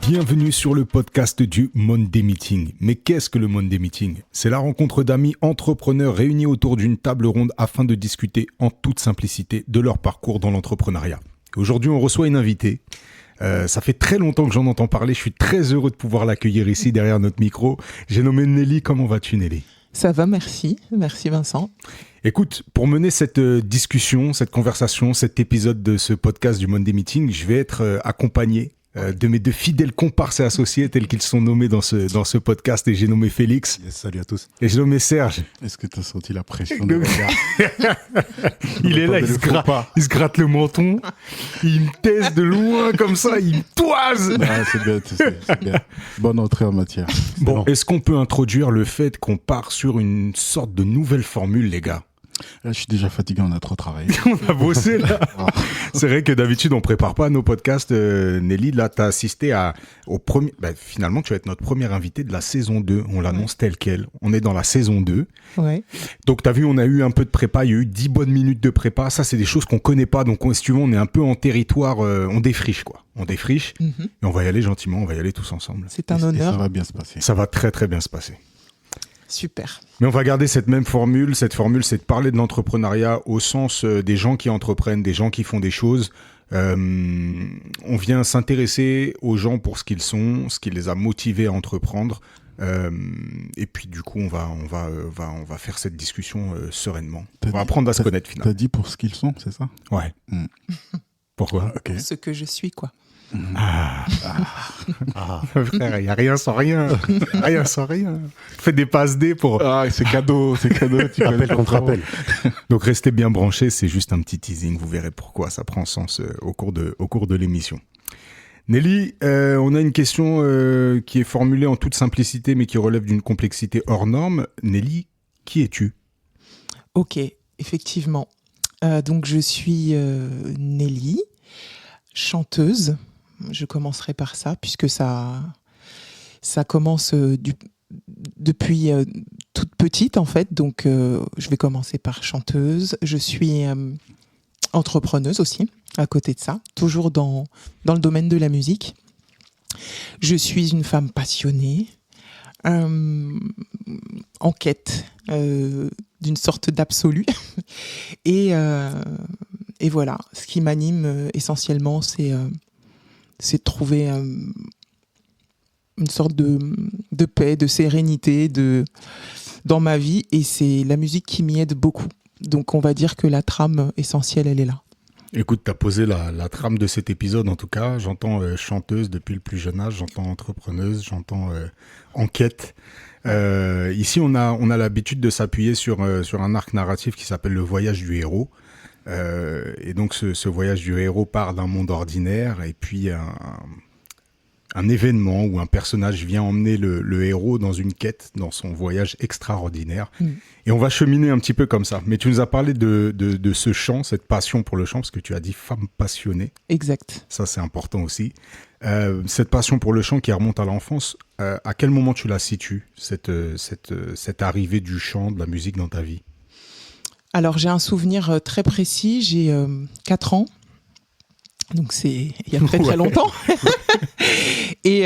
Bienvenue sur le podcast du Monday Meeting. Mais qu'est-ce que le Monday Meeting ? C'est la rencontre d'amis entrepreneurs réunis autour d'une table ronde afin de discuter en toute simplicité de leur parcours dans l'entrepreneuriat. Aujourd'hui, on reçoit une invitée. Ça fait très longtemps que j'en entends parler. Je suis très heureux de pouvoir l'accueillir ici derrière notre micro. J'ai nommé Nelly. Comment vas-tu, Nelly ? Ça va, merci. Merci Vincent. Écoute, pour mener cette discussion, cette conversation, cet épisode de ce podcast du Monday Meeting, je vais être accompagné de mes deux fidèles comparses et associés tels qu'ils sont nommés dans ce podcast, et j'ai nommé Félix. Yes, salut à tous. Et j'ai nommé Serge. Est-ce que tu as senti la pression de regard? Il est là, il se gratte le menton, il me teste de loin comme ça, il me toise. Ah, c'est bien, c'est bien. Bonne entrée en matière. Bon, est-ce qu'on peut introduire le fait qu'on part sur une sorte de nouvelle formule, les gars ? Là, je suis déjà fatigué, on a trop travaillé. On a bossé là. C'est vrai que d'habitude on prépare pas nos podcasts. Nelly, là t'as assisté au premier. Finalement, tu vas être notre première invitée de la saison 2. On l'annonce telle quelle. On est dans la saison 2. Ouais. Donc t'as vu, on a eu un peu de prépa. Il y a eu 10 bonnes minutes de prépa. Ça, c'est des choses qu'on connaît pas. Donc si tu veux, on est un peu en territoire. On défriche quoi. On défriche. Et on va y aller gentiment. On va y aller tous ensemble. C'est un honneur. Et ça va bien se passer. Ça va très très bien se passer. Super. Mais on va garder cette même formule. Cette formule, c'est de parler de l'entrepreneuriat au sens des gens qui entreprennent, des gens qui font des choses. On vient s'intéresser aux gens pour ce qu'ils sont, ce qui les a motivés à entreprendre. Et puis du coup, on va faire cette discussion sereinement. On va apprendre à se connaître finalement. T'as dit pour ce qu'ils sont, c'est ça? Ouais. Pourquoi? Ok. Ce que je suis, quoi. Frère, il n'y a rien sans rien. Rien sans rien. Fais des passes D pour... Ah, c'est cadeau, c'est cadeau. Tu Rappel contre rappel. Donc restez bien branchés, c'est juste un petit teasing. Vous verrez pourquoi ça prend sens au cours de l'émission. Nelly, on a une question qui est formulée en toute simplicité, mais qui relève d'une complexité hors norme. Nelly, qui es-tu ? Ok, effectivement. Donc je suis Nelly, chanteuse. Je commencerai par ça, puisque ça commence depuis toute petite, en fait. Donc, je vais commencer par chanteuse. Je suis entrepreneuse aussi, à côté de ça, toujours dans le domaine de la musique. Je suis une femme passionnée, en quête d'une sorte d'absolu. Et voilà, ce qui m'anime essentiellement, c'est de trouver une sorte de paix, de sérénité dans ma vie, et c'est la musique qui m'y aide beaucoup. Donc on va dire que la trame essentielle, elle est là. Écoute, tu as posé la trame de cet épisode en tout cas. J'entends chanteuse depuis le plus jeune âge, j'entends entrepreneuse, j'entends enquête. Ici, on a l'habitude de s'appuyer sur un arc narratif qui s'appelle le voyage du héros. Et donc ce voyage du héros part d'un monde ordinaire, et puis un événement où un personnage vient emmener le héros dans une quête, dans son voyage extraordinaire. Et on va cheminer un petit peu comme ça. Mais tu nous as parlé de ce chant, cette passion pour le chant, parce que tu as dit femme passionnée. Exact. Ça, c'est important aussi. Cette passion pour le chant qui remonte à l'enfance, à quel moment tu la situes, cette arrivée du chant, de la musique dans ta vie ? Alors, j'ai un souvenir très précis. J'ai 4 ans. Donc, c'est il y a très, très longtemps. Et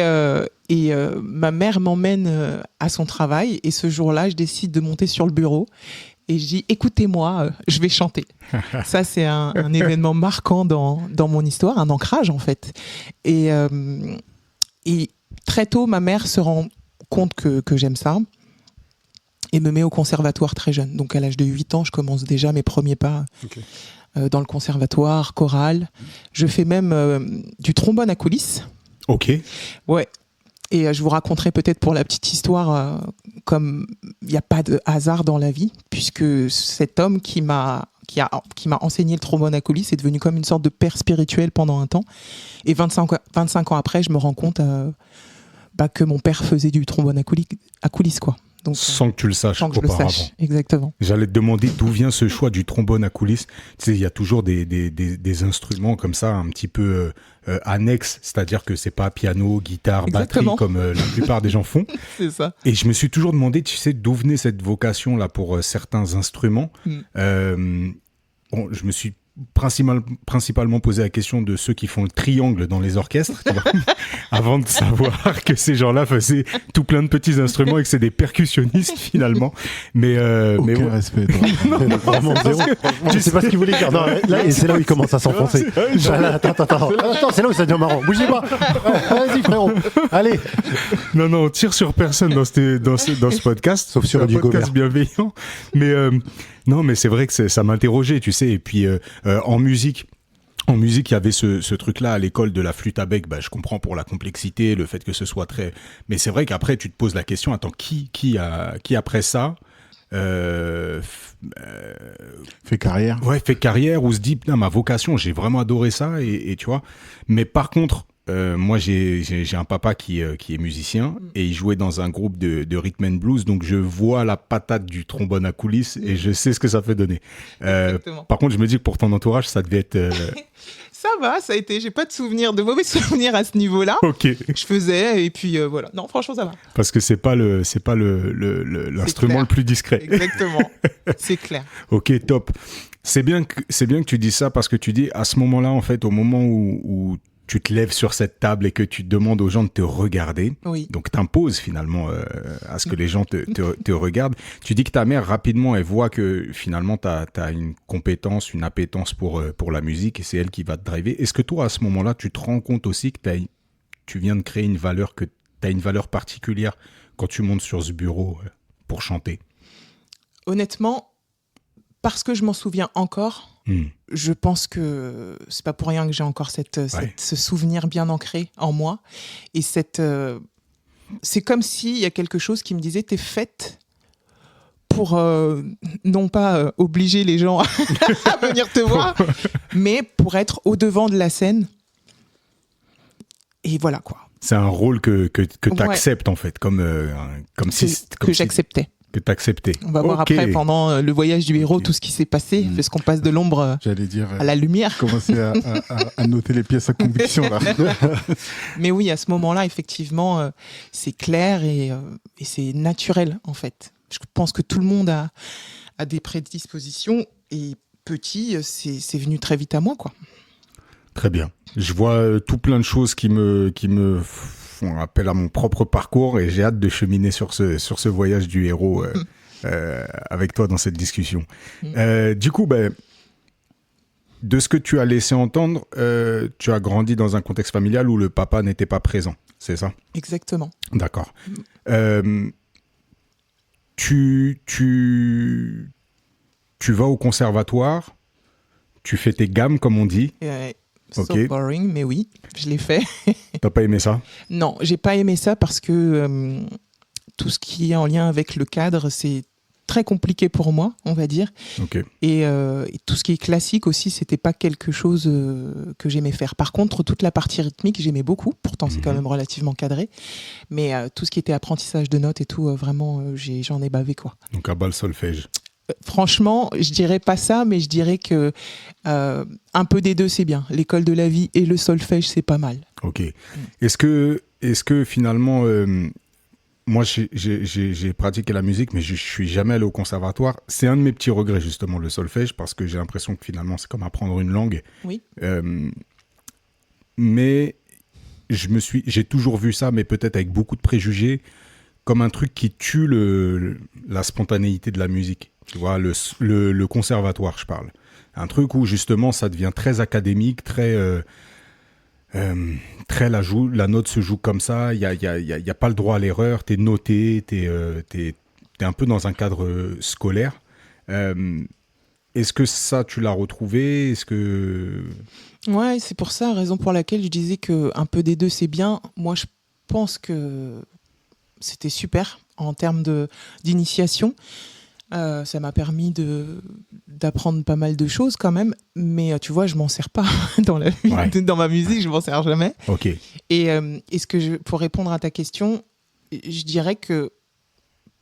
ma mère m'emmène à son travail. Et ce jour-là, je décide de monter sur le bureau. Et je dis, écoutez-moi, je vais chanter. Ça, c'est un événement marquant dans mon histoire, un ancrage, en fait. Et très tôt, ma mère se rend compte que j'aime ça. Et me met au conservatoire très jeune. Donc à l'âge de 8 ans, je commence déjà mes premiers pas dans le conservatoire, chorale. Je fais même du trombone à coulisses. Ok. Ouais. Et je vous raconterai peut-être pour la petite histoire, comme il n'y a pas de hasard dans la vie, puisque cet homme qui m'a enseigné le trombone à coulisses est devenu comme une sorte de père spirituel pendant un temps. Et 25 ans après, je me rends compte que mon père faisait du trombone à coulisses, quoi. Donc, sans que tu le saches auparavant. Sans que je le sache, exactement. J'allais te demander d'où vient ce choix du trombone à coulisses. Tu sais, il y a toujours des instruments comme ça, un petit peu annexes, c'est-à-dire que c'est pas piano, guitare, batterie comme la plupart des gens font. C'est ça. Et je me suis toujours demandé, tu sais, d'où venait cette vocation-là pour certains instruments. Bon, je me suis principalement posé la question de ceux qui font le triangle dans les orchestres, tu vois, avant de savoir que ces gens-là faisaient tout plein de petits instruments et que c'est des percussionnistes finalement. Mais Aucun ouais. respect. toi. Vraiment zéro. Franchement, je sais pas ce qu'il voulait dire. Non, là, et c'est là où il commence à s'enfoncer. Voilà, attends, c'est là où ça devient marrant. Bougez pas. Vas-y, frérot. Allez. Non, on tire sur personne dans ce podcast. Sauf sur C'est un Rudy podcast bienveillant. Mais non, mais c'est vrai que ça m'interrogeait, tu sais. Et puis en musique, il y avait ce truc-là à l'école de la flûte à bec. Bah, je comprends pour la complexité, le fait que ce soit très. Mais c'est vrai qu'après, tu te poses la question. Attends, qui après ça Fait carrière. Ouais, fait carrière ou se dit putain, ma vocation, j'ai vraiment adoré ça et tu vois. Mais par contre, moi j'ai un papa qui est musicien et il jouait dans un groupe de rhythm and blues, donc je vois la patate du trombone à coulisses et je sais ce que ça fait donner. Par contre, je me dis que pour ton entourage, ça devait être. Ça va, ça a été. J'ai pas de mauvais souvenirs à ce niveau-là. Ok. Je faisais et puis voilà. Non, franchement, ça va. Parce que c'est pas l'instrument le plus discret. Exactement. C'est clair. Ok, top. C'est bien que tu dis ça parce que tu dis à ce moment-là, en fait, au moment où tu te lèves sur cette table et que tu demandes aux gens de te regarder, oui. Donc t'imposes finalement à ce que les gens te regardent. Tu dis que ta mère, rapidement, elle voit que finalement t'as une compétence, une appétence pour la musique et c'est elle qui va te driver. Est-ce que toi, à ce moment-là, tu te rends compte aussi que tu viens de créer une valeur, que t'as une valeur particulière quand tu montes sur ce bureau pour chanter? Honnêtement, parce que je m'en souviens encore, je pense que c'est pas pour rien que j'ai encore ce souvenir bien ancré en moi. Et c'est comme s'il y a quelque chose qui me disait t'es faite pour non pas obliger les gens à venir te voir, mais pour être au-devant de la scène. Et voilà quoi. C'est un rôle que tu acceptes en fait, comme j'acceptais. Que t'acceptais. On va voir après, pendant le voyage du héros, tout ce qui s'est passé, parce qu'on passe de l'ombre à la lumière. Commencer à noter les pièces à conviction, là. Mais oui, à ce moment-là, effectivement, c'est clair et c'est naturel, en fait. Je pense que tout le monde a des prédispositions et petit, c'est venu très vite à moi, quoi. Très bien. Je vois tout plein de choses qui me font appel à mon propre parcours et j'ai hâte de cheminer sur ce voyage du héros avec toi dans cette discussion. Du coup, de ce que tu as laissé entendre, tu as grandi dans un contexte familial où le papa n'était pas présent, c'est ça? Exactement. D'accord. Tu vas au conservatoire, tu fais tes gammes, comme on dit. So boring, mais oui, je l'ai fait. T'as pas aimé ça? Non, j'ai pas aimé ça parce que tout ce qui est en lien avec le cadre, c'est très compliqué pour moi, on va dire. Okay. Et tout ce qui est classique aussi, c'était pas quelque chose que j'aimais faire. Par contre, toute la partie rythmique, j'aimais beaucoup. Pourtant, c'est quand même relativement cadré. Mais tout ce qui était apprentissage de notes et tout, vraiment, j'en ai bavé, quoi. Donc à bas le solfège. Franchement, je dirais pas ça, mais je dirais que un peu des deux, c'est bien. L'école de la vie et le solfège, c'est pas mal. Ok. Est-ce que finalement, moi, j'ai pratiqué la musique, mais je suis jamais allé au conservatoire. C'est un de mes petits regrets, justement, le solfège, parce que j'ai l'impression que finalement, c'est comme apprendre une langue. Oui. Mais j'ai toujours vu ça, mais peut-être avec beaucoup de préjugés, comme un truc qui tue la spontanéité de la musique. Tu vois, le conservatoire, je parle. Un truc où, justement, ça devient très académique, très la note se joue comme ça, il y a pas le droit à l'erreur, t'es noté, t'es un peu dans un cadre scolaire. Est-ce que ça, tu l'as retrouvé? Est-ce que... Ouais, c'est pour ça, raison pour laquelle je disais qu'un peu des deux, c'est bien. Moi, je pense que c'était super en termes d'initiation. Ça m'a permis d'apprendre pas mal de choses quand même, mais tu vois, je m'en sers pas dans ma musique, je m'en sers jamais. Ok. Et pour répondre à ta question, je dirais que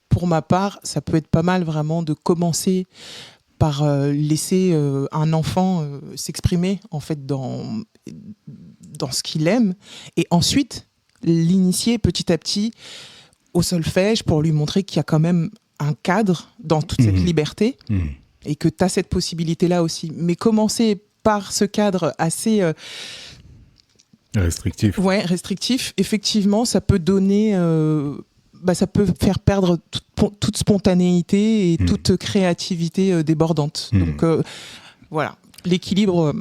pour ma part, ça peut être pas mal vraiment de commencer par laisser un enfant s'exprimer en fait dans ce qu'il aime, et ensuite l'initier petit à petit au solfège pour lui montrer qu'il y a quand même un cadre dans toute cette liberté et que tu as cette possibilité-là aussi. Mais commencer par ce cadre assez Restrictif. restrictif, effectivement, ça peut donner... ça peut faire perdre toute spontanéité et toute créativité débordante. Donc voilà, l'équilibre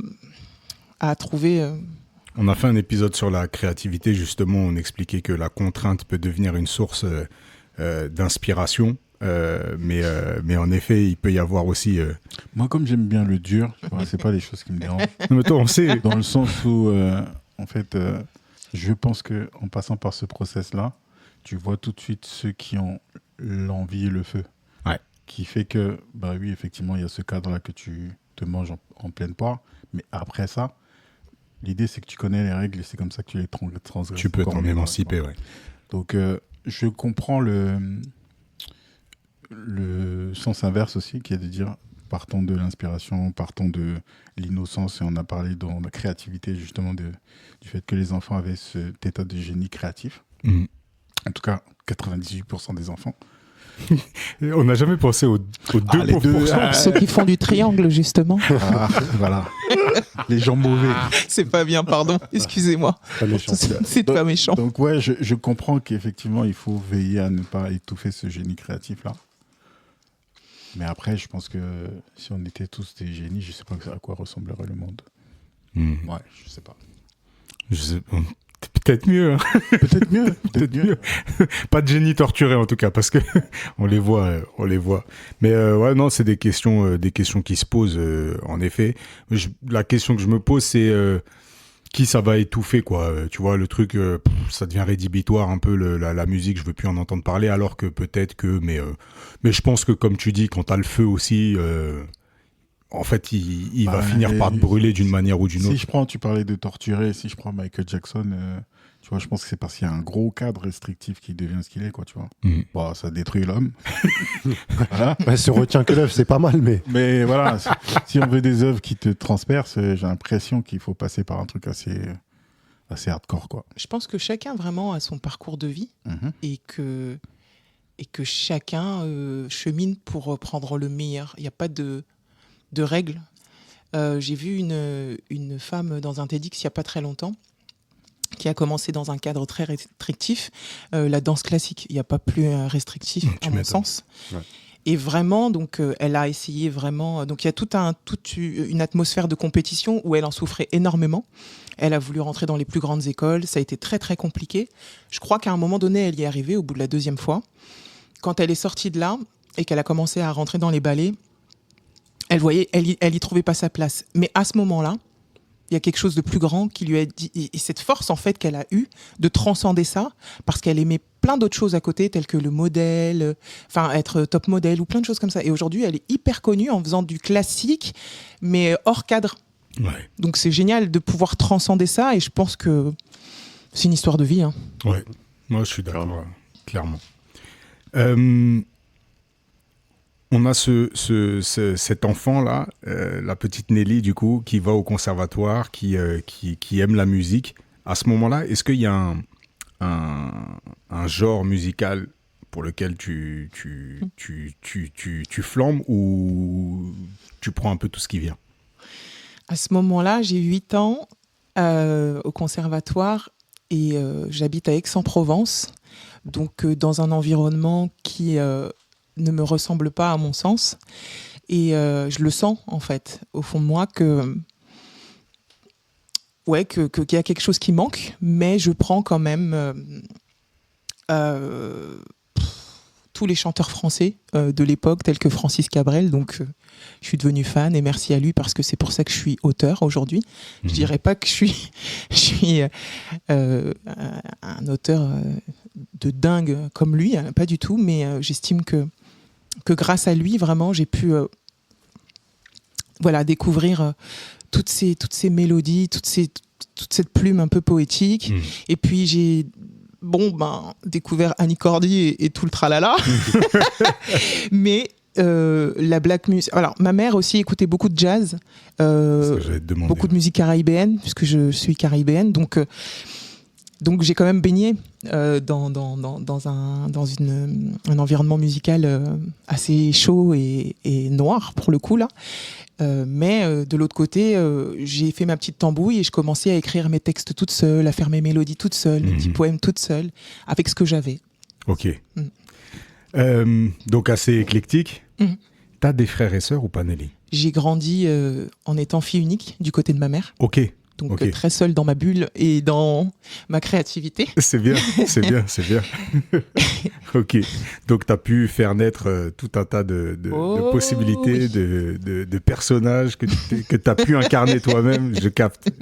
à trouver... On a fait un épisode sur la créativité, justement, on expliquait que la contrainte peut devenir une source d'inspiration, mais en effet, il peut y avoir aussi... Moi, comme j'aime bien le dur, tu vois, c'est pas les choses qui me dérangent. Non, mais toi, on sait... Dans le sens où, en fait, je pense qu'en passant par ce process-là, tu vois tout de suite ceux qui ont l'envie et le feu. Ouais. Qui fait que, bah oui, effectivement, il y a ce cadre-là que tu te manges en pleine poire, mais après ça, l'idée, c'est que tu connais les règles et c'est comme ça que tu les transgresses. Tu peux t'en émanciper, ouais. Donc, je comprends le sens inverse aussi, qui est de dire, partons de l'inspiration, partons de l'innocence, et on a parlé dans la créativité, justement, du fait que les enfants avaient cet état de génie créatif. En tout cas, 98% des enfants. On n'a jamais pensé aux 2%. Les deux, Ceux qui font du triangle, justement. Voilà. Les gens mauvais. C'est pas bien, pardon. Excusez-moi. Pas méchant. C'est pas méchant. Donc ouais, je comprends qu'effectivement, il faut veiller à ne pas étouffer ce génie créatif-là. Mais après, je pense que si on était tous des génies, je sais pas à quoi ressemblerait le monde. Ouais, je sais pas. Peut-être mieux. Hein. Peut-être mieux. Peut-être mieux. Pas de génie torturé en tout cas, parce que on les voit. Mais ouais, non, c'est des questions qui se posent en effet. La question que je me pose, c'est qui ça va étouffer, quoi. Tu vois, le truc, ça devient rédhibitoire un peu la musique. Je veux plus en entendre parler, alors que peut-être que, mais je pense que comme tu dis, quand t'as le feu aussi. En fait, il va finir par te brûler d'une manière ou d'une autre. Tu parlais de torturer, si je prends Michael Jackson, tu vois, je pense que c'est parce qu'il y a un gros cadre restrictif qui devient ce qu'il est, quoi, tu vois. Bon, ça détruit l'homme. Voilà. Ouais, se retient que l'œuvre, c'est pas mal, mais... Mais voilà, si on veut des œuvres qui te transpercent, j'ai l'impression qu'il faut passer par un truc assez hardcore, quoi. Je pense que chacun vraiment a son parcours de vie et que chacun chemine pour prendre le meilleur. Il n'y a pas de règles. J'ai vu une femme dans un TEDx il n'y a pas très longtemps qui a commencé dans un cadre très restrictif, la danse classique. Il n'y a pas plus restrictif, à mon sens. Ouais. Et vraiment, donc, elle a essayé vraiment... Donc, il y a toute une atmosphère de compétition où elle en souffrait énormément. Elle a voulu rentrer dans les plus grandes écoles. Ça a été très, très compliqué. Je crois qu'à un moment donné, elle y est arrivée au bout de la 2e fois. Quand elle est sortie de là et qu'elle a commencé à rentrer dans les ballets, elle voyait, elle y trouvait pas sa place. Mais à ce moment-là, il y a quelque chose de plus grand qui lui a dit, et cette force en fait qu'elle a eue de transcender ça, parce qu'elle aimait plein d'autres choses à côté, telles que le modèle, être top modèle ou plein de choses comme ça. Et aujourd'hui, elle est hyper connue en faisant du classique, mais hors cadre. Ouais. Donc c'est génial de pouvoir transcender ça, et je pense que c'est une histoire de vie. Hein. Ouais, moi je suis d'accord, clairement. On a cet enfant-là, la petite Nelly, du coup, qui va au conservatoire, qui aime la musique. À ce moment-là, est-ce qu'il y a un genre musical pour lequel tu flambes ou tu prends un peu tout ce qui vient? À ce moment-là, j'ai 8 ans au conservatoire et j'habite à Aix-en-Provence, donc dans un environnement qui... ne me ressemble pas à mon sens et je le sens en fait au fond de moi qu'il y a quelque chose qui manque, mais je prends quand même tous les chanteurs français de l'époque tels que Francis Cabrel, donc je suis devenue fan et merci à lui parce que c'est pour ça que je suis auteur aujourd'hui. Je dirais pas que je suis un auteur de dingue comme lui, pas du tout, mais j'estime que grâce à lui, vraiment, j'ai pu découvrir toutes ces mélodies, toute cette plume un peu poétique. Et puis, j'ai découvert Annie Cordy et tout le tralala. Mais la black music... Alors, ma mère aussi écoutait beaucoup de jazz, beaucoup de musique caribéenne, puisque je suis caribéenne. Donc, Donc j'ai quand même baigné dans un environnement musical assez chaud et noir pour le coup là. Mais de l'autre côté, j'ai fait ma petite tambouille et je commençais à écrire mes textes toute seule, à faire mes mélodies toute seule, mes petits poèmes toute seule, avec ce que j'avais. Ok. Donc assez éclectique. T'as des frères et sœurs ou pas, Nelly? J'ai grandi en étant fille unique du côté de ma mère. Ok. Donc très seule dans ma bulle et dans ma créativité. C'est bien, c'est bien, c'est bien. Ok. Donc tu as pu faire naître tout un tas de possibilités, oui. de personnages que tu as pu incarner toi-même. Je capte.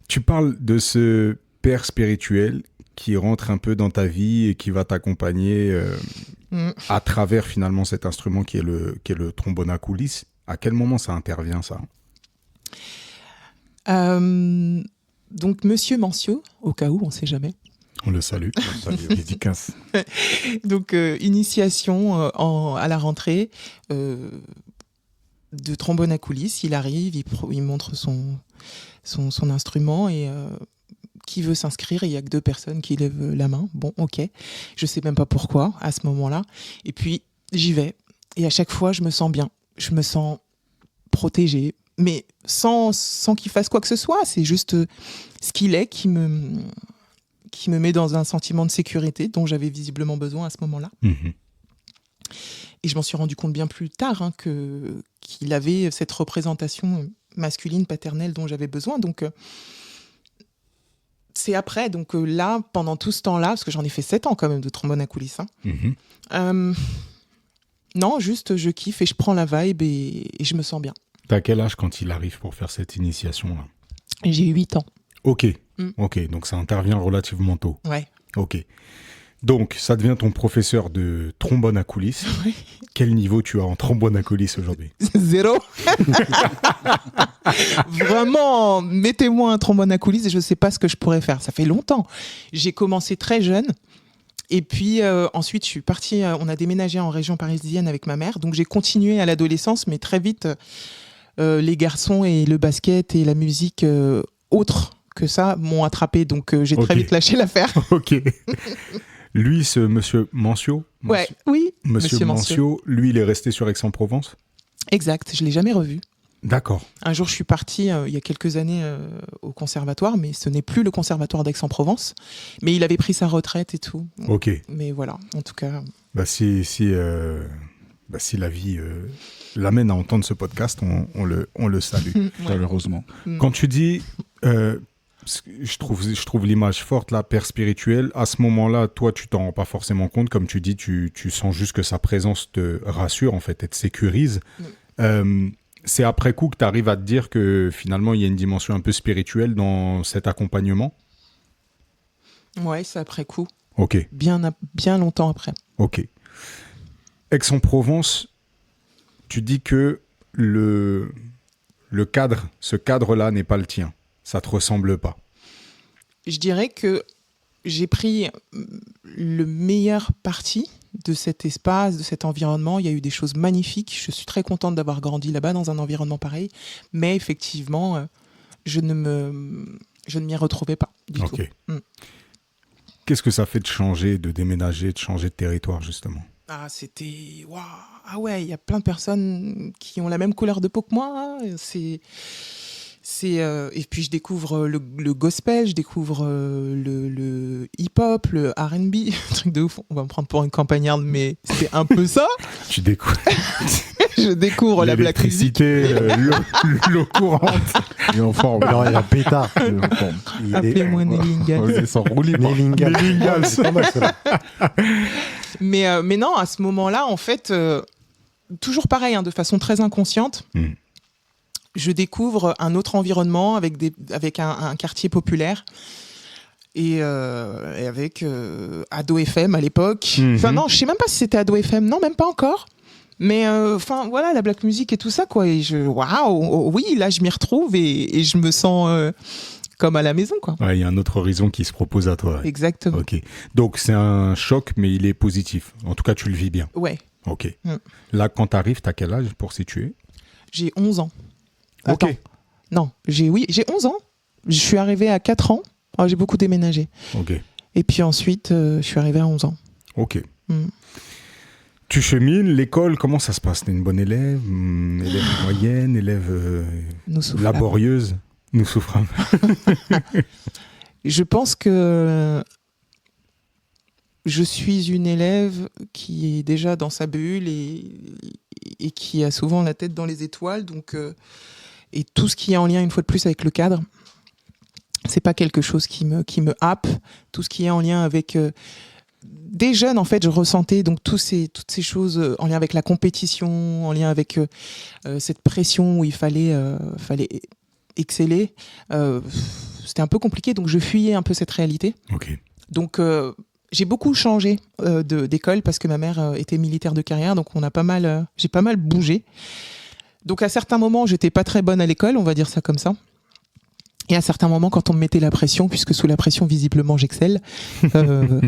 Tu parles de ce père spirituel qui rentre un peu dans ta vie et qui va t'accompagner à travers finalement cet instrument qui est le trombone à coulisses. À quel moment ça intervient, ça? Donc Monsieur Mancio, au cas où, on ne sait jamais. On le salue. Dédicace. Donc initiation à la rentrée de trombone à coulisses. Il arrive, il montre son instrument et qui veut s'inscrire. Il n'y a que 2 personnes qui lèvent la main. Bon, ok. Je ne sais même pas pourquoi à ce moment-là. Et puis j'y vais. Et à chaque fois, je me sens bien. Je me sens protégée. Mais sans qu'il fasse quoi que ce soit, c'est juste ce qu'il est qui me met dans un sentiment de sécurité dont j'avais visiblement besoin à ce moment-là. Et je m'en suis rendu compte bien plus tard qu'il avait cette représentation masculine, paternelle dont j'avais besoin. Donc c'est après, donc là, pendant tout ce temps-là, parce que j'en ai fait 7 ans quand même de trombone à coulisses. Non, juste je kiffe et je prends la vibe et je me sens bien. T'as quel âge quand il arrive pour faire cette initiation-là? J'ai 8 ans. Ok, donc ça intervient relativement tôt. Ouais. Ok. Donc, ça devient ton professeur de trombone à coulisses. Oui. Quel niveau tu as en trombone à coulisses aujourd'hui? 0. Vraiment, mettez-moi un trombone à coulisses et je ne sais pas ce que je pourrais faire. Ça fait longtemps. J'ai commencé très jeune. Et puis ensuite, je suis partie, on a déménagé en région parisienne avec ma mère. Donc j'ai continué à l'adolescence, mais très vite, les garçons et le basket et la musique autre que ça m'ont attrapé. Donc j'ai très vite lâché l'affaire. Ok. Lui, ce monsieur Mancio, oui. Monsieur Mancio, lui, il est resté sur Aix-en-Provence? Exact, je ne l'ai jamais revu. D'accord. Un jour, je suis partie, il y a quelques années, au conservatoire, mais ce n'est plus le conservatoire d'Aix-en-Provence. Mais il avait pris sa retraite et tout. Ok. Mais voilà, en tout cas... Si la vie l'amène à entendre ce podcast, on le salue. Malheureusement. Quand tu dis... je trouve l'image forte, là, père spirituel. À ce moment-là, toi, tu t'en rends pas forcément compte. Comme tu dis, tu sens juste que sa présence te rassure, en fait, et te sécurise. C'est après coup que tu arrives à te dire que finalement, il y a une dimension un peu spirituelle dans cet accompagnement? Ouais, c'est après coup. Ok. Bien longtemps après. Ok. Aix-en-Provence, tu dis que ce cadre-là n'est pas le tien. Ça te ressemble pas. Je dirais que j'ai pris le meilleur parti de cet espace, de cet environnement. Il y a eu des choses magnifiques. Je suis très contente d'avoir grandi là-bas dans un environnement pareil. Mais effectivement, je ne m'y retrouvais pas du tout. Qu'est-ce que ça fait de changer, de déménager, de changer de territoire, justement? Ah, c'était... Waouh. Ah ouais, il y a plein de personnes qui ont la même couleur de peau que moi. Et puis je découvre le gospel, je découvre le hip-hop, le R&B, truc de ouf. On va me prendre pour une campagnarde, mais c'est un peu ça. Tu découvres. Je découvre la black music. L'eau courante. Il est en forme. Non, il a pétard. Appelez-moi Nelly Ingalls. Nelly Ingalls. Mais non, à ce moment-là, en fait, toujours pareil, de façon très inconsciente. Je découvre un autre environnement avec un quartier populaire et avec Ado FM à l'époque. Enfin non, je sais même pas si c'était Ado FM, non, même pas encore. Mais voilà, la black music et tout ça, quoi. Et oui, là je m'y retrouve et je me sens comme à la maison, quoi. Ouais, il y a un autre horizon qui se propose à toi. Ouais. Exactement. Ok. Donc c'est un choc, mais il est positif. En tout cas, tu le vis bien. Ouais. Ok. Là, quand t'arrives, t'as quel âge pour situer? J'ai 11 ans. Ok. Attends. Non, j'ai 11 ans. Je suis arrivée à 4 ans Oh, j'ai beaucoup déménagé. Ok. Et puis ensuite, je suis arrivée à 11 ans. Ok. Tu chemines, l'école, comment ça se passe? T'es une bonne élève, élève moyenne, élève laborieuse? Nous souffrons. Je pense que je suis une élève qui est déjà dans sa bulle et qui a souvent la tête dans les étoiles. Donc, et tout ce qui est en lien, une fois de plus, avec le cadre, c'est pas quelque chose qui me happe. Tout ce qui est en lien avec... Des jeunes, en fait, je ressentais donc toutes ces choses en lien avec la compétition, en lien avec cette pression où il fallait exceller. C'était un peu compliqué, donc je fuyais un peu cette réalité. Ok. Donc, j'ai beaucoup changé d'école parce que ma mère était militaire de carrière, donc j'ai pas mal bougé. Donc, à certains moments, j'étais pas très bonne à l'école, on va dire ça comme ça. Et à certains moments, quand on me mettait la pression, puisque sous la pression, visiblement, j'excelle,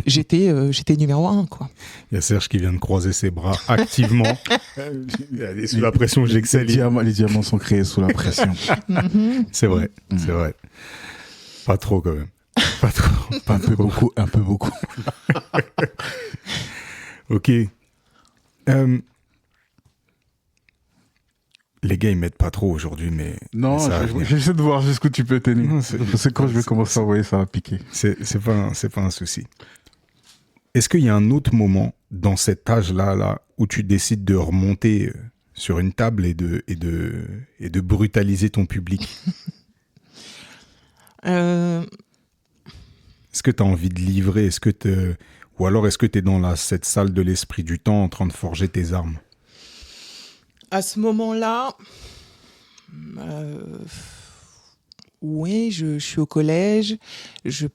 j'étais numéro 1, quoi. Il y a Serge qui vient de croiser ses bras activement. Sous la pression, j'excelle. Les diamants sont créés sous la pression. C'est vrai, c'est vrai. Pas trop, quand même. Pas trop. Un peu beaucoup, un peu beaucoup. Ok. Les gars, ils m'aident pas trop aujourd'hui, mais... Non, j'essaie de voir jusqu'où tu peux tenir. C'est quand je vais commencer à envoyer, ça va piquer. C'est pas un souci. Est-ce qu'il y a un autre moment dans cet âge-là où tu décides de remonter sur une table et de brutaliser ton public? Est-ce que tu as envie de livrer? Ou alors est-ce que tu es dans cette salle de l'esprit du temps en train de forger tes armes? À ce moment-là, oui, je suis au collège, je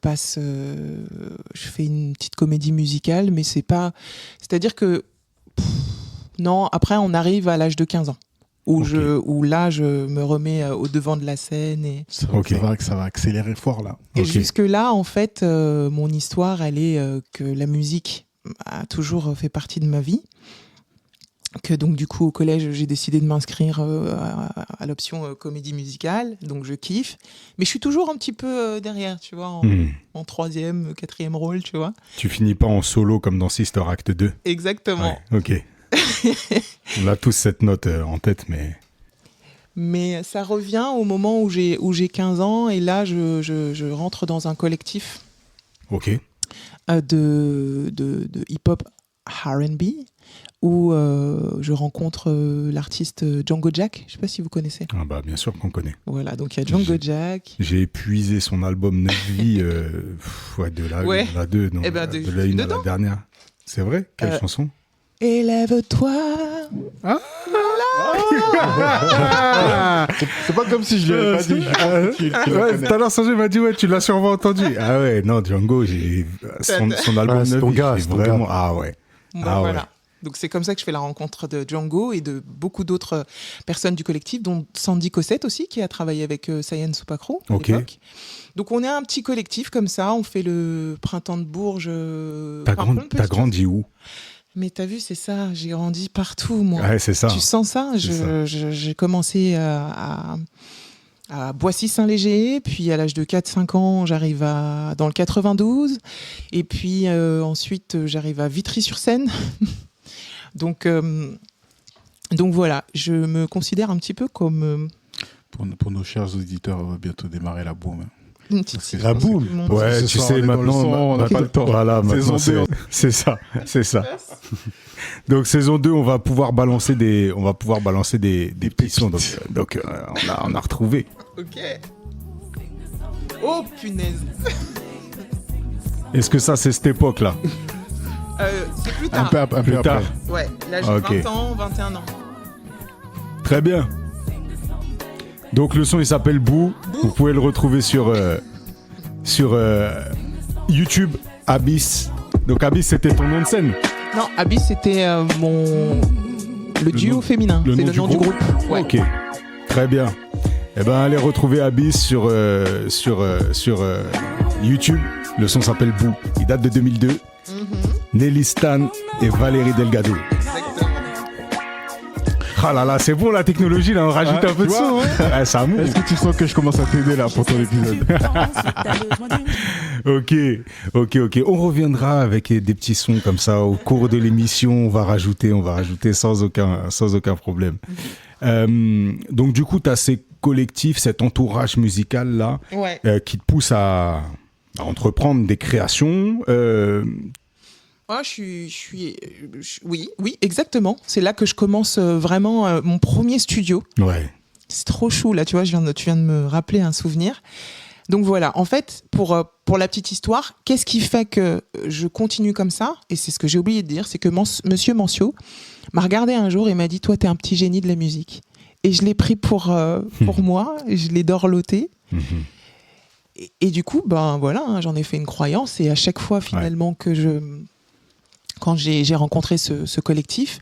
fais une petite comédie musicale, mais c'est-à-dire que, non, après on arrive à l'âge de 15 ans, où là je me remets au devant de la scène. Et... Ça va accélérer fort là. Et jusque-là, en fait, mon histoire, elle est que la musique a toujours fait partie de ma vie. Que donc du coup au collège j'ai décidé de m'inscrire à l'option comédie musicale, donc je kiffe, mais je suis toujours un petit peu derrière, tu vois, en troisième, quatrième rôle, tu vois. Tu finis pas en solo comme dans Sister Act 2? Exactement. Ouais, ok. On a tous cette note en tête, mais ça revient au moment où j'ai 15 ans, et là je rentre dans un collectif de hip-hop R&B, où je rencontre l'artiste Django Jack. Je ne sais pas si vous connaissez. Ah bah bien sûr qu'on connaît. Voilà, donc il y a Django Jack. J'ai épuisé son album 9 vies de la 1 2, non, de la 1 à la dernière. C'est vrai? Quelle chanson? Élève-toi. C'est pas comme si je l'avais pas dit. Tout à l'heure, Sanjay m'a dit, ouais, tu l'as sûrement entendu. Ah ouais, non, Django, son album 9 vies, c'est vraiment... Ah ouais. Voilà. Ouais. Donc c'est comme ça que je fais la rencontre de Django et de beaucoup d'autres personnes du collectif, dont Sandy Cossette aussi, qui a travaillé avec Sayen Soupacrou à l'époque. Donc on est un petit collectif comme ça, on fait le printemps de Bourges. T'as grandi où? Mais t'as vu, c'est ça, j'ai grandi partout, moi. Ouais, c'est ça. Tu sens ça? J'ai commencé à Boissy-Saint-Léger, puis à l'âge de 4-5 ans, j'arrive dans le 92, et puis ensuite j'arrive à Vitry-sur-Seine. Donc voilà, je me considère un petit peu comme... Pour nos chers auditeurs, on va bientôt démarrer la boum. La boum. Ouais, tu sais, maintenant, on n'a pas le temps. Voilà, maintenant, c'est ça. Donc, saison 2, on va pouvoir balancer des petits sons. Donc on a retrouvé. Ok. Oh, punaise. Est-ce que ça, c'est cette époque-là? C'est plus tard. Un peu plus tard. Ouais, là, j'ai 20 ans, 21 ans. Très bien. Donc le son il s'appelle Boo. Vous pouvez le retrouver sur YouTube, Abyss. Donc Abyss c'était ton nom de scène? Non, Abyss c'était le duo féminin. C'est le nom du groupe. Ouais. Ok, très bien. Eh ben allez retrouver Abyss sur YouTube. Le son s'appelle Boo. Il date de 2002. Nelly Stan et Valérie Delgado. Exactement. Ah là là, c'est bon la technologie, là, on rajoute un peu de son. Hein. Ça move. Est-ce que tu sens que je commence à t'aider là pour ton épisode? Ok. On reviendra avec des petits sons comme ça au cours de l'émission. On va rajouter sans aucun problème. Donc du coup, tu as ces collectifs, cet entourage musical là, qui te pousse à entreprendre des créations. Oui, exactement. C'est là que je commence vraiment mon premier studio. Ouais. C'est trop chou, là, tu vois, tu viens de me rappeler un souvenir. Donc voilà, en fait, pour la petite histoire, qu'est-ce qui fait que je continue comme ça? Et c'est ce que j'ai oublié de dire, c'est que Monsieur Mancio m'a regardé un jour et m'a dit « Toi, t'es un petit génie de la musique ». Et je l'ai pris pour moi, je l'ai dorloté. Et du coup, ben voilà, hein, j'en ai fait une croyance. Et à chaque fois, finalement, quand j'ai rencontré ce collectif,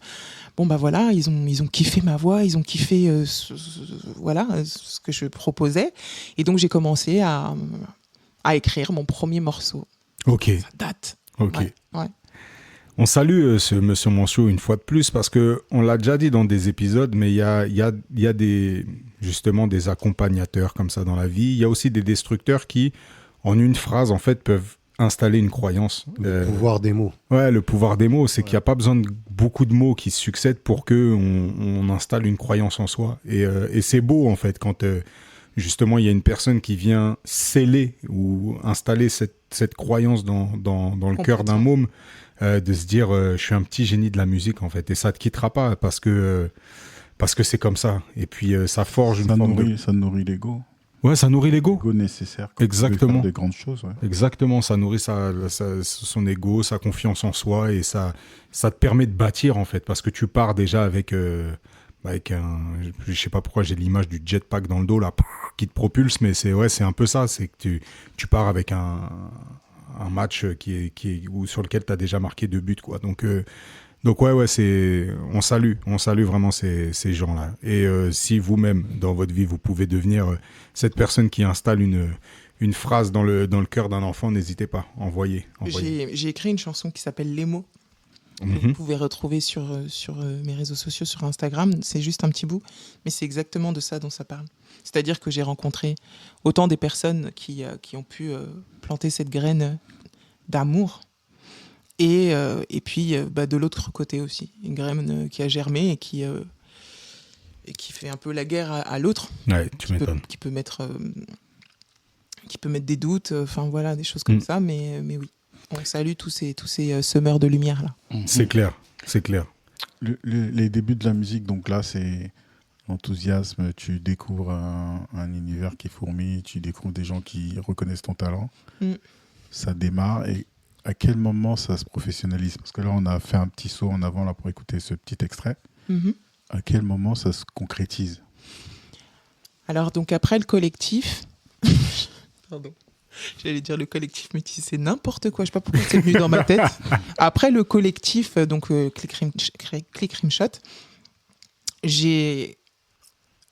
bon bah voilà, ils ont kiffé ma voix, ils ont kiffé ce que je proposais, et donc j'ai commencé à écrire mon premier morceau. Ok. Ça date. Ok. Ouais. On salue ce Monsieur Mancio une fois de plus parce que on l'a déjà dit dans des épisodes, mais il y a justement des accompagnateurs comme ça dans la vie. Il y a aussi des destructeurs qui, en une phrase, en fait, peuvent installer une croyance. Le pouvoir des mots. Ouais, le pouvoir des mots, c'est qu'il n'y a pas besoin de beaucoup de mots qui se succèdent pour qu'on installe une croyance en soi. Et c'est beau, en fait, quand justement il y a une personne qui vient sceller ou installer cette croyance dans le cœur d'un môme, de se dire je suis un petit génie de la musique, en fait. Et ça ne te quittera pas parce que c'est comme ça. Et puis ça forge ça nourrit l'ego. Ouais, ça nourrit l'ego. L'ego nécessaire. Exactement. Faire des grandes choses. Ouais. Exactement, ça nourrit son ego, sa confiance en soi, et ça te permet de bâtir, en fait, parce que tu pars déjà avec un, je sais pas pourquoi j'ai l'image du jetpack dans le dos là, qui te propulse, mais c'est un peu ça, c'est que tu pars avec un match sur lequel tu as déjà marqué 2 buts, quoi. Donc on salue vraiment ces gens-là. Et si vous-même, dans votre vie, vous pouvez devenir cette personne qui installe une phrase dans le cœur d'un enfant, n'hésitez pas, envoyez. J'ai écrit une chanson qui s'appelle Les mots. Vous pouvez retrouver sur mes réseaux sociaux, sur Instagram. C'est juste un petit bout, mais c'est exactement de ça dont ça parle. C'est-à-dire que j'ai rencontré autant des personnes qui ont pu planter cette graine d'amour, et puis de l'autre côté aussi, une graine qui a germé et qui fait un peu la guerre à l'autre. Ouais, tu m'étonnes. Qui peut mettre des doutes, enfin voilà, des choses comme ça, mais oui. On salue tous ces semeurs de lumière là. C'est clair. Les débuts de la musique, donc là, c'est l'enthousiasme. Tu découvres un univers qui fourmille, tu découvres des gens qui reconnaissent ton talent. Ça démarre. Et à quel moment ça se professionnalise? Parce que là, on a fait un petit saut en avant là, pour écouter ce petit extrait. À quel moment ça se concrétise? Alors, donc après le collectif... Pardon. J'allais dire le collectif métis, c'est n'importe quoi. Je ne sais pas pourquoi c'est venu dans ma tête. Après le collectif, donc Click Rimshot, je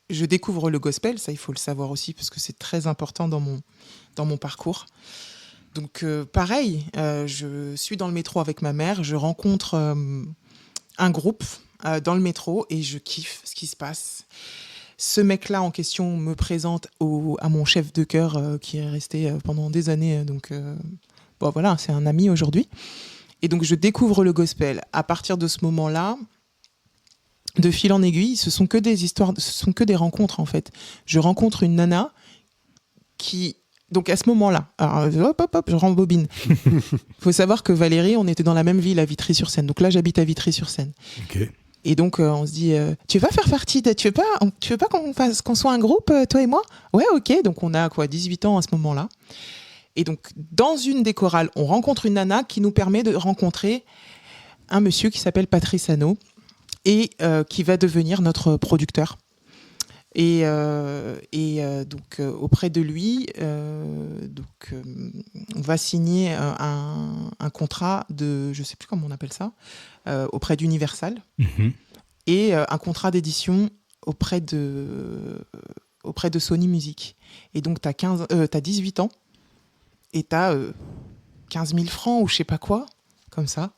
découvre le gospel. Ça, il faut le savoir aussi parce que c'est très important dans mon parcours. Donc pareil, je suis dans le métro avec ma mère. Je rencontre un groupe dans le métro et je kiffe ce qui se passe. Ce mec-là en question me présente à mon chef de chœur qui est resté pendant des années. Donc, voilà, c'est un ami aujourd'hui. Et donc, je découvre le gospel. À partir de ce moment-là, de fil en aiguille, ce sont que des histoires, ce sont que des rencontres, en fait. Je rencontre une nana qui... Donc, à ce moment-là, alors, hop, je rembobine. Il faut savoir que Valérie, on était dans la même ville, à Vitry-sur-Seine. Donc là, j'habite à Vitry-sur-Seine. Ok. Et donc, on se dit, tu veux pas faire partie tu veux pas qu'on soit un groupe, toi et moi? Ouais, ok. Donc, on a 18 ans à ce moment-là. Et donc, dans une des chorales, on rencontre une nana qui nous permet de rencontrer un monsieur qui s'appelle Patrice Hano et qui va devenir notre producteur. Et donc, auprès de lui, on va signer un contrat de, je sais plus comment on appelle ça, auprès d'Universal, et un contrat d'édition auprès de Sony Music. Et donc, t'as 18 ans et t'as 15 000 francs ou je sais pas quoi, comme ça.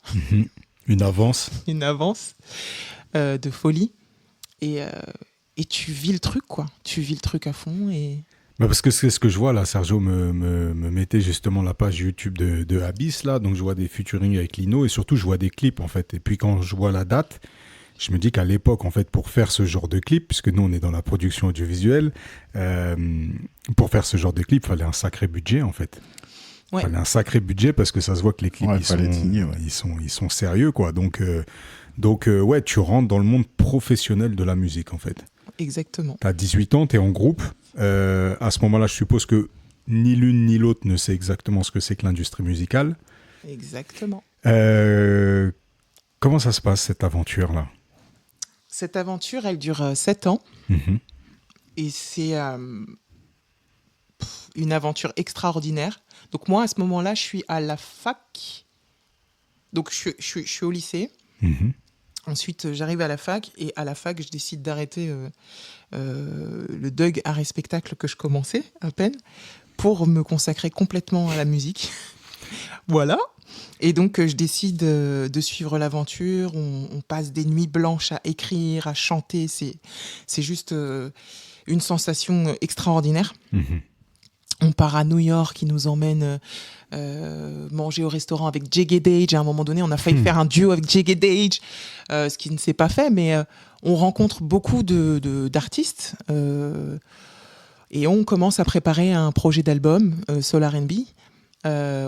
Une avance. Une avance de folie. Et tu vis le truc, quoi. Tu vis le truc à fond. Parce que c'est ce que je vois là, Sergio me mettait justement la page YouTube de Abyss là, donc je vois des featuring avec Lino et surtout je vois des clips en fait. Et puis quand je vois la date, je me dis qu'à l'époque en fait pour faire ce genre de clip, puisque nous on est dans la production audiovisuelle, pour faire ce genre de clip, il fallait un sacré budget en fait. Ouais. Il fallait un sacré budget parce que ça se voit que les clips ils sont sérieux quoi. Donc ouais, tu rentres dans le monde professionnel de la musique en fait. Exactement. T'as 18 ans, t'es en groupe. À ce moment-là, je suppose que ni l'une ni l'autre ne sait exactement ce que c'est que l'industrie musicale. Exactement. Comment ça se passe, cette aventure-là ? Cette aventure, elle dure 7 ans. Mm-hmm. Et c'est une aventure extraordinaire. Donc moi, à ce moment-là, je suis à la fac. Donc je suis au lycée. Mm-hmm. Ensuite, j'arrive à la fac. Et à la fac, je décide d'arrêter le Doug art et spectacle que je commençais à peine pour me consacrer complètement à la musique. Voilà. Et donc, je décide de suivre l'aventure. On passe des nuits blanches à écrire, à chanter. C'est juste une sensation extraordinaire. Mm-hmm. On part à New York, il nous emmène manger au restaurant avec Jaggy Dage. À un moment donné, on a failli faire un duo avec Jaggy Dage, ce qui ne s'est pas fait, mais on rencontre beaucoup d'artistes et on commence à préparer un projet d'album, Soul R&B,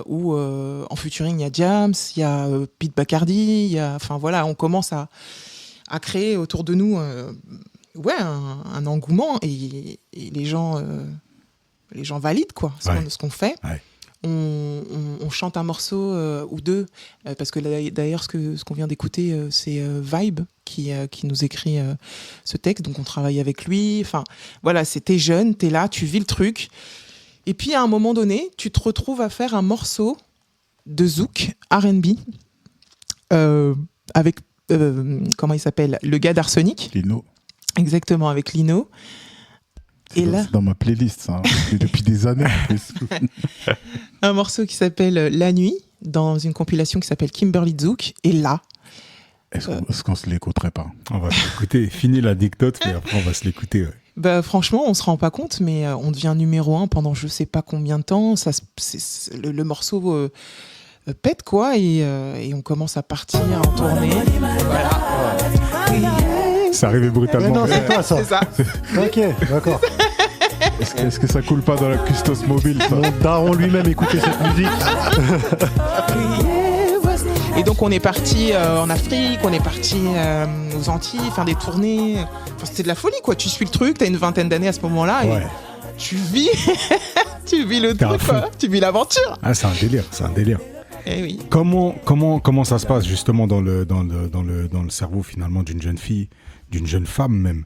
où en featuring, il y a Diams, il y a Pete Bacardi, enfin voilà, on commence à créer autour de nous un engouement et les gens valident quoi, ce qu'on fait. Ouais. On chante un morceau ou deux, parce que d'ailleurs ce qu'on vient d'écouter, c'est Vibe qui nous écrit ce texte, donc on travaille avec lui. Enfin voilà, t'es jeune, t'es là, tu vis le truc. Et puis à un moment donné, tu te retrouves à faire un morceau de zouk R&B avec, comment il s'appelle, le gars d'Arsenic. Lino. Exactement, avec Lino. C'est dans ma playlist, ça, depuis des années. Un morceau qui s'appelle La Nuit, dans une compilation qui s'appelle Kimberly Zouk. Et là... Est-ce qu'on se l'écouterait pas ? On va l'écouter. Fini l'anecdote, mais après on va se l'écouter. Ouais. Bah, franchement, on se rend pas compte, mais on devient numéro 1 pendant je sais pas combien de temps. Le morceau pète, quoi, et on commence à partir en tournée. Voilà. C'est arrivé brutalement. Mais non, c'est toi, ça. C'est ça. Ok, d'accord. Est-ce que ça coule pas dans la Custos Mobile, ça ? Mon daron lui-même écoutait cette musique. Et donc on est parti en Afrique, on est parti aux Antilles, faire des tournées. Enfin, c'était de la folie, quoi. Tu suis le truc, t'as une vingtaine d'années à ce moment-là et tu vis, le truc, quoi. Tu vis l'aventure. Ah, c'est un délire. Eh oui. Comment ça se passe justement dans le cerveau finalement d'une jeune fille, d'une jeune femme même,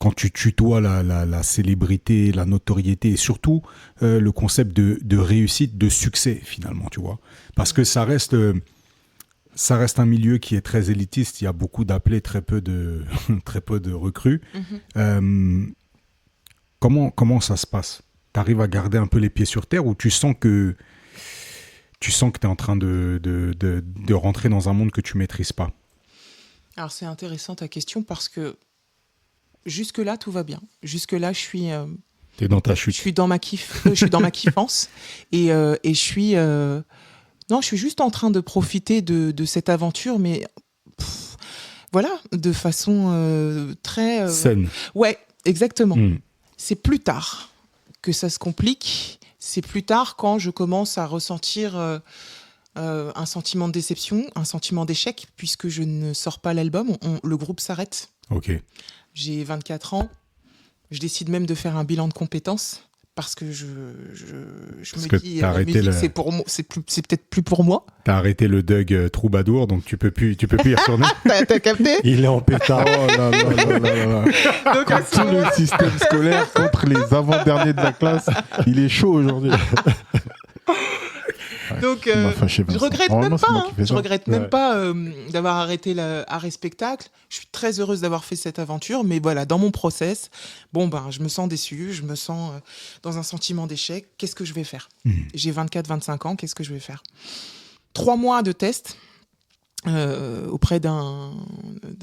quand tu tutoies la célébrité, la notoriété et surtout le concept de réussite, de succès finalement, tu vois, parce que ça reste un milieu qui est très élitiste. Il y a beaucoup d'appelés, très peu de recrues. Mm-hmm. Comment ça se passe ? T'arrives à garder un peu les pieds sur terre ou tu sens que tu es en train de rentrer dans un monde que tu maîtrises pas ? Alors c'est intéressant ta question parce que jusque-là tout va bien. Jusque-là je suis... T'es dans ta chute. Je suis dans ma kiffance et je suis... non, je suis juste en train de profiter de cette aventure, mais voilà, de façon très... saine. Ouais, exactement. C'est plus tard que ça se complique. C'est plus tard quand je commence à ressentir un sentiment de déception, un sentiment d'échec, puisque je ne sors pas l'album. Le groupe s'arrête. Ok. J'ai 24 ans. Je décide même de faire un bilan de compétences parce que je me dis la musique, c'est pour moi, c'est peut-être plus pour moi. T'as arrêté le Doug troubadour, donc tu peux plus y retourner. T'as capté ? Il est en pétard. Oh là là. Donc, tout le système scolaire contre les avant-derniers de la classe, il est chaud aujourd'hui. Donc, je regrette même pas. Je regrette même pas d'avoir arrêté l'art et spectacle. Je suis très heureuse d'avoir fait cette aventure, mais voilà, dans mon process, je me sens déçue, je me sens dans un sentiment d'échec. Qu'est-ce que je vais faire ? J'ai 24-25 ans, qu'est-ce que je vais faire ? 3 mois de tests. auprès d'un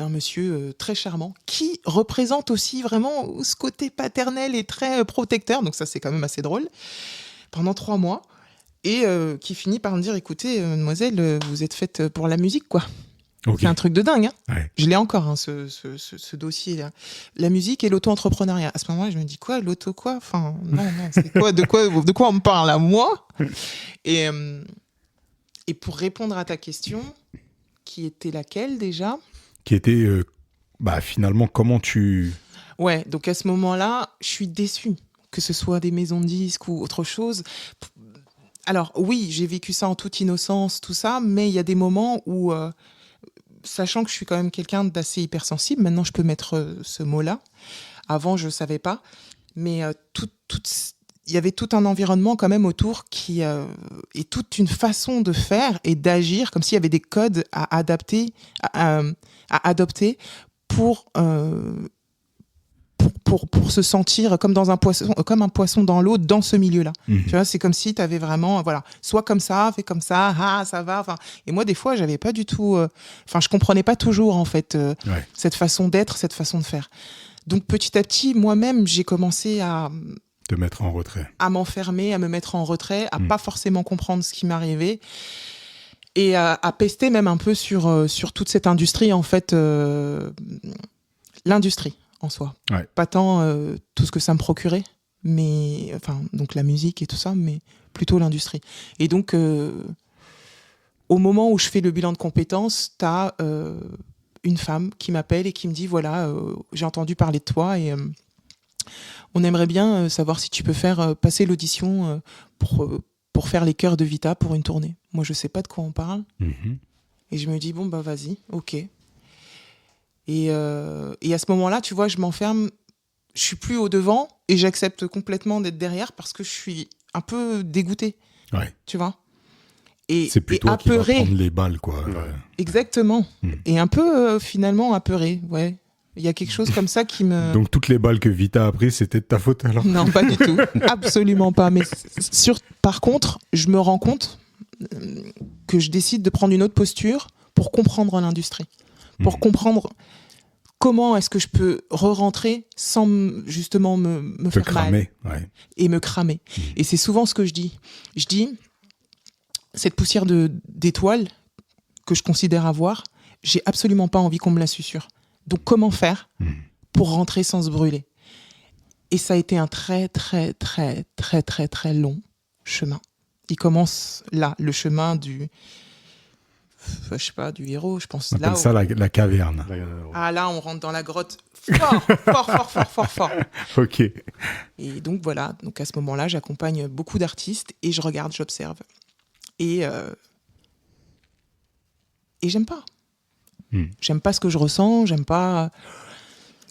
monsieur très charmant qui représente aussi vraiment ce côté paternel et très protecteur, donc ça c'est quand même assez drôle, pendant 3 mois, et qui finit par me dire, écoutez, mademoiselle, vous êtes faite pour la musique, quoi. Ok. C'est un truc de dingue, hein. Ouais. Je l'ai encore, hein, ce dossier-là. La musique et l'auto-entrepreneuriat. À ce moment-là, je me dis, quoi, l'auto quoi? Enfin, non, c'est quoi, de quoi on me parle à moi? Et pour répondre à ta question, qui était laquelle déjà? Qui était, finalement, comment tu... Ouais, donc à ce moment-là, je suis déçue, que ce soit des maisons de disques ou autre chose. Alors oui, j'ai vécu ça en toute innocence, tout ça, mais il y a des moments où, sachant que je suis quand même quelqu'un d'assez hypersensible, maintenant je peux mettre ce mot-là. Avant, je ne savais pas, mais il y avait tout un environnement quand même autour qui et toute une façon de faire et d'agir, comme s'il y avait des codes à adapter, à adopter pour se sentir comme un poisson dans l'eau dans ce milieu-là. Mhm. Tu vois, c'est comme si tu avais vraiment, voilà, soit comme ça, fais comme ça, ça va. Enfin, et moi, des fois, j'avais pas du tout, je comprenais pas toujours en fait cette façon d'être, cette façon de faire. Donc petit à petit, moi-même, j'ai commencé à te mettre en retrait, à m'enfermer, à me mettre en retrait, à pas forcément comprendre ce qui m'arrivait. Et à pester même un peu sur toute cette industrie, en fait, l'industrie en soi. Ouais. Pas tant tout ce que ça me procurait, mais, enfin, donc la musique et tout ça, mais plutôt l'industrie. Et donc, au moment où je fais le bilan de compétences, t'as une femme qui m'appelle et qui me dit, voilà, j'ai entendu parler de toi et on aimerait bien savoir si tu peux faire passer l'audition pour faire les chœurs de Vita pour une tournée. Moi, je sais pas de quoi on parle. Mhm. Et je me dis, bon, bah vas-y, ok. Et à ce moment-là, tu vois, je m'enferme, je suis plus au devant et j'accepte complètement d'être derrière parce que je suis un peu dégoûtée, Ouais. tu vois. Et, C'est plutôt et qui va apeurée. prendre les balles, quoi. Exactement. Et un peu, finalement, apeurée, ouais. Il y a quelque chose comme ça qui me... Donc toutes les balles que Vita a prises, c'était de ta faute alors? Non, pas du tout. Absolument pas. Mais par contre, je me rends compte que je décide de prendre une autre posture pour comprendre l'industrie. Pour comprendre comment est-ce que je peux re-rentrer sans justement me faire cramer, mal. ouais. Et me cramer. Et c'est souvent ce que je dis. Je dis, cette poussière d'étoiles que je considère avoir, j'ai absolument pas envie qu'on me la susurre. Donc comment faire pour rentrer sans se brûler? Et ça a été un très, très, très, très, très, très long chemin. Il commence là, le chemin du... je sais pas, du héros, je pense. On appelle ça la caverne. Ah là, on rentre dans la grotte fort. Ok. Et donc voilà, donc à ce moment-là, j'accompagne beaucoup d'artistes et je regarde, j'observe. Et j'aime pas. J'aime pas ce que je ressens, j'aime pas...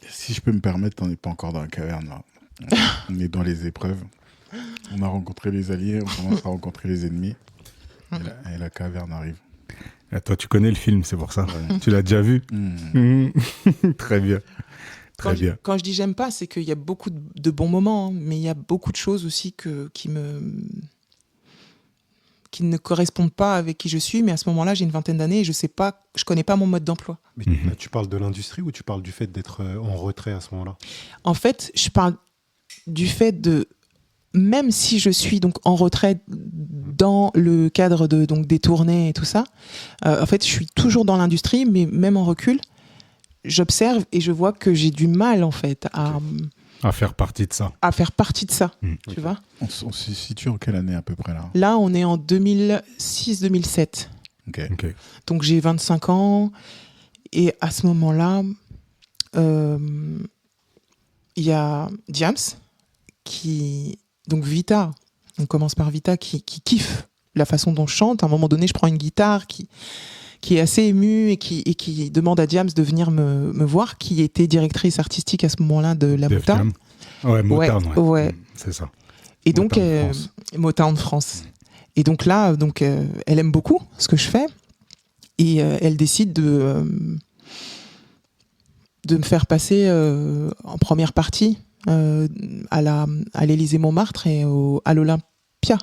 Si je peux me permettre, on n'est pas encore dans la caverne là. On est dans les épreuves. On a rencontré les alliés, on commence à rencontrer les ennemis. Et la caverne arrive. Et toi, tu connais le film, c'est pour ça. Tu l'as déjà vu? Très bien. Très bien. Quand je dis j'aime pas, c'est qu'il y a beaucoup de bons moments, hein, mais il y a beaucoup de choses aussi qui ne correspondent pas avec qui je suis. Mais à ce moment-là, j'ai une vingtaine d'années et je connais pas mon mode d'emploi. Mais tu parles de l'industrie ou tu parles du fait d'être en retrait à ce moment-là? En fait, je parle du fait de... Même si je suis donc en retrait dans le cadre des tournées et tout ça, en fait, je suis toujours dans l'industrie, mais même en recul, j'observe et je vois que j'ai du mal, en fait, à faire partie de ça. À faire partie de ça, tu vois. On se situe en quelle année à peu près là? Là, on est en 2006-2007. Ok. Donc, j'ai 25 ans. Et à ce moment-là, il y a Diams qui... Donc Vita, on commence par Vita, qui kiffe la façon dont je chante. À un moment donné, je prends une guitare qui est assez émue et qui demande à Diams de venir me voir, qui était directrice artistique à ce moment-là de la Motown. Ouais, Motown, ouais. C'est ça. Et donc, Motown France. Et donc là, elle aime beaucoup ce que je fais. Et elle décide de me faire passer en première partie à l'Élysée-Montmartre et à l'Olympia.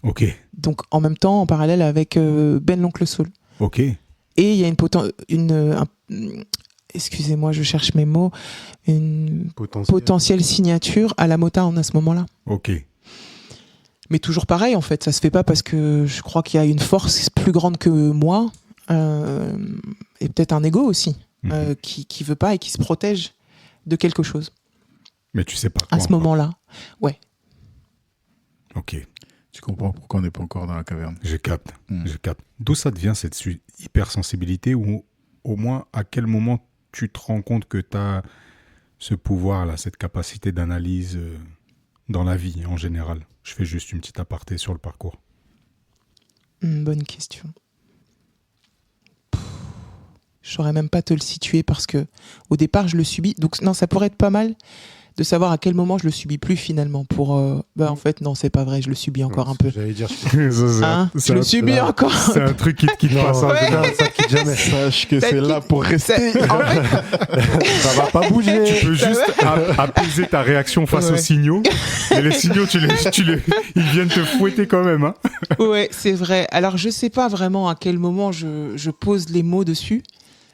Ok. Donc en même temps, en parallèle avec Ben l'Oncle Soul. Ok. Et il y a excusez-moi, je cherche mes mots, une potentielle signature à la Motown à ce moment-là. Ok. Mais toujours pareil, en fait, ça se fait pas parce que je crois qu'il y a une force plus grande que moi, et peut-être un ego aussi, qui veut pas et qui se protège de quelque chose. Mais tu sais pas quoi. À ce moment-là, ouais. Ok. Tu comprends pourquoi on n'est pas encore dans la caverne. Je capte. D'où ça devient cette hypersensibilité, ou au moins à quel moment tu te rends compte que tu as ce pouvoir-là, cette capacité d'analyse dans la vie en général? Je fais juste une petite aparté sur le parcours. Bonne question. Je saurais même pas te le situer parce que au départ je le subis. Donc non, ça pourrait être pas mal de savoir à quel moment je le subis plus finalement. En fait non, c'est pas vrai, je le subis encore un peu. J'allais dire, Je le subis encore. C'est un truc qui te quitte pas. ça quitte jamais. Sache que c'est là pour rester. En fait, Ça va pas bouger. Tu peux juste apaiser ta réaction face aux signaux. Et les signaux, ils viennent te fouetter quand même. Hein. Ouais, c'est vrai. Alors je sais pas vraiment à quel moment je pose les mots dessus.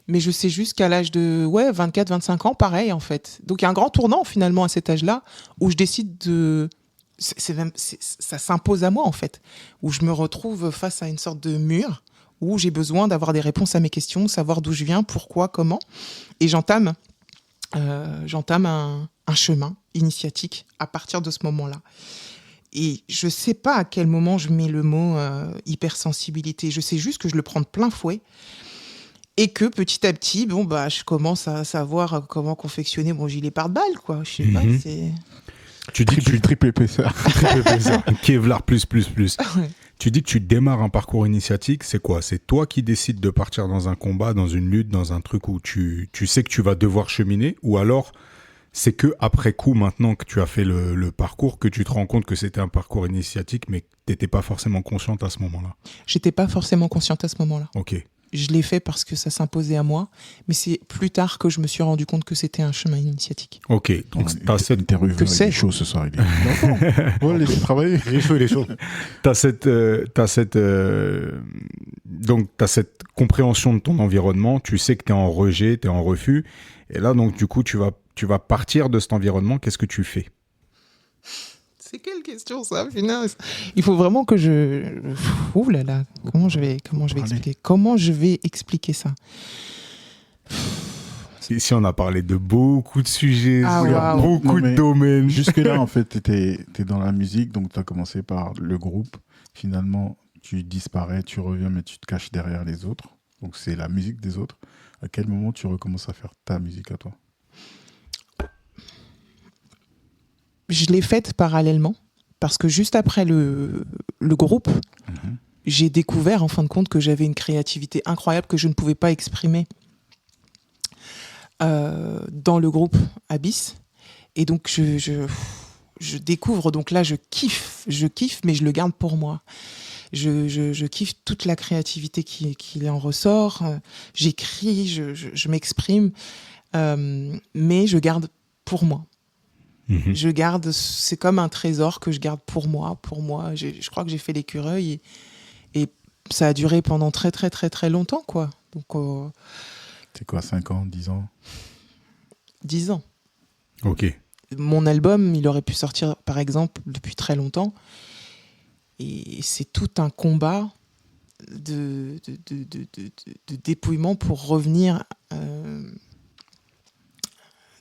Mais je sais juste qu'à l'âge de 24-25 ans, pareil en fait. Donc il y a un grand tournant finalement à cet âge-là où je décide de... ça s'impose à moi en fait. Où je me retrouve face à une sorte de mur où j'ai besoin d'avoir des réponses à mes questions, savoir d'où je viens, pourquoi, comment. Et j'entame un chemin initiatique à partir de ce moment-là. Et je sais pas à quel moment je mets le mot hypersensibilité. Je sais juste que je le prends de plein fouet. Et que petit à petit, je commence à savoir comment confectionner mon gilet pare-balles, quoi. Je sais pas, c'est... Tu dis que tu triple épaisseur. Kevlar plus. Ouais. Tu dis que tu démarres un parcours initiatique, c'est quoi? C'est toi qui décides de partir dans un combat, dans une lutte, dans un truc où tu sais que tu vas devoir cheminer, ou alors c'est que après coup, maintenant que tu as fait le parcours, que tu te rends compte que c'était un parcours initiatique, mais que tu n'étais pas forcément consciente à ce moment-là? J'étais pas forcément consciente à ce moment-là. Ok. Je l'ai fait parce que ça s'imposait à moi, mais c'est plus tard que je me suis rendu compte que c'était un chemin initiatique. Ok, donc t'as cette... Il est chaud ce soir, il est... Ouais, laissez travailler. Il est chaud. T'as cette compréhension de ton environnement, tu sais que t'es en rejet, t'es en refus, et là, donc, du coup, tu vas partir de cet environnement, qu'est-ce que tu fais? C'est quelle question ça, finance? Il faut vraiment que je... Ouh là là, comment je vais expliquer? Comment je vais expliquer ça? Ici, on a parlé de beaucoup de sujets, beaucoup de domaines. Jusque-là, en fait, t'es dans la musique, donc tu as commencé par le groupe. Finalement, tu disparais, tu reviens, mais tu te caches derrière les autres. Donc, c'est la musique des autres. À quel moment tu recommences à faire ta musique à toi? Je l'ai faite parallèlement, parce que juste après le groupe, j'ai découvert en fin de compte que j'avais une créativité incroyable que je ne pouvais pas exprimer dans le groupe Abyss. Et donc je découvre, donc là je kiffe, mais je le garde pour moi. Je kiffe toute la créativité qui en ressort. J'écris, je m'exprime, mais je garde pour moi. Je garde, c'est comme un trésor que je garde pour moi. Je crois que j'ai fait l'écureuil et ça a duré pendant très très très très longtemps, quoi. Donc c'est quoi, 5 ans, 10 ans? 10 ans. Ok. Mon album, il aurait pu sortir par exemple depuis très longtemps, et c'est tout un combat de dépouillement pour revenir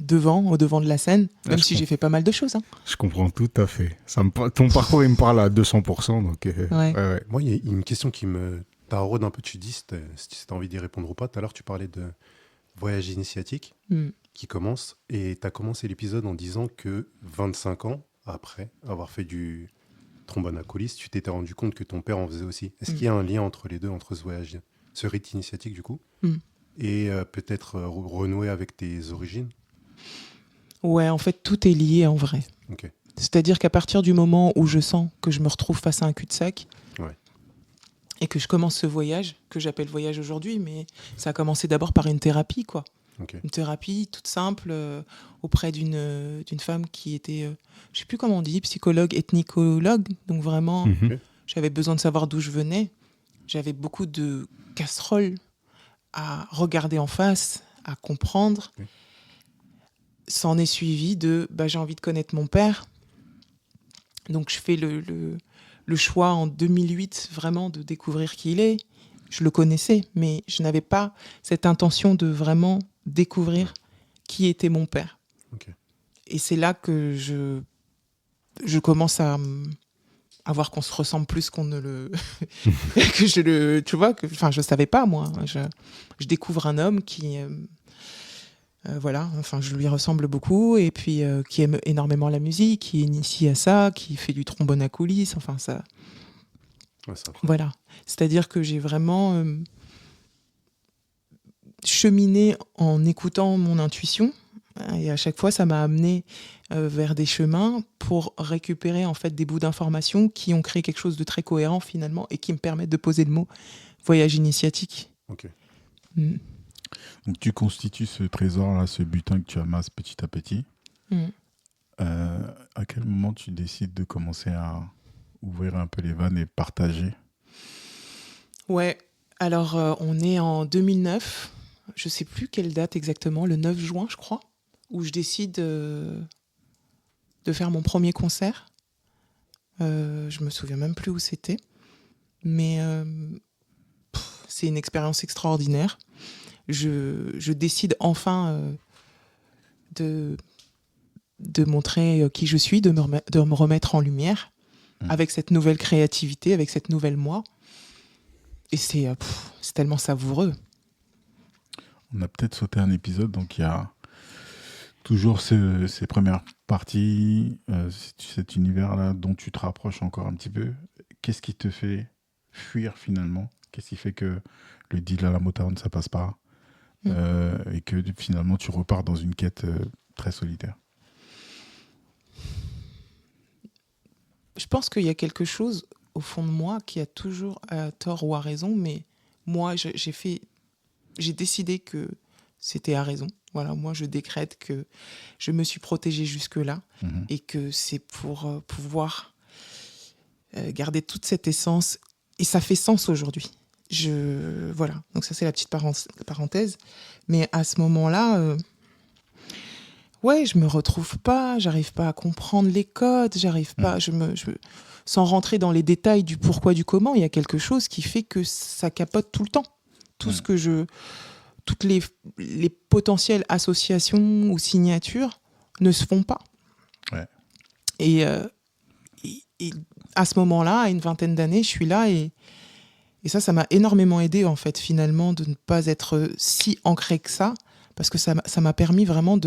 au devant de la scène, même si j'ai fait pas mal de choses. Hein. Je comprends tout à fait. Ton parcours, il me parle à 200%. Donc, ouais. Moi, il y a une question qui me taraude un peu. Tu dis, si tu as envie d'y répondre ou pas. Tout à l'heure, tu parlais de voyage initiatique qui commence. Et tu as commencé l'épisode en disant que 25 ans après avoir fait du trombone à coulisses, tu t'étais rendu compte que ton père en faisait aussi. Est-ce qu'il y a un lien entre les deux, entre ce rite initiatique, du coup, et peut-être renouer avec tes origines? Ouais, en fait, tout est lié en vrai. Okay. C'est-à-dire qu'à partir du moment où je sens que je me retrouve face à un cul-de-sac et que je commence ce voyage, que j'appelle voyage aujourd'hui, mais ça a commencé d'abord par une thérapie, quoi. Okay. Une thérapie toute simple auprès d'une femme qui était, je sais plus comment on dit, psychologue, ethnicologue. Donc vraiment, j'avais besoin de savoir d'où je venais. J'avais beaucoup de casseroles à regarder en face, à comprendre. Oui. S'en est suivi de j'ai envie de connaître mon père. Donc je fais le choix en 2008 vraiment de découvrir qui il est. Je le connaissais, mais je n'avais pas cette intention de vraiment découvrir qui était mon père. Okay. Et c'est là que je commence à voir qu'on se ressemble plus qu'on ne le... que tu vois, je savais pas, moi. Je découvre un homme qui... je lui ressemble beaucoup, et puis qui aime énormément la musique, qui est initié à ça, qui fait du trombone à coulisses, ça... Ouais, ça voilà. C'est-à-dire que j'ai vraiment cheminé en écoutant mon intuition, et à chaque fois, ça m'a amené vers des chemins pour récupérer en fait des bouts d'informations qui ont créé quelque chose de très cohérent finalement et qui me permettent de poser le mot voyage initiatique. Ok. Donc tu constitues ce trésor-là, ce butin que tu amasses petit à petit. À quel moment tu décides de commencer à ouvrir un peu les vannes et partager? Ouais, alors on est en 2009, je ne sais plus quelle date exactement, le 9 juin je crois, où je décide de faire mon premier concert. Je me souviens même plus où c'était, mais c'est une expérience extraordinaire. Je décide enfin de montrer qui je suis, de me remettre en lumière avec cette nouvelle créativité, avec cette nouvelle moi. Et c'est tellement savoureux. On a peut-être sauté un épisode, donc il y a toujours ces premières parties, cet univers-là dont tu te rapproches encore un petit peu. Qu'est-ce qui te fait fuir finalement? Qu'est-ce qui fait que le deal à la Motown, ça passe pas et que finalement tu repars dans une quête très solitaire? Je pense qu'il y a quelque chose au fond de moi qui a toujours à tort ou à raison, mais moi j'ai décidé que c'était à raison. Voilà, moi je décrète que je me suis protégée jusque-là et que c'est pour pouvoir garder toute cette essence, et ça fait sens aujourd'hui. Voilà, donc ça c'est la petite parenthèse. Mais à ce moment-là, je me retrouve pas, j'arrive pas à comprendre les codes, j'arrive pas, sans rentrer dans les détails du pourquoi, du comment, il y a quelque chose qui fait que ça capote tout le temps. Toutes les potentielles associations ou signatures ne se font pas. Ouais. Et à ce moment-là, à une vingtaine d'années, je suis là et ça m'a énormément aidé en fait finalement de ne pas être si ancré que ça, parce que ça m'a permis vraiment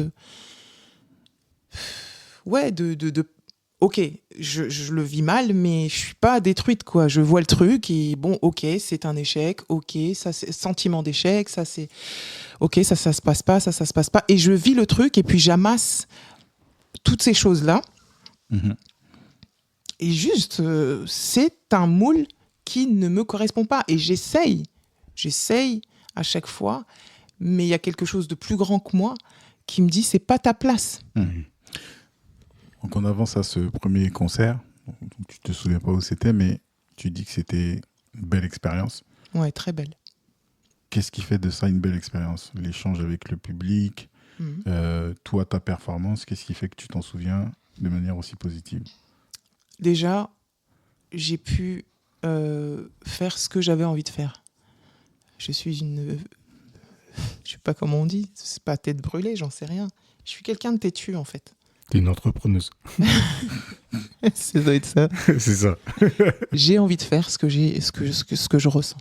ok, je le vis mal, mais je suis pas détruite, quoi. Je vois le truc et bon, ok, c'est un échec, ok, ça c'est sentiment d'échec, ça c'est, ok, ça se passe pas, ça se passe pas, et je vis le truc et puis j'amasse toutes ces choses-là. Et juste, c'est un moule qui ne me correspond pas, et j'essaye à chaque fois, mais il y a quelque chose de plus grand que moi qui me dit c'est pas ta place. Donc on avance à ce premier concert. Tu te souviens pas où c'était, mais tu dis que c'était une belle expérience. Ouais, très belle. Qu'est-ce qui fait de ça une belle expérience? L'échange avec le public, toi, ta performance, qu'est-ce qui fait que tu t'en souviens de manière aussi positive? Déjà, j'ai pu faire ce que j'avais envie de faire. Je suis je sais pas comment on dit, c'est pas tête brûlée, j'en sais rien. Je suis quelqu'un de têtu en fait. T'es une entrepreneuse. Ça doit être ça. C'est ça. J'ai envie de faire ce que je ressens.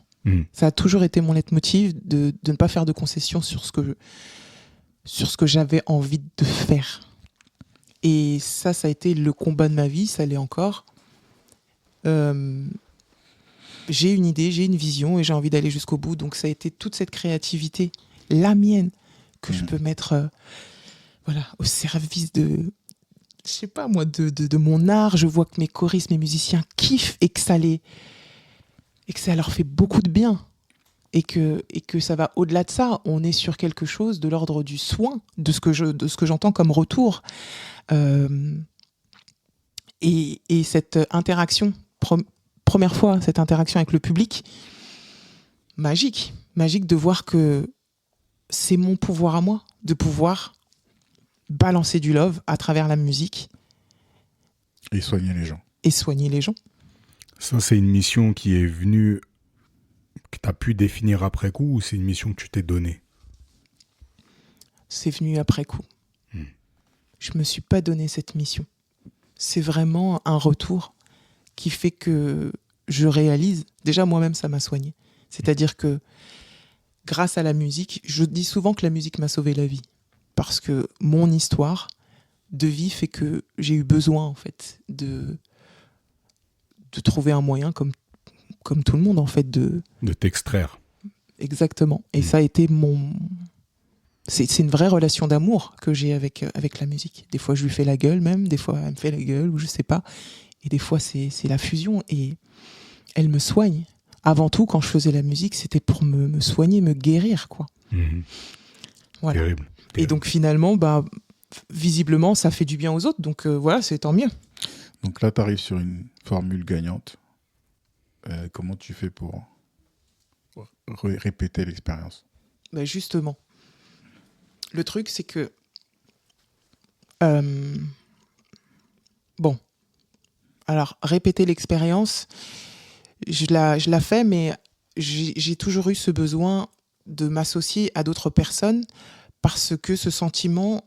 Ça a toujours été mon leitmotiv de ne pas faire de concessions sur ce que j'avais envie de faire. Et ça a été le combat de ma vie, ça l'est encore. J'ai une idée, j'ai une vision et j'ai envie d'aller jusqu'au bout. Donc ça a été toute cette créativité, la mienne, que je peux mettre au service de mon art. Je vois que mes choristes, mes musiciens kiffent et que ça leur fait beaucoup de bien. Et que ça va au-delà de ça. On est sur quelque chose de l'ordre du soin, de ce que j'entends comme retour. Et cette interaction, première fois, cette interaction avec le public, magique magique de voir que c'est mon pouvoir à moi, de pouvoir balancer du love à travers la musique. Et soigner les gens. Et soigner les gens. Ça, c'est une mission qui est venue, que tu as pu définir après coup, ou c'est une mission que tu t'es donnée? C'est venu après coup. Je me suis pas donné cette mission. C'est vraiment un retour qui fait que je réalise. Déjà, moi-même, ça m'a soigné. C'est-à-dire que grâce à la musique, je dis souvent que la musique m'a sauvé la vie. Parce que mon histoire de vie fait que j'ai eu besoin, en fait, de trouver un moyen, comme tout le monde, en fait, de t'extraire. Exactement. Et ça a été c'est une vraie relation d'amour que j'ai avec la musique. Des fois, je lui fais la gueule même, des fois, elle me fait la gueule, ou je sais pas. Et des fois, c'est la fusion. Et elle me soigne. Avant tout, quand je faisais la musique, c'était pour me soigner, me guérir, quoi. Voilà. Terrible. Et donc, finalement, visiblement, ça fait du bien aux autres. Donc, voilà, c'est tant mieux. Donc là, tu arrives sur une formule gagnante. Comment tu fais pour répéter l'expérience? Justement. Le truc, c'est que... Bon. Alors, répéter l'expérience, je la fais, mais j'ai toujours eu ce besoin de m'associer à d'autres personnes parce que ce sentiment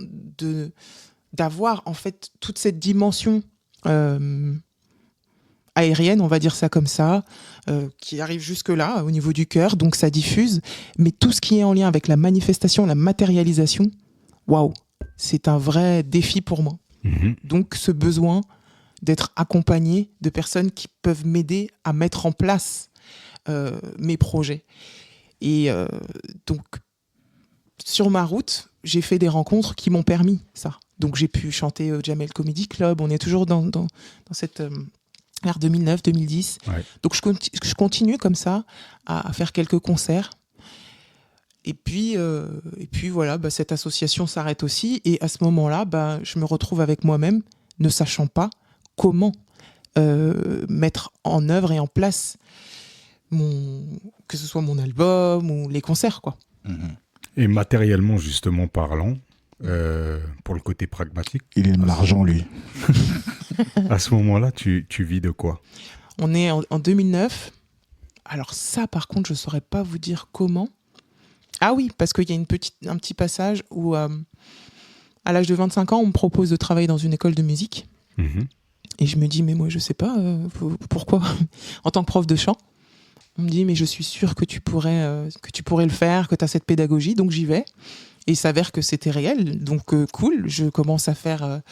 d'avoir, en fait, toute cette dimension aérienne, on va dire ça comme ça, qui arrive jusque-là, au niveau du cœur, donc ça diffuse. Mais tout ce qui est en lien avec la manifestation, la matérialisation, waouh, c'est un vrai défi pour moi. Donc ce besoin d'être accompagné de personnes qui peuvent m'aider à mettre en place mes projets. Et donc, sur ma route, j'ai fait des rencontres qui m'ont permis ça. Donc j'ai pu chanter au Jamel Comedy Club, on est toujours dans cette... vers 2009, 2010. Ouais. Donc je continue comme ça à faire quelques concerts. Et puis voilà, cette association s'arrête aussi. Et à ce moment-là, je me retrouve avec moi-même, ne sachant pas comment mettre en œuvre et en place que ce soit mon album ou les concerts, quoi. Et matériellement, justement parlant, pour le côté pragmatique. Il aime l'argent, lui. À ce moment-là, tu vis de quoi? On est en 2009. Alors ça, par contre, je ne saurais pas vous dire comment. Ah oui, parce qu'il y a un petit passage où, à l'âge de 25 ans, on me propose de travailler dans une école de musique. Et je me dis, mais moi, je ne sais pas, pourquoi? En tant que prof de chant, on me dit, mais je suis sûre que tu pourrais le faire, que tu as cette pédagogie, donc j'y vais. Et il s'avère que c'était réel, donc cool. Je commence à faire...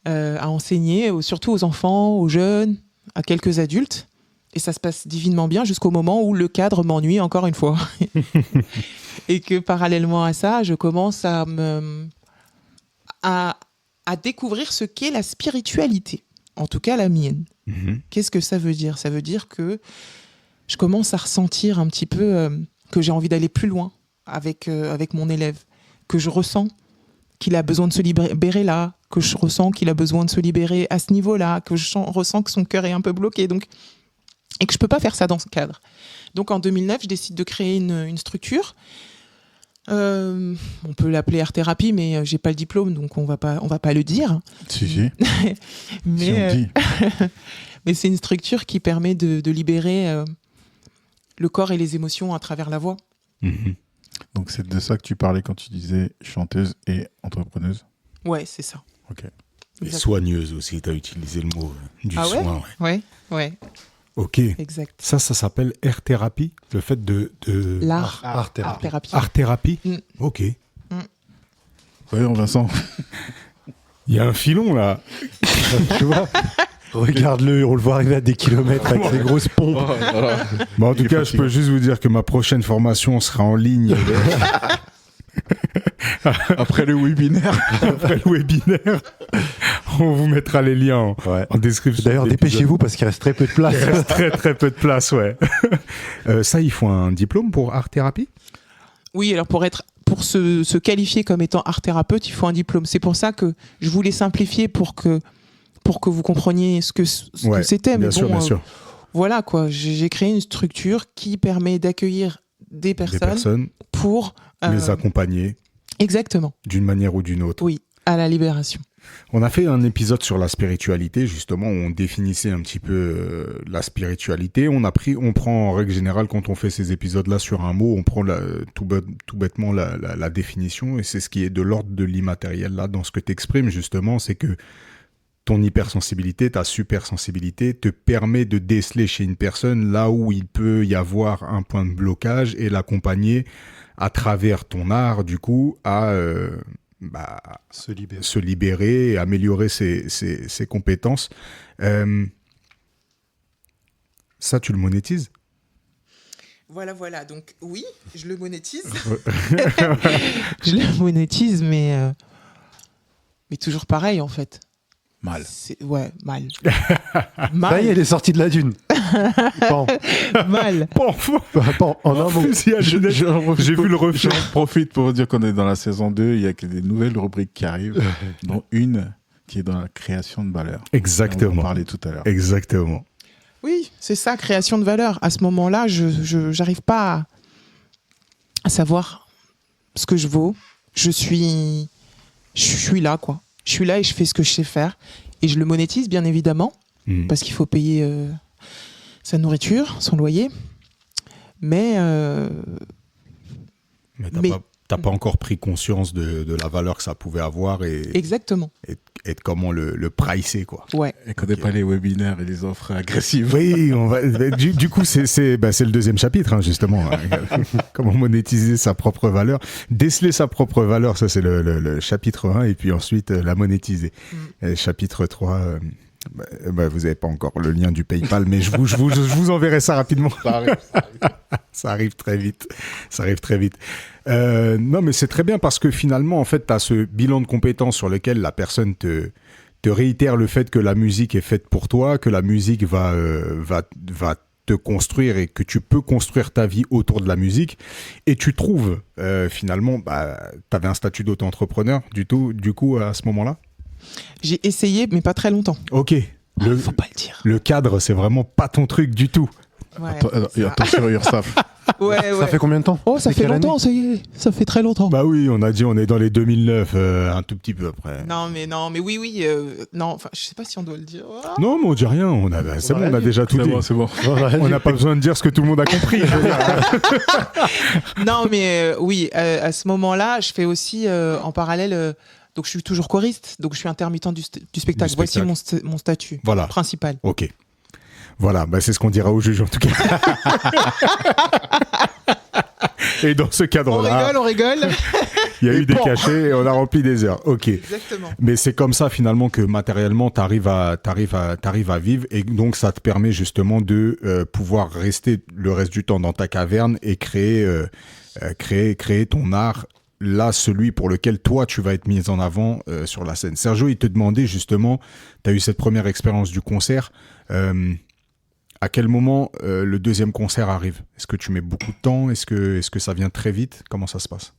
à enseigner, surtout aux enfants, aux jeunes, à quelques adultes. Et ça se passe divinement bien jusqu'au moment où le cadre m'ennuie encore une fois. Et que parallèlement à ça, je commence à découvrir ce qu'est la spiritualité. En tout cas, la mienne. Qu'est-ce que ça veut dire? Ça veut dire que je commence à ressentir un petit peu que j'ai envie d'aller plus loin avec mon élève. Que je ressens qu'il a besoin de se libérer là, que je ressens qu'il a besoin de se libérer à ce niveau-là, que je ressens que son cœur est un peu bloqué, et que je ne peux pas faire ça dans ce cadre. Donc en 2009, je décide de créer une structure. On peut l'appeler art thérapie, mais je n'ai pas le diplôme, donc on va pas le dire. Si. Mais, si on dit. Mais c'est une structure qui permet de libérer le corps et les émotions à travers la voix. Donc c'est de ça que tu parlais quand tu disais chanteuse et entrepreneuse? Ouais, c'est ça. Ok. Et soigneuse aussi, tu as utilisé le mot du soin. Ouais. Ok. Exact. Ça s'appelle art thérapie, le fait de... Art thérapie. Art thérapie. Ok. Voyons Vincent. Il y a un filon là. Tu vois? Regarde-le, on le voit arriver à des kilomètres avec ses grosses pompes. En tout cas, je peux juste vous dire que ma prochaine formation sera en ligne. Après le webinaire. On vous mettra les liens en description. D'ailleurs, dépêchez-vous parce qu'il reste très peu de place. Il reste très très peu de place, ouais. Ça, il faut un diplôme pour art thérapie? Oui, alors pour se qualifier comme étant art thérapeute, il faut un diplôme. C'est pour ça que je voulais simplifier pour que vous compreniez ce que c'était. Bien sûr. Voilà quoi, j'ai créé une structure qui permet d'accueillir des personnes pour les accompagner. Exactement. D'une manière ou d'une autre. Oui, à la libération. On a fait un épisode sur la spiritualité, justement, où on définissait un petit peu la spiritualité. On prend en règle générale, quand on fait ces épisodes-là sur un mot, on prend tout bêtement la définition, et c'est ce qui est de l'ordre de l'immatériel. Là, dans ce que tu exprimes, justement, c'est que ton hypersensibilité, ta supersensibilité te permet de déceler chez une personne là où il peut y avoir un point de blocage et l'accompagner à travers ton art, du coup, à se libérer et améliorer ses compétences. Ça, tu le monétises ? Voilà. Donc, oui, je le monétise. Je le monétise, mais toujours pareil, en fait. Mal. Ouais, mal. Ça y est, elle est sortie de la dune. Mal. En un mot. J'ai vu le reflet. J'en profite pour dire qu'on est dans la saison 2. Il y a des nouvelles rubriques qui arrivent, dont une qui est dans la création de valeur. Exactement. On en parlait tout à l'heure. Exactement. Oui, c'est ça, création de valeur. À ce moment-là, je n'arrive pas à savoir ce que je vaux. Je suis là, quoi. Je suis là et je fais ce que je sais faire. Et je le monétise, bien évidemment, parce qu'il faut payer sa nourriture, son loyer. Mais t'as pas encore pris conscience de la valeur que ça pouvait avoir exactement. Et de comment le pricer, quoi. Ouais. Et connaît pas les webinaires et les offres agressives. Oui, du coup, c'est le deuxième chapitre, hein, justement. Comment monétiser sa propre valeur. Déceler sa propre valeur, ça c'est le chapitre 1, et puis ensuite la monétiser. Et chapitre 3, vous n'avez pas encore le lien du PayPal, mais je vous enverrai ça rapidement. Ça arrive très vite. Non, mais c'est très bien parce que finalement, en fait, tu as ce bilan de compétences sur lequel la personne te réitère le fait que la musique est faite pour toi, que la musique va te construire et que tu peux construire ta vie autour de la musique. Et tu trouves, finalement, tu avais un statut d'auto-entrepreneur, du coup, à ce moment-là ? J'ai essayé, mais pas très longtemps. Ok. Faut pas le dire. Le cadre, c'est vraiment pas ton truc du tout. Ouais, attends sur URSAF. Ça fait combien de temps ? Oh, ça fait longtemps, ça fait très longtemps. Bah oui, on a dit on est dans les 2009, un tout petit peu après. Non, mais oui, non, enfin, je sais pas si on doit le dire. Oh. Non, mais on dit rien, on a déjà tout dit. C'est bon. On n'a pas besoin de dire ce que tout le monde a compris. Non, mais oui, à ce moment-là, je fais aussi en parallèle. Donc, je suis toujours choriste, donc je suis intermittent du spectacle. Voici mon statut principal. Ok. Voilà, c'est ce qu'on dira au juge en tout cas. Et dans ce cadre-là... On rigole. Il y a eu des cachets et on a rempli des heures. Ok. Exactement. Mais c'est comme ça finalement que matériellement, t'arrives à vivre et donc ça te permet justement de pouvoir rester le reste du temps dans ta caverne et créer ton art. Là, celui pour lequel toi, tu vas être mis en avant sur la scène. Sergio, il te demandait justement, tu as eu cette première expérience du concert. À quel moment le deuxième concert arrive ? Est-ce que tu mets beaucoup de temps ? Est-ce que ça vient très vite ? Comment ça se passe ?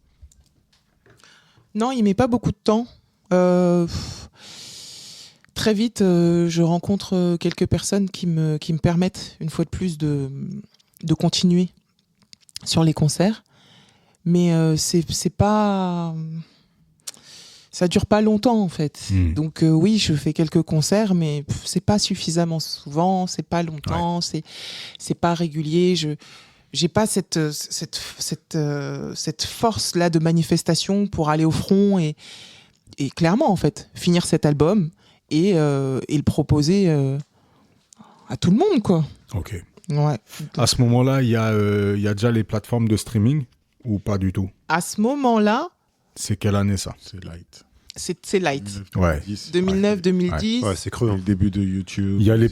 Non, il met pas beaucoup de temps. Très vite, je rencontre quelques personnes qui me permettent, une fois de plus, de continuer sur les concerts. Mais c'est pas... Ça dure pas longtemps en fait. Donc oui, je fais quelques concerts, mais c'est pas suffisamment souvent, c'est pas longtemps, c'est pas régulier. J'ai pas cette force là de manifestation pour aller au front et clairement en fait finir cet album et le proposer à tout le monde quoi. Ok. Ouais. À ce moment-là, il y a déjà les plateformes de streaming ou pas du tout ? À ce moment-là. C'est quelle année ça ? C'est light. C'est light. 2009, 2010. Ouais, c'est creux. Le début de YouTube. Il y a les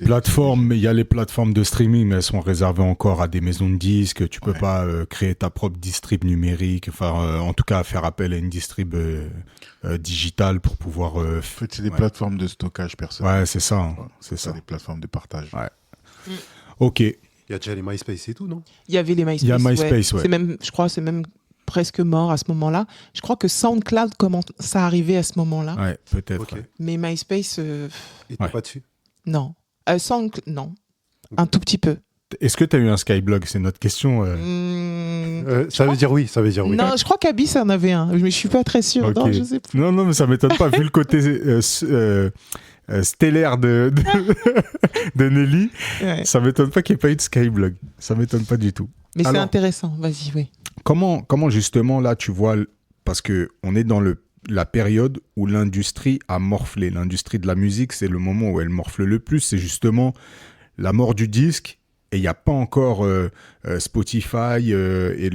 plateformes de streaming, mais elles sont réservées encore à des maisons de disques. Tu peux pas créer ta propre distrib numérique. Enfin, en tout cas, faire appel à une distrib digitale pour pouvoir. En fait, c'est des plateformes de stockage personnel. Ouais, c'est ça. Hein. C'est ça. Des plateformes de partage. Ouais. Ok. Il y a déjà les MySpace et tout, non ? Il y avait les MySpace. Il y a MySpace, ouais. Je crois, c'est même presque mort à ce moment-là. Je crois que SoundCloud commence à arriver à ce moment-là. Ouais, peut-être. Okay. Ouais. Mais MySpace... Et t'es pas dessus ? Non. Non. Un tout petit peu. Est-ce que tu as eu un Skyblog ? C'est notre question. Ça veut dire oui, ça veut dire oui. Non, je crois qu'Abyss en avait un, mais je suis pas très sûre. Okay. Non, je sais plus. Non, mais ça m'étonne pas, vu le côté stellaire de Nelly. Ouais. Ça m'étonne pas qu'il n'y ait pas eu de Skyblog. Ça m'étonne pas du tout. Mais alors, c'est intéressant, vas-y, oui. Comment justement, là, tu vois, parce qu'on est dans la période où l'industrie a morflé. L'industrie de la musique, c'est le moment où elle morfle le plus. C'est justement la mort du disque. Et il n'y a pas encore Spotify et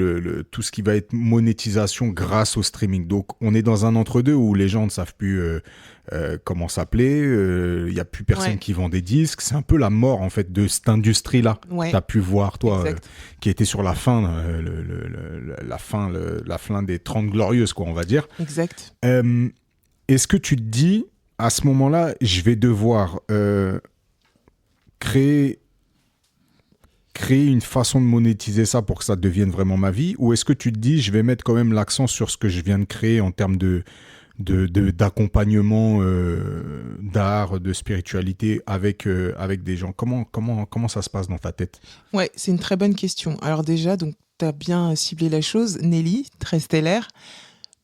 tout ce qui va être monétisation grâce au streaming. Donc, on est dans un entre-deux où les gens ne savent plus comment s'appeler. Il n'y a plus personne qui vend des disques. C'est un peu la mort, en fait, de cette industrie-là. Ouais. Tu as pu voir, toi, qui était sur la fin, la fin des 30 Glorieuses, quoi, on va dire. Exact. Est-ce que tu te dis, à ce moment-là, je vais devoir créer une façon de monétiser ça pour que ça devienne vraiment ma vie, ou est-ce que tu te dis je vais mettre quand même l'accent sur ce que je viens de créer en termes d'accompagnement d'art, de spiritualité avec des gens? Comment ça se passe dans ta tête? Ouais, c'est une très bonne question. Alors déjà, donc tu as bien ciblé la chose. Nelly, très stellaire.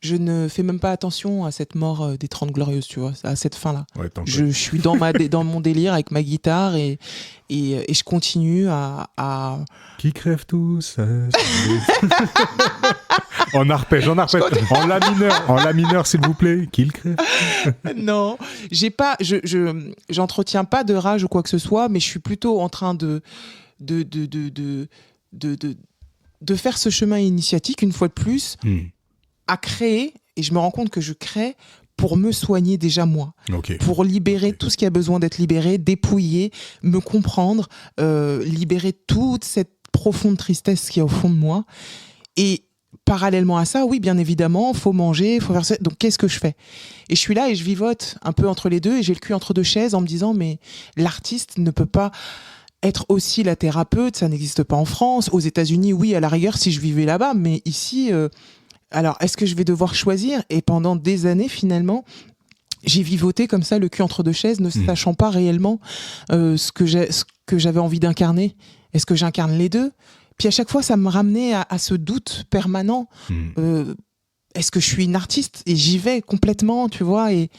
Je ne fais même pas attention à cette mort des 30 Glorieuses, tu vois, à cette fin-là. Ouais, je suis dans mon délire avec ma guitare et je continue à... Qui crève tous En arpège. En la mineur, s'il vous plaît. Qui le crève? Non, j'entretiens pas de rage ou quoi que ce soit, mais je suis plutôt en train de faire ce chemin initiatique, une fois de plus, à créer, et je me rends compte que je crée pour me soigner déjà moi, pour libérer tout ce qui a besoin d'être libéré, dépouiller, me comprendre, libérer toute cette profonde tristesse qui est au fond de moi. Et parallèlement à ça, oui, bien évidemment, faut manger, faut faire ça. Donc qu'est-ce que je fais? Et je suis là et je vivote un peu entre les deux et j'ai le cul entre deux chaises en me disant mais l'artiste ne peut pas être aussi la thérapeute, ça n'existe pas en France. Aux États-Unis, oui, à la rigueur, si je vivais là-bas, mais ici... Alors, est-ce que je vais devoir choisir? Et pendant des années, finalement, j'ai vivoté comme ça, le cul entre deux chaises, ne sachant pas réellement ce que j'avais envie d'incarner. Est-ce que j'incarne les deux? Puis à chaque fois, ça me ramenait à ce doute permanent. Est-ce que je suis une artiste? Et j'y vais complètement, tu vois, et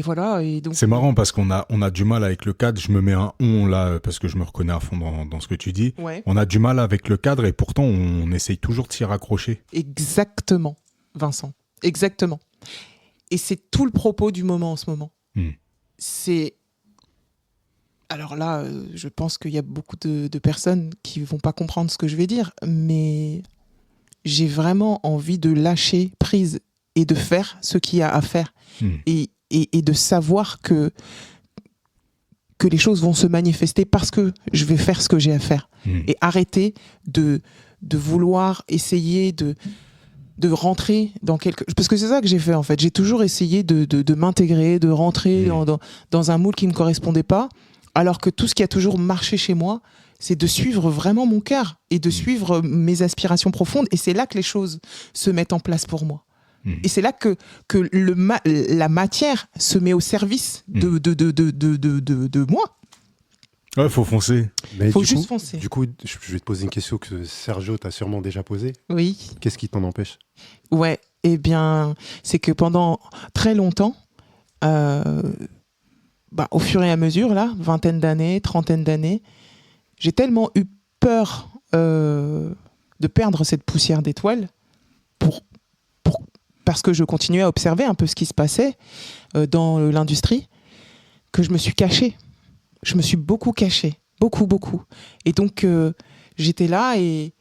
voilà. Et donc... C'est marrant parce qu'on a du mal avec le cadre. Je me mets un on là parce que je me reconnais à fond dans ce que tu dis. Ouais. On a du mal avec le cadre et pourtant on essaye toujours de s'y raccrocher. Exactement, Vincent. Exactement. Et c'est tout le propos du moment en ce moment. C'est... Alors là, je pense qu'il y a beaucoup de personnes qui vont pas comprendre ce que je vais dire, mais j'ai vraiment envie de lâcher prise et de faire ce qu'il y a à faire. Et de savoir que les choses vont se manifester parce que je vais faire ce que j'ai à faire. Et arrêter de vouloir essayer de rentrer dans quelque... Parce que c'est ça que j'ai fait, en fait. J'ai toujours essayé de m'intégrer, de rentrer dans un moule qui ne me correspondait pas, alors que tout ce qui a toujours marché chez moi, c'est de suivre vraiment mon cœur et de suivre mes aspirations profondes. Et c'est là que les choses se mettent en place pour moi. Et c'est là que la matière se met au service de moi. Ouais, faut foncer. Mais faut juste foncer. Du coup, je vais te poser une question que Sergio t'a sûrement déjà posée. Oui. Qu'est-ce qui t'en empêche? Ouais, eh bien, c'est que pendant très longtemps, au fur et à mesure, là, vingtaine d'années, trentaine d'années, j'ai tellement eu peur de perdre cette poussière d'étoiles parce que je continuais à observer un peu ce qui se passait dans l'industrie, que je me suis cachée. Je me suis beaucoup cachée. Beaucoup. Et donc, j'étais là et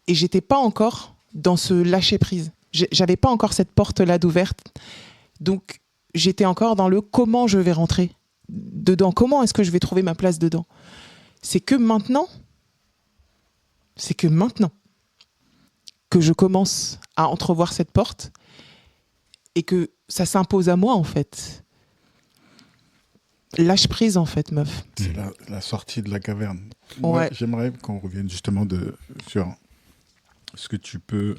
j'étais pas encore dans ce lâcher-prise. J'avais pas encore cette porte-là d'ouverte. Donc, j'étais encore dans le comment je vais rentrer dedans. Comment est-ce que je vais trouver ma place dedans? C'est que maintenant que je commence à entrevoir cette porte et que ça s'impose à moi, en fait. Lâche prise, en fait, meuf. C'est la sortie de la caverne. Ouais. Moi, j'aimerais qu'on revienne justement sur ce que tu peux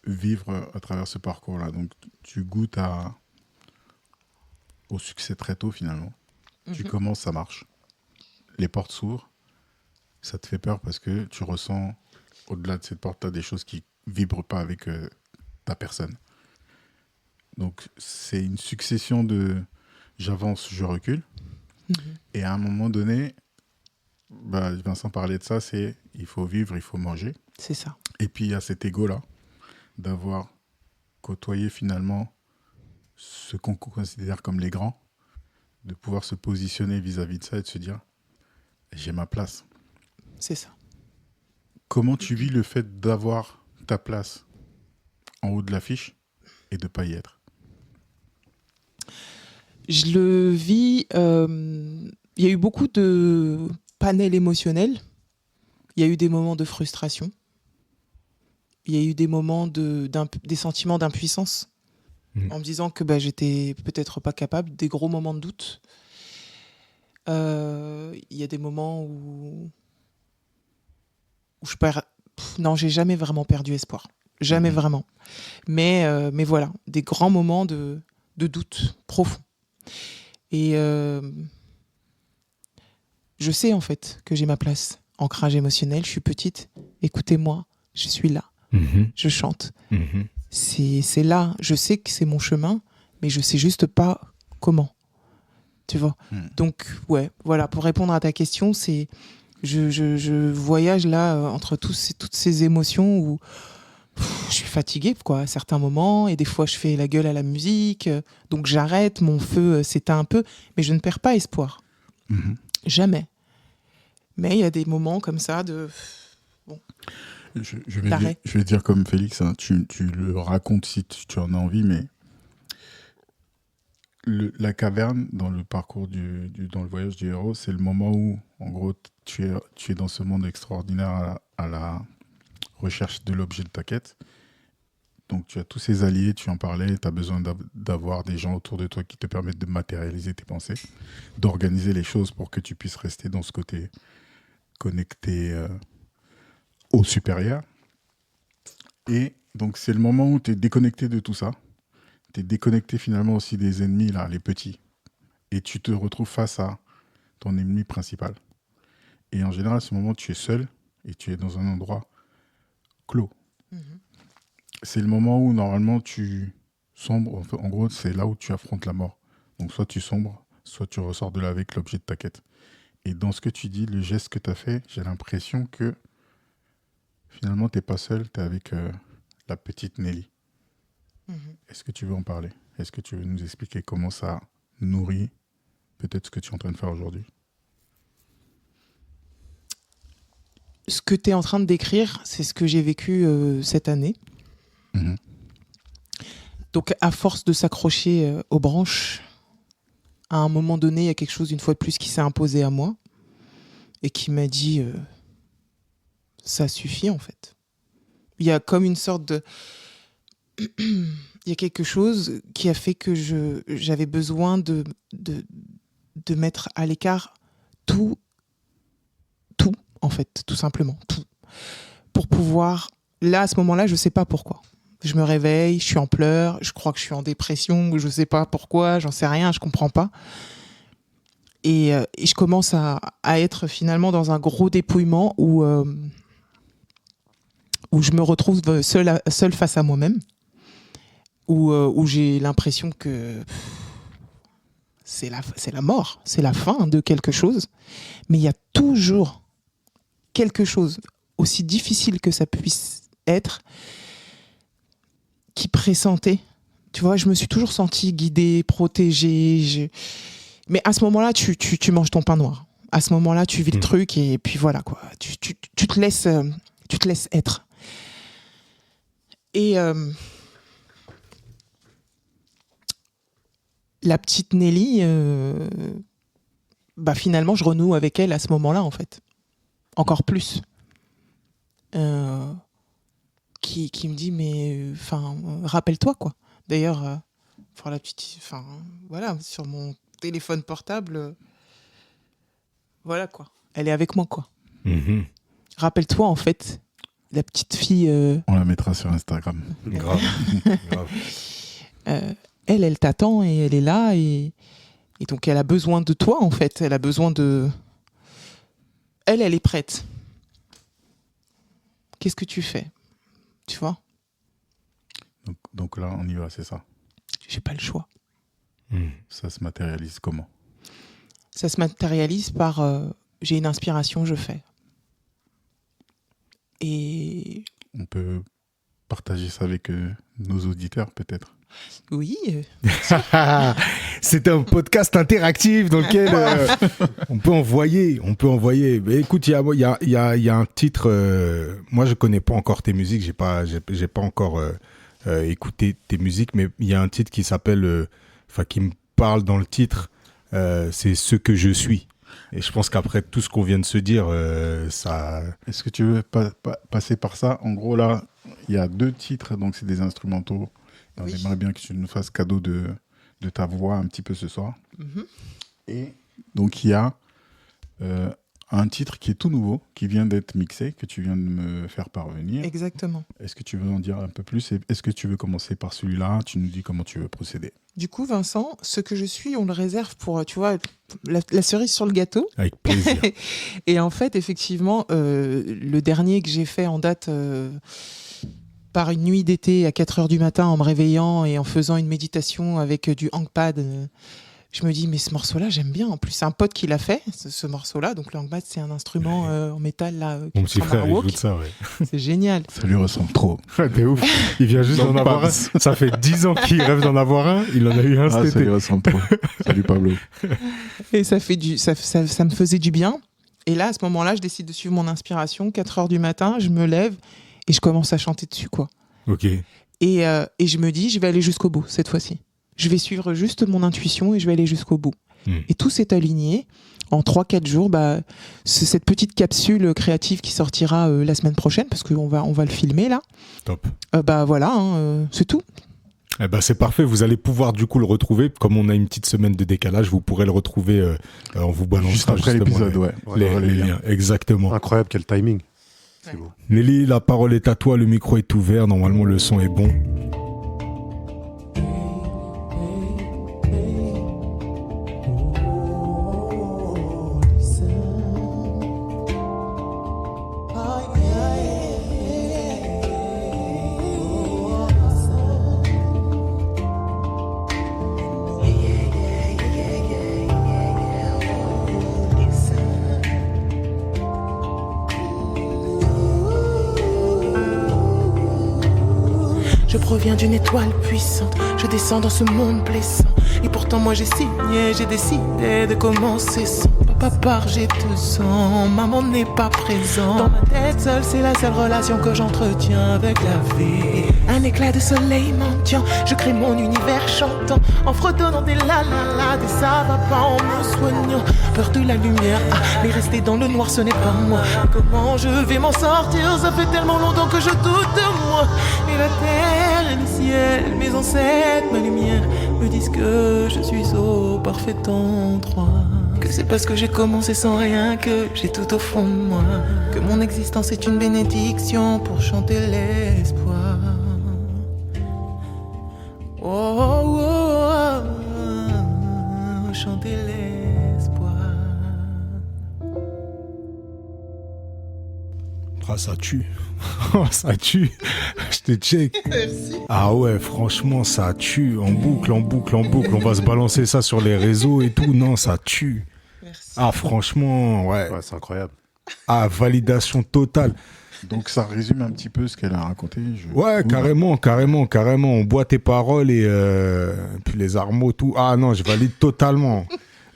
vivre à travers ce parcours-là. Donc, tu goûtes au succès très tôt, finalement. Tu commences, ça marche. Les portes s'ouvrent. Ça te fait peur parce que tu ressens au-delà de cette porte, tu as des choses qui vibrent pas avec ta personne. Donc, c'est une succession de j'avance, je recule. Et à un moment donné, Vincent parlait de ça, c'est il faut vivre, il faut manger. C'est ça. Et puis, il y a cet ego-là d'avoir côtoyé finalement ce qu'on considère comme les grands, de pouvoir se positionner vis-à-vis de ça et de se dire j'ai ma place. C'est ça. Comment tu vis le fait d'avoir ta place en haut de l'affiche et de ne pas y être? Je le vis. Il y a eu beaucoup de panels émotionnels. Il y a eu des moments de frustration. Il y a eu des moments des sentiments d'impuissance. En me disant que j'étais peut-être pas capable, des gros moments de doute. Il y a des moments où je perds. Non, j'ai jamais vraiment perdu espoir. Jamais vraiment. Mais voilà, des grands moments de doute profond. Et je sais en fait que j'ai ma place. Ancrage émotionnel, je suis petite. Écoutez-moi, je suis là. Je chante. C'est là, je sais que c'est mon chemin, mais je sais juste pas comment. Tu vois. Donc, ouais, voilà, pour répondre à ta question, c'est je voyage là entre toutes ces émotions où je suis fatiguée, quoi, à certains moments, et des fois je fais la gueule à la musique, donc j'arrête, mon feu s'éteint un peu, mais je ne perds pas espoir. Jamais. Mais il y a des moments comme ça de... Bon. Je vais dire comme Félix, hein, tu le racontes si tu en as envie, mais la caverne dans le parcours dans le voyage du héros, c'est le moment où, en gros, tu es dans ce monde extraordinaire à la recherche de l'objet de ta quête. Donc tu as tous ces alliés, tu en parlais, tu as besoin d'avoir des gens autour de toi qui te permettent de matérialiser tes pensées, d'organiser les choses pour que tu puisses rester dans ce côté connecté au supérieur. Et donc c'est le moment où tu es déconnecté de tout ça. Tu es déconnecté finalement aussi des ennemis, là, les petits. Et tu te retrouves face à ton ennemi principal. Et en général, à ce moment, tu es seul et tu es dans un endroit clos. C'est le moment où normalement tu sombres. En gros, c'est là où tu affrontes la mort. Donc soit tu sombres, soit tu ressors de là avec l'objet de ta quête. Et dans ce que tu dis, le geste que tu as fait, j'ai l'impression que finalement, tu n'es pas seul, tu es avec la petite Nelly. Est-ce que tu veux en parler? Est-ce que tu veux nous expliquer comment ça nourrit peut-être ce que tu es en train de faire aujourd'hui? Ce que tu es en train de décrire, c'est ce que j'ai vécu cette année. Donc, à force de s'accrocher aux branches, à un moment donné, il y a quelque chose, une fois de plus, qui s'est imposé à moi et qui m'a dit ça suffit, en fait. Il y a comme une sorte de... Il y a quelque chose qui a fait que j'avais besoin de mettre à l'écart tout, en fait, tout simplement, tout. Pour pouvoir... Là, à ce moment-là, je ne sais pas pourquoi. Je me réveille, je suis en pleurs, je crois que je suis en dépression, je ne sais pas pourquoi, j'en sais rien, je ne comprends pas. Et je commence à être finalement dans un gros dépouillement où je me retrouve seule face à moi-même, où j'ai l'impression que c'est la mort, c'est la fin de quelque chose. Mais il y a toujours quelque chose, aussi difficile que ça puisse être, qui pressentait. Tu vois, je me suis toujours sentie guidée, protégée. Mais à ce moment-là, tu manges ton pain noir. À ce moment-là, tu vis le truc et puis voilà, quoi. Tu te laisses être. Et la petite Nelly, finalement, je renoue avec elle à ce moment-là, en fait. Encore plus. Qui me dit, mais rappelle-toi, quoi. D'ailleurs, la petite, voilà, sur mon téléphone portable, voilà, quoi. Elle est avec moi, quoi. Rappelle-toi, en fait, la petite fille... On la mettra sur Instagram. Grave. Elle t'attend et elle est là et donc elle a besoin de toi, en fait. Elle a besoin de... Elle est prête. qu'est-ce que tu fais? Tu vois? Donc là, on y va, c'est ça. J'ai pas le choix. Ça se matérialise comment? Ça se matérialise par j'ai une inspiration, je fais. Et on peut partager ça avec nos auditeurs, peut-être. Oui. C'est un podcast interactif dans lequel on peut envoyer. Mais écoute, il y a un titre. Moi, je connais pas encore tes musiques. J'ai pas encore écouté tes musiques, mais il y a un titre qui s'appelle, qui me parle dans le titre. C'est Ce que je suis. Et je pense qu'après tout ce qu'on vient de se dire, ça. Est-ce que tu veux passer par ça? En gros, là, il y a 2 titres, donc c'est des instrumentaux. On aimerait bien que tu nous fasses cadeau de ta voix un petit peu ce soir. Et donc, il y a un titre qui est tout nouveau, qui vient d'être mixé, que tu viens de me faire parvenir. Exactement. Est-ce que tu veux en dire un peu plus? Est-ce que tu veux commencer par celui-là? Tu nous dis comment tu veux procéder. Du coup, Vincent, ce que je suis, on le réserve pour, tu vois, la cerise sur le gâteau. Avec plaisir. Et en fait, effectivement, le dernier que j'ai fait en date... par une nuit d'été à 4h du matin en me réveillant et en faisant une méditation avec du hangpad, je me dis mais ce morceau-là j'aime bien. En plus c'est un pote qui l'a fait ce morceau-là, donc le hangpad c'est un instrument en métal là. Mon petit frère il joue de ça, ouais. C'est génial. Ça lui ressemble trop. T'es ouf. Il vient juste d'en avoir un. Ça fait 10 ans qu'il rêve d'en avoir un. Il en a eu un cet été. Ça lui ressemble trop. Salut Pablo. Et ça me faisait du bien. Et là à ce moment-là je décide de suivre mon inspiration. 4h du matin, je me lève. Et je commence à chanter dessus, quoi. Ok. Et je me dis, je vais aller jusqu'au bout, cette fois-ci. Je vais suivre juste mon intuition et je vais aller jusqu'au bout. Et tout s'est aligné. En 3-4 jours, c'est cette petite capsule créative qui sortira la semaine prochaine, parce qu'on va le filmer, là. Top. Voilà, c'est tout. Eh ben, c'est parfait. Vous allez pouvoir, du coup, le retrouver. Comme on a une petite semaine de décalage, vous pourrez le retrouver en vous balançant. Juste après l'épisode, les liens. Exactement. Incroyable, quel timing. C'est beau. Nelly, la parole est à toi, le micro est ouvert, normalement le son est bon. Je proviens d'une étoile puissante, je descends dans ce monde blessant. Et pourtant moi j'ai signé, j'ai décidé de commencer sans. Papa part, j'ai 2 ans, maman n'est pas présente. Dans ma tête seule, c'est la seule relation que j'entretiens avec la vie. Un éclat de soleil mendiant, je crée mon univers chantant. En fredonnant des la-la-la, des ça va pas en me soignant. Peur de la lumière, mais rester dans le noir ce n'est pas moi. Comment je vais m'en sortir, ça fait tellement longtemps que je doute de moi. Et la terre et le ciel, mes ancêtres, ma lumière me disent que je suis au parfait endroit. Que c'est parce que j'ai commencé sans rien que j'ai tout au fond de moi. Que mon existence est une bénédiction pour chanter l'espoir. Oh, oh, oh, oh, chanter l'espoir. Ah, ça tue. Ça tue. Je te check. Merci. Ah ouais, franchement, ça tue. En boucle. On va se balancer ça sur les réseaux et tout. Non, ça tue. Merci. Ah, franchement, ouais. C'est incroyable. Ah, validation totale. Donc ça résume un petit peu ce qu'elle a raconté. Ouais, carrément. On boit tes paroles et puis les armeaux, tout. Ah non, je valide totalement.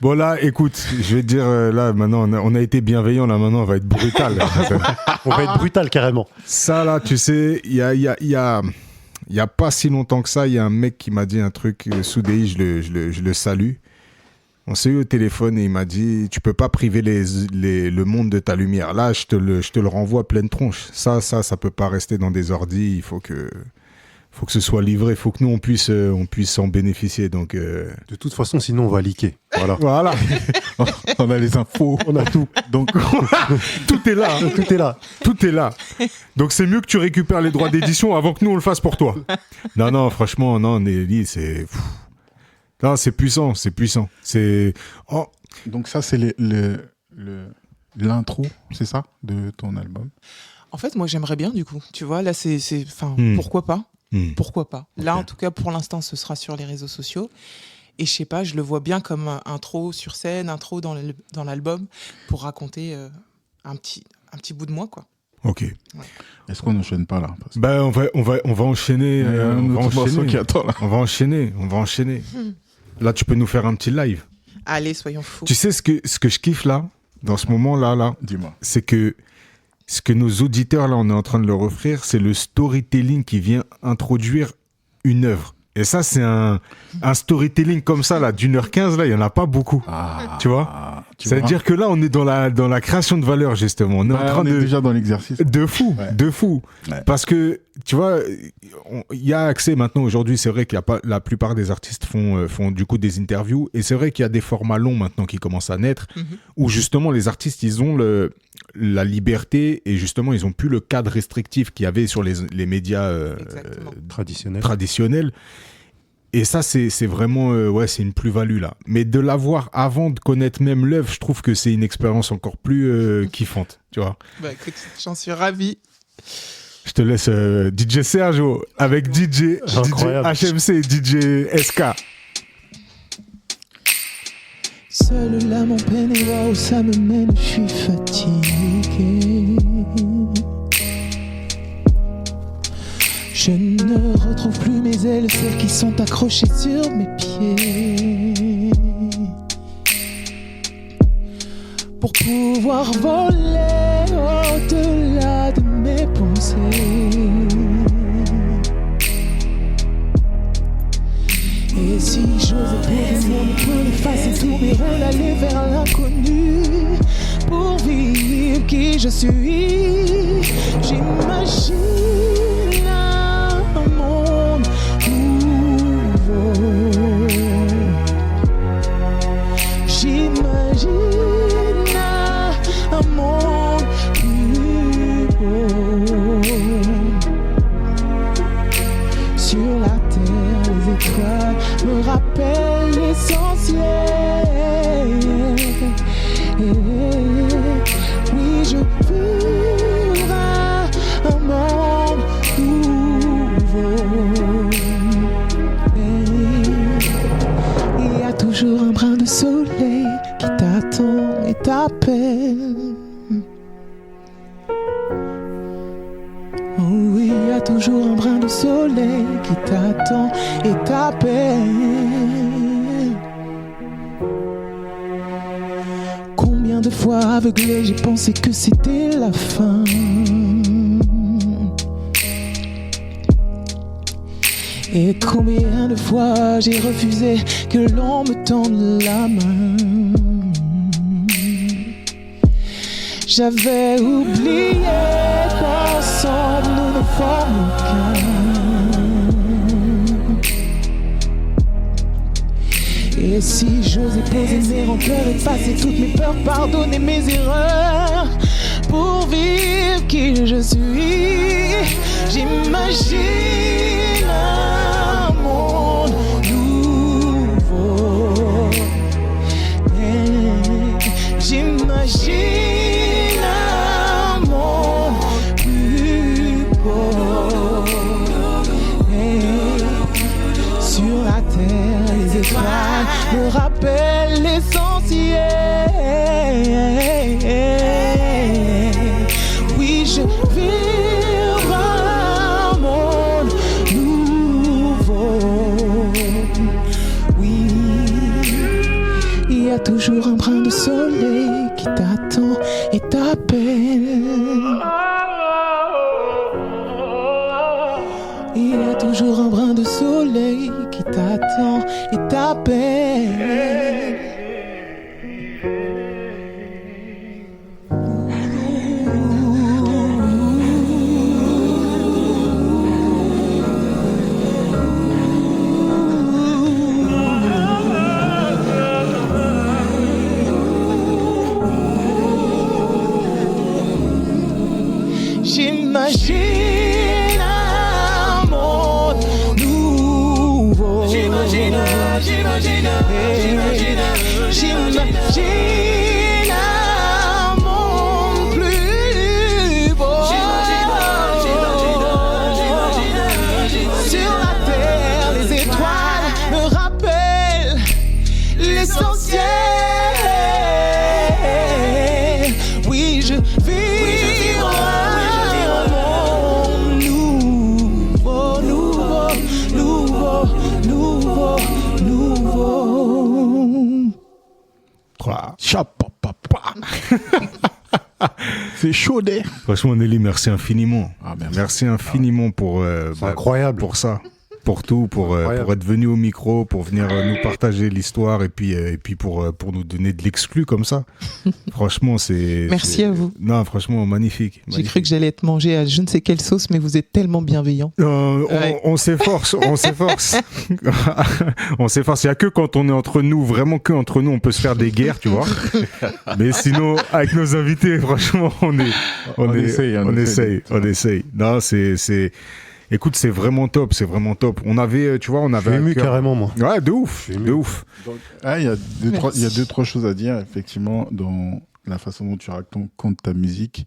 Bon là, écoute, je vais te dire, là maintenant, on a été bienveillant, là maintenant on va être brutal. On va être brutal carrément. Ça là, tu sais, il y a pas si longtemps que ça, il y a un mec qui m'a dit un truc, Soudei, je le salue. On s'est eu au téléphone et il m'a dit, tu peux pas priver le monde de ta lumière. Là, je te le renvoie pleine tronche. Ça peut pas rester dans des ordis. Il faut que ce soit livré. Il faut que nous, on puisse en bénéficier. Donc, De toute façon, sinon on va leaker. Voilà. On a les infos, on a tout. Donc Tout est là. Tout est là. Donc, c'est mieux que tu récupères les droits d'édition avant que nous, on le fasse pour toi. Non, franchement, non, Nelly, c'est... Non, c'est puissant. C'est... Oh. Donc ça, c'est l'intro, c'est ça, de ton album? En fait, moi, j'aimerais bien, du coup. Tu vois, là, pourquoi pas ? Pourquoi pas ? Là, en tout cas, pour l'instant, ce sera sur les réseaux sociaux. Et je sais pas, je le vois bien comme intro sur scène, intro dans l'album, pour raconter un petit bout de moi, quoi. Ok. Ouais. Est-ce qu'on n'enchaîne pas là? On va enchaîner. On va enchaîner. Là, tu peux nous faire un petit live. Allez, soyons fous. Tu sais ce que je kiffe là, dans ce moment-là, Dis-moi. c'est que ce que nos auditeurs, là, on est en train de leur offrir, c'est le storytelling qui vient introduire une œuvre. Et ça, c'est un storytelling comme ça, là, d'1h15, là, il n'y en a pas beaucoup. Tu vois? Ça veut dire que là, on est dans la création de valeur, justement. On est déjà dans l'exercice. De fou. Ouais. Parce que, tu vois, il y a accès maintenant, aujourd'hui, c'est vrai qu'il y a pas, la plupart des artistes font du coup des interviews. Et c'est vrai qu'il y a des formats longs maintenant qui commencent à naître, où justement, les artistes, ils ont la liberté et justement, ils n'ont plus le cadre restrictif qu'il y avait sur les médias traditionnels. Et ça, c'est vraiment, c'est une plus-value là. Mais de l'avoir avant de connaître même l'œuvre, je trouve que c'est une expérience encore plus kiffante, tu vois. Bah écoute, j'en suis ravi. Je te laisse DJ Sergio avec DJ HMC, DJ SK. Seul là mon peine et voir où ça me mène, je suis fatigué. Je ne retrouve plus mes ailes, celles qui sont accrochées sur mes pieds. Pour pouvoir voler au-delà de mes pensées. Et si j'osais poser mon épaule, effacer tous mes rôles, aller vers l'inconnu, pour vivre qui je suis, j'imagine un monde nouveau. J'imagine un monde plus beau. Sur la terre, les étoiles me rappellent l'essentiel. Oui, je vivrai un monde nouveau. Il y a toujours un brin de soleil qui t'attend et t'appelle. Oui, il y a toujours un brin de soleil qui t'attend et t'appelle. Combien de fois aveuglé j'ai pensé que c'était la fin. Et combien de fois j'ai refusé que l'on me tende la main. J'avais oublié qu'ensemble nous ne formons qu'un. Et si j'osais poser mes rancœurs, effacer toutes mes peurs, pardonner mes erreurs, pour vivre qui je suis, j'imagine un monde nouveau. Et j'imagine me rappelle l'essentiel. Oui, je vivrai un monde nouveau. Oui, il y a toujours un brin de soleil qui t'attend et t'appelle. Il y a toujours un brin de soleil qui t'attend et t'appelle. J'imagine j'imagine un monde plus beau. C'est chaud, d'air. Franchement, Nelly, merci infiniment. Merci infiniment pour, incroyable. Pour ça. Pour tout, pour être venu au micro, pour venir nous partager l'histoire et puis pour nous donner de l'exclu comme ça. Franchement, Merci à vous. Non, franchement, magnifique. J'ai cru que j'allais être mangé à je ne sais quelle sauce, mais vous êtes tellement bienveillant. On s'efforce, on s'efforce. On s'efforce. Il n'y a que quand on est entre nous, vraiment que entre nous, on peut se faire des guerres, tu vois. Mais sinon, avec nos invités, franchement, on essaye. Non, écoute, c'est vraiment top. On avait ému carrément, moi. Ouais, de ouf. Donc, il y a deux, trois choses à dire, effectivement, dans la façon dont tu racontes ta musique.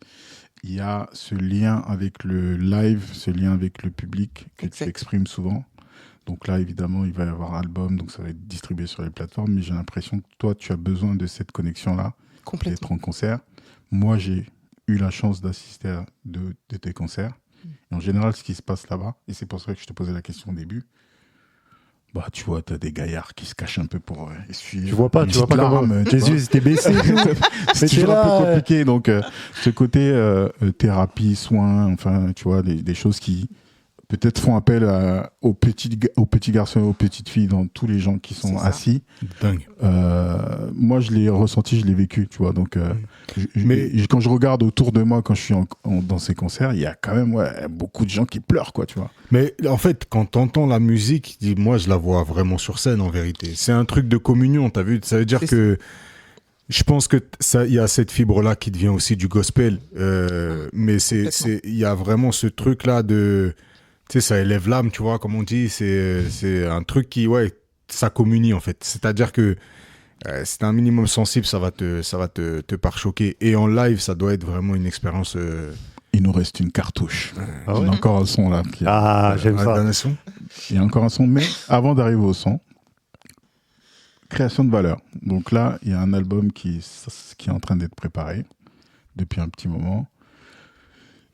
Il y a ce lien avec le live, ce lien avec le public que tu exprimes souvent. Donc là, évidemment, il va y avoir un album, donc ça va être distribué sur les plateformes. Mais j'ai l'impression que toi, tu as besoin de cette connexion-là, d'être en concert. Moi, j'ai eu la chance d'assister à de tes concerts. Et en général, ce qui se passe là-bas, et c'est pour ça que je te posais la question au début, tu vois, t'as des gaillards qui se cachent un peu pour essuyer. Tu vois pas comment Jésus était baissé. C'est toujours un peu compliqué. Donc, ce côté thérapie, soins, enfin, tu vois, des choses qui peut-être font appel aux petits garçons et aux petites filles, dans tous les gens qui sont assis. Dingue. Moi, je l'ai ressenti, je l'ai vécu, tu vois. Donc, mais quand je regarde autour de moi, quand je suis dans ces concerts, il y a quand même beaucoup de gens qui pleurent, quoi, tu vois. Mais en fait, quand t'entends la musique, moi, je la vois vraiment sur scène, en vérité. C'est un truc de communion, t'as vu ? Ça veut dire que je pense que il y a cette fibre-là qui devient aussi du gospel. Mais il y a vraiment ce truc-là de... Tu sais, ça élève l'âme, tu vois, comme on dit. C'est un truc qui, ça communie, en fait. C'est-à-dire que si t'es un minimum sensible, ça va te pare-choquer. Et en live, ça doit être vraiment une expérience... Il nous reste une cartouche. On a encore un son, là. J'aime ça. Il y a encore un son. Mais avant d'arriver au son, création de valeur. Donc là, il y a un album qui est en train d'être préparé depuis un petit moment.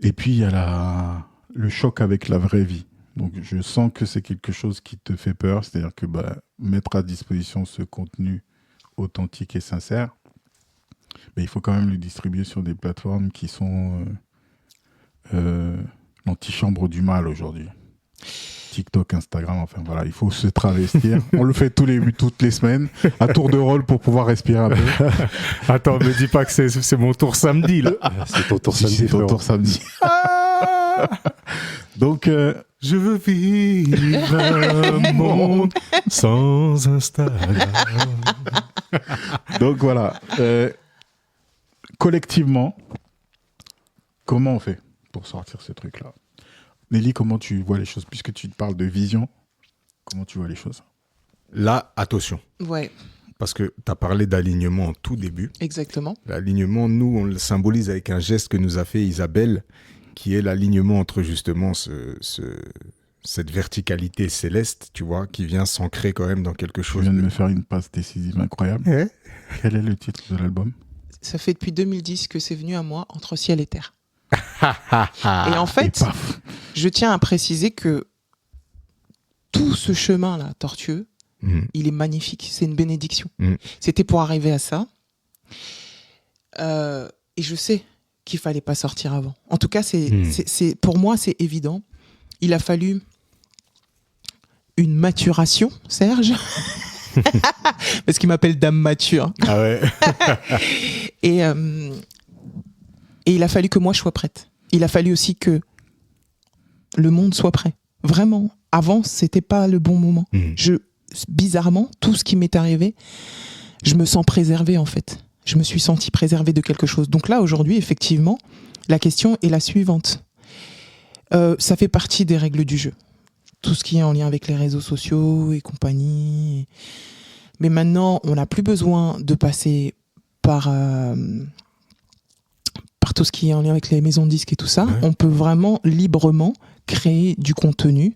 Et puis, il y a le choc avec la vraie vie. Donc, je sens que c'est quelque chose qui te fait peur. C'est-à-dire que mettre à disposition ce contenu authentique et sincère, il faut quand même le distribuer sur des plateformes qui sont l'antichambre du mal aujourd'hui. TikTok, Instagram, enfin voilà, il faut se travestir. On le fait toutes les semaines, à tour de rôle pour pouvoir respirer un peu. Attends, me dis pas que c'est mon tour samedi, là. C'est ton tour samedi. C'est ton tour samedi. Donc, je veux vivre un monde sans Instagram. Donc voilà. Collectivement, comment on fait pour sortir ce truc-là ? Nelly, comment tu vois les choses ? Puisque tu parles de vision, comment tu vois les choses ? Là, attention. Ouais. Parce que tu as parlé d'alignement en tout début. Exactement. L'alignement, nous, on le symbolise avec un geste que nous a fait Isabelle, qui est l'alignement entre justement cette verticalité céleste, tu vois, qui vient s'ancrer quand même dans quelque chose. Tu viens de me faire une passe décisive incroyable. Quel est le titre de l'album ? Ça fait depuis 2010 que c'est venu à moi, Entre ciel et terre. Et en fait, je tiens à préciser que tout ce chemin-là, tortueux, il est magnifique. C'est une bénédiction. C'était pour arriver à ça. Et je sais qu'il fallait pas sortir avant. En tout cas, c'est pour moi, c'est évident. Il a fallu une maturation, Serge. Parce qu'il m'appelle Dame Mature. Ah ouais. Et il a fallu que moi je sois prête. Il a fallu aussi que le monde soit prêt. Vraiment. Avant, c'était pas le bon moment. Bizarrement, tout ce qui m'est arrivé, je me sens préservée en fait. Je me suis sentie préservée de quelque chose. Donc là, aujourd'hui, effectivement, la question est la suivante. Ça fait partie des règles du jeu. Tout ce qui est en lien avec les réseaux sociaux et compagnie. Mais maintenant, on n'a plus besoin de passer par tout ce qui est en lien avec les maisons de disques et tout ça. Ouais. On peut vraiment librement créer du contenu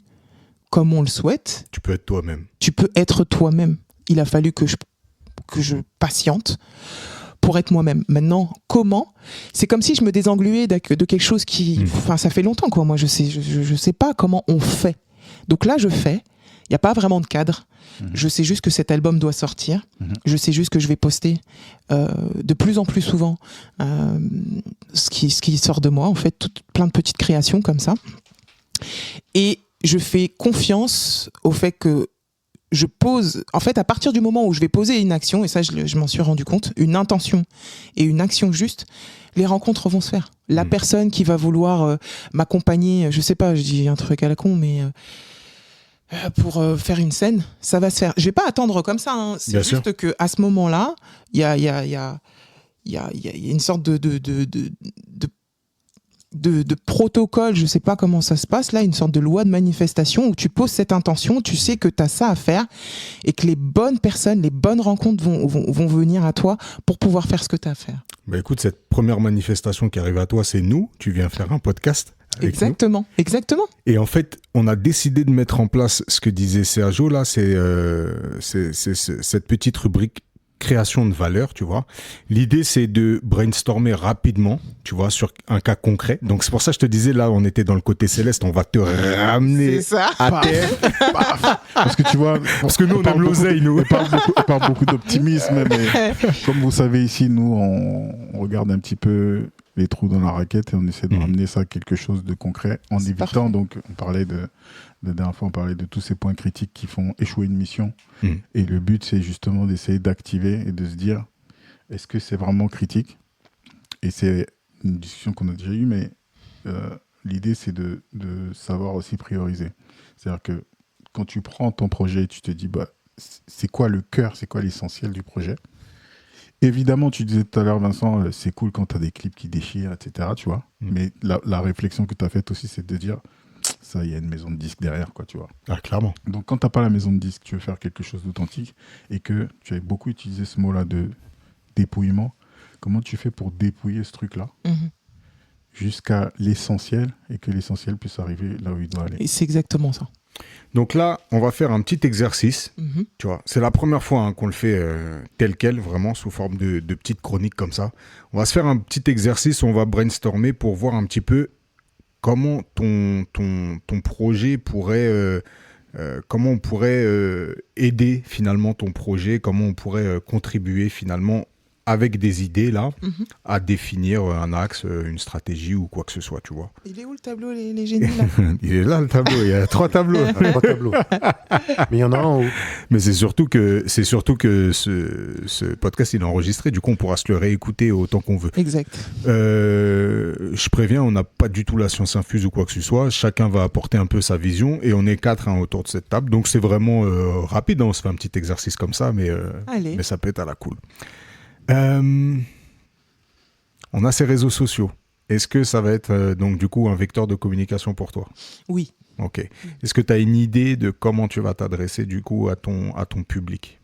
comme on le souhaite. Tu peux être toi-même. Tu peux être toi-même. Il a fallu que je patiente pour être moi-même. Maintenant, comment ? C'est comme si je me désengluais de quelque chose qui... Enfin, ça fait longtemps, quoi. Moi, je sais pas comment on fait. Donc là, je fais. Il n'y a pas vraiment de cadre. Je sais juste que cet album doit sortir. Je sais juste que je vais poster de plus en plus souvent ce qui sort de moi, en fait, plein de petites créations comme ça. Et je fais confiance au fait que je pose, en fait, à partir du moment où je vais poser une action, et ça je m'en suis rendu compte, une intention et une action juste, les rencontres vont se faire. La personne qui va vouloir m'accompagner, je sais pas, je dis un truc à la con, mais pour faire une scène, ça va se faire. Je vais pas attendre comme ça, hein. C'est juste que à ce moment-là, il y a une sorte de protocole, je sais pas comment ça se passe là, une sorte de loi de manifestation où tu poses cette intention, tu sais que tu as ça à faire et que les bonnes personnes, les bonnes rencontres vont venir à toi pour pouvoir faire ce que tu as à faire. Bah écoute, cette première manifestation qui arrive à toi, c'est nous. Tu viens faire un podcast avec exactement. Et en fait, on a décidé de mettre en place ce que disait Sergio là, c'est cette petite rubrique création de valeur, tu vois. L'idée, c'est de brainstormer rapidement, tu vois, sur un cas concret. Donc, c'est pour ça que je te disais, là, on était dans le côté céleste, on va te ramener à terre. Parce que tu vois... Parce que nous, on aime l'oseille, nous. On parle beaucoup d'optimisme, mais comme vous savez ici, nous, on regarde un petit peu les trous dans la raquette et on essaie de ramener ça à quelque chose de concret en évitant, parfait. Donc, on parlait la dernière fois, on parlait de tous ces points critiques qui font échouer une mission. Et le but, c'est justement d'essayer d'activer et de se dire, est-ce que c'est vraiment critique ? Et c'est une discussion qu'on a déjà eue, mais l'idée, c'est de savoir aussi prioriser. C'est-à-dire que quand tu prends ton projet, tu te dis, bah, c'est quoi le cœur, c'est quoi l'essentiel du projet ? Évidemment, tu disais tout à l'heure, Vincent, c'est cool quand tu as des clips qui déchirent, etc. Tu vois. Mais la réflexion que tu as faite aussi, c'est de dire, ça, il y a une maison de disques derrière, quoi, tu vois. Ah, clairement. Donc, quand tu n'as pas la maison de disques, tu veux faire quelque chose d'authentique et que tu avais beaucoup utilisé ce mot-là de dépouillement, comment tu fais pour dépouiller ce truc-là jusqu'à l'essentiel et que l'essentiel puisse arriver là où il doit aller ? Et c'est exactement ça. Donc là, on va faire un petit exercice. Tu vois, c'est la première fois qu'on le fait tel quel, vraiment sous forme de petites chroniques comme ça. On va se faire un petit exercice où on va brainstormer pour voir un petit peu comment ton projet pourrait... comment on pourrait aider finalement ton projet, comment on pourrait contribuer finalement avec des idées là à définir un axe, une stratégie ou quoi que ce soit, tu vois. Il est où le tableau, les génies là ? Il est là le tableau, il y a 3 tableaux. 3 tableaux. Mais il y en a un en haut. Mais c'est surtout que ce podcast il est enregistré, du coup on pourra se le réécouter autant qu'on veut. Exact. Je préviens, on n'a pas du tout la science infuse ou quoi que ce soit, chacun va apporter un peu sa vision et on est 4 autour de cette table, donc c'est vraiment rapide, on se fait un petit exercice comme ça, mais ça peut être à la cool. On a ces réseaux sociaux. Est-ce que ça va être donc du coup un vecteur de communication pour toi ? Oui. Ok. Est-ce que tu as une idée de comment tu vas t'adresser du coup à ton public ?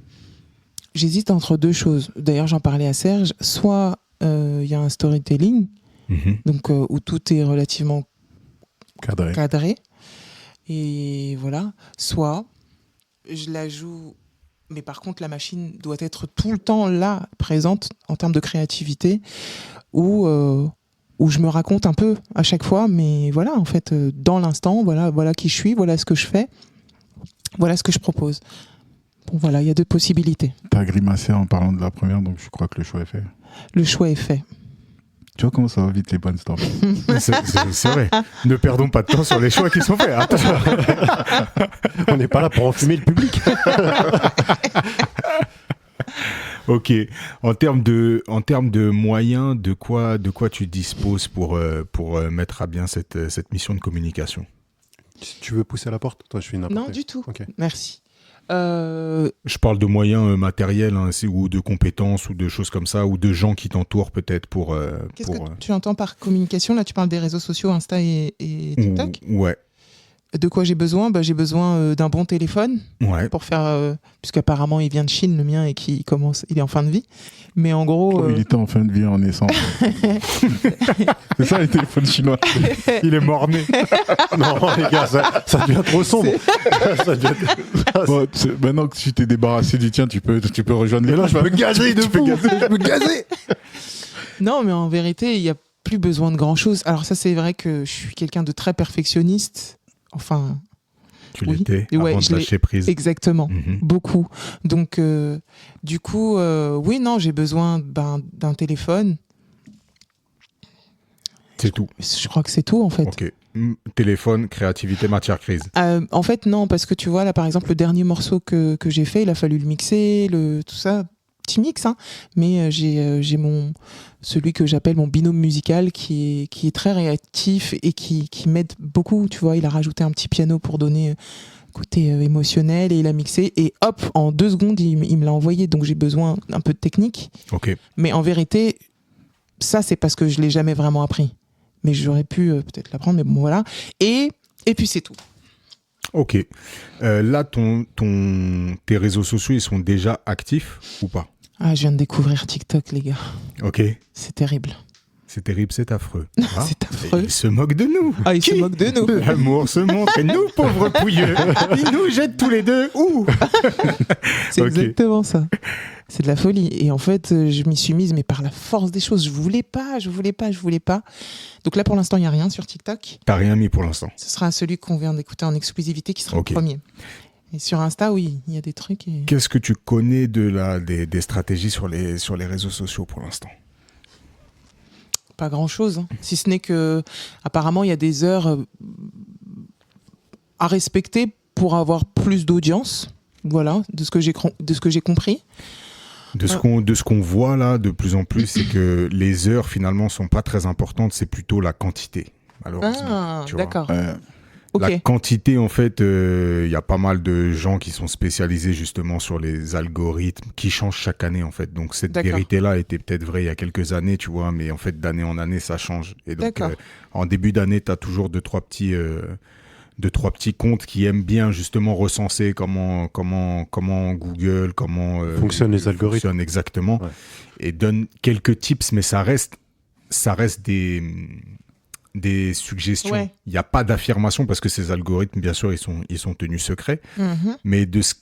J'hésite entre 2 choses. D'ailleurs, j'en parlais à Serge. Soit il y a un storytelling, donc où tout est relativement cadré. Et voilà. Soit je la joue. Mais par contre, la machine doit être tout le temps là, présente, en termes de créativité, où je me raconte un peu à chaque fois, mais voilà, en fait, dans l'instant, voilà qui je suis, voilà ce que je fais, voilà ce que je propose. Bon, voilà, il y a 2 possibilités. Tu as grimacé en parlant de la première, donc je crois que le choix est fait. Le choix est fait. Tu vois comment ça va vite les brainstorms. C'est vrai. Ne perdons pas de temps sur les choix qui sont faits. Attention. On n'est pas là pour enfumer le public. Ok. En termes de moyens, de quoi tu disposes pour mettre à bien cette mission de communication ? Tu veux pousser à la porte ? Toi, je fais n'importe quoi. Non, du tout. Okay. Merci. Je parle de moyens matériels ou de compétences ou de choses comme ça ou de gens qui t'entourent peut-être pour... Qu'est-ce que tu entends par communication ? Là, tu parles des réseaux sociaux, Insta et TikTok ? Ouais. De quoi j'ai besoin ? J'ai besoin d'un bon téléphone pour faire... puisqu'apparemment, il vient de Chine, le mien, et il est en fin de vie. Mais en gros... Il était en fin de vie en naissance. C'est ça, les téléphones chinois. Il est mort-né. Non, les gars, ça devient trop sombre. Bon, maintenant que tu t'es débarrassé du tien, tu peux rejoindre les... Mais là, je peux gazer de fou. Je peux gazer. Non, mais en vérité, il n'y a plus besoin de grand-chose. Alors ça, c'est vrai que je suis quelqu'un de très perfectionniste. Enfin, Tu Oui. l'étais Ouais, avant je de l'ai- lâcher prise. Exactement, Mhm. beaucoup. Donc, du coup, oui, non, j'ai besoin d'un téléphone. C'est tout. Je crois que c'est tout, en fait. Ok. Téléphone, créativité, matière grise. En fait, non, parce que tu vois, là, par exemple, le dernier morceau que j'ai fait, il a fallu le mixer, tout ça, petit mix, hein. Mais j'ai celui que j'appelle mon binôme musical qui est très réactif et qui m'aide beaucoup, tu vois. Il a rajouté un petit piano pour donner côté émotionnel et il a mixé. Et hop, en 2 secondes, il me l'a envoyé. Donc, j'ai besoin un peu de technique. Ok. Mais en vérité, ça, c'est parce que je ne l'ai jamais vraiment appris. Mais j'aurais pu peut-être l'apprendre, mais bon, voilà. Et puis, c'est tout. Ok. Là, tes réseaux sociaux, ils sont déjà actifs ou pas? Ah, je viens de découvrir TikTok, les gars. Ok. C'est terrible. C'est terrible, c'est affreux. Ah, C'est affreux. il se moque de nous. Ah, il se moque de nous. L'amour se montre et nous, pauvres pouilleux, ils nous jettent tous les deux. Ouh. C'est Ok. exactement ça. C'est de la folie. Et en fait, je m'y suis mise, mais par la force des choses. Je voulais pas. Donc là, pour l'instant, il n'y a rien sur TikTok. T'as rien mis pour l'instant. Ce sera celui qu'on vient d'écouter en exclusivité qui sera Ok. le premier. Et sur Insta, oui, il y a des trucs. Et... Qu'est-ce que tu connais des stratégies sur les réseaux sociaux pour l'instant? Pas grand-chose. Hein. Si ce n'est que, apparemment, il y a des heures à respecter pour avoir plus d'audience. Voilà, de ce que j'ai compris. De ce qu'on voit là de plus en plus, c'est que les heures finalement sont pas très importantes, c'est plutôt la quantité, malheureusement. Ah, tu vois. d'accord. Ok. La quantité, en fait, il y a pas mal de gens qui sont spécialisés justement sur les algorithmes qui changent chaque année, en fait. Donc, cette D'accord. vérité-là était peut-être vraie il y a quelques années, tu vois, mais en fait, d'année en année, ça change. Et donc, D'accord. en début d'année, tu as toujours deux, trois petits comptes qui aiment bien justement recenser comment Google, comment Fonctionnent les algorithmes. fonctionne exactement, Ouais. et donne quelques tips, mais ça reste des suggestions. Ouais. Il n'y a pas d'affirmation parce que ces algorithmes, bien sûr, ils sont tenus secrets. Mhm. Mais de ce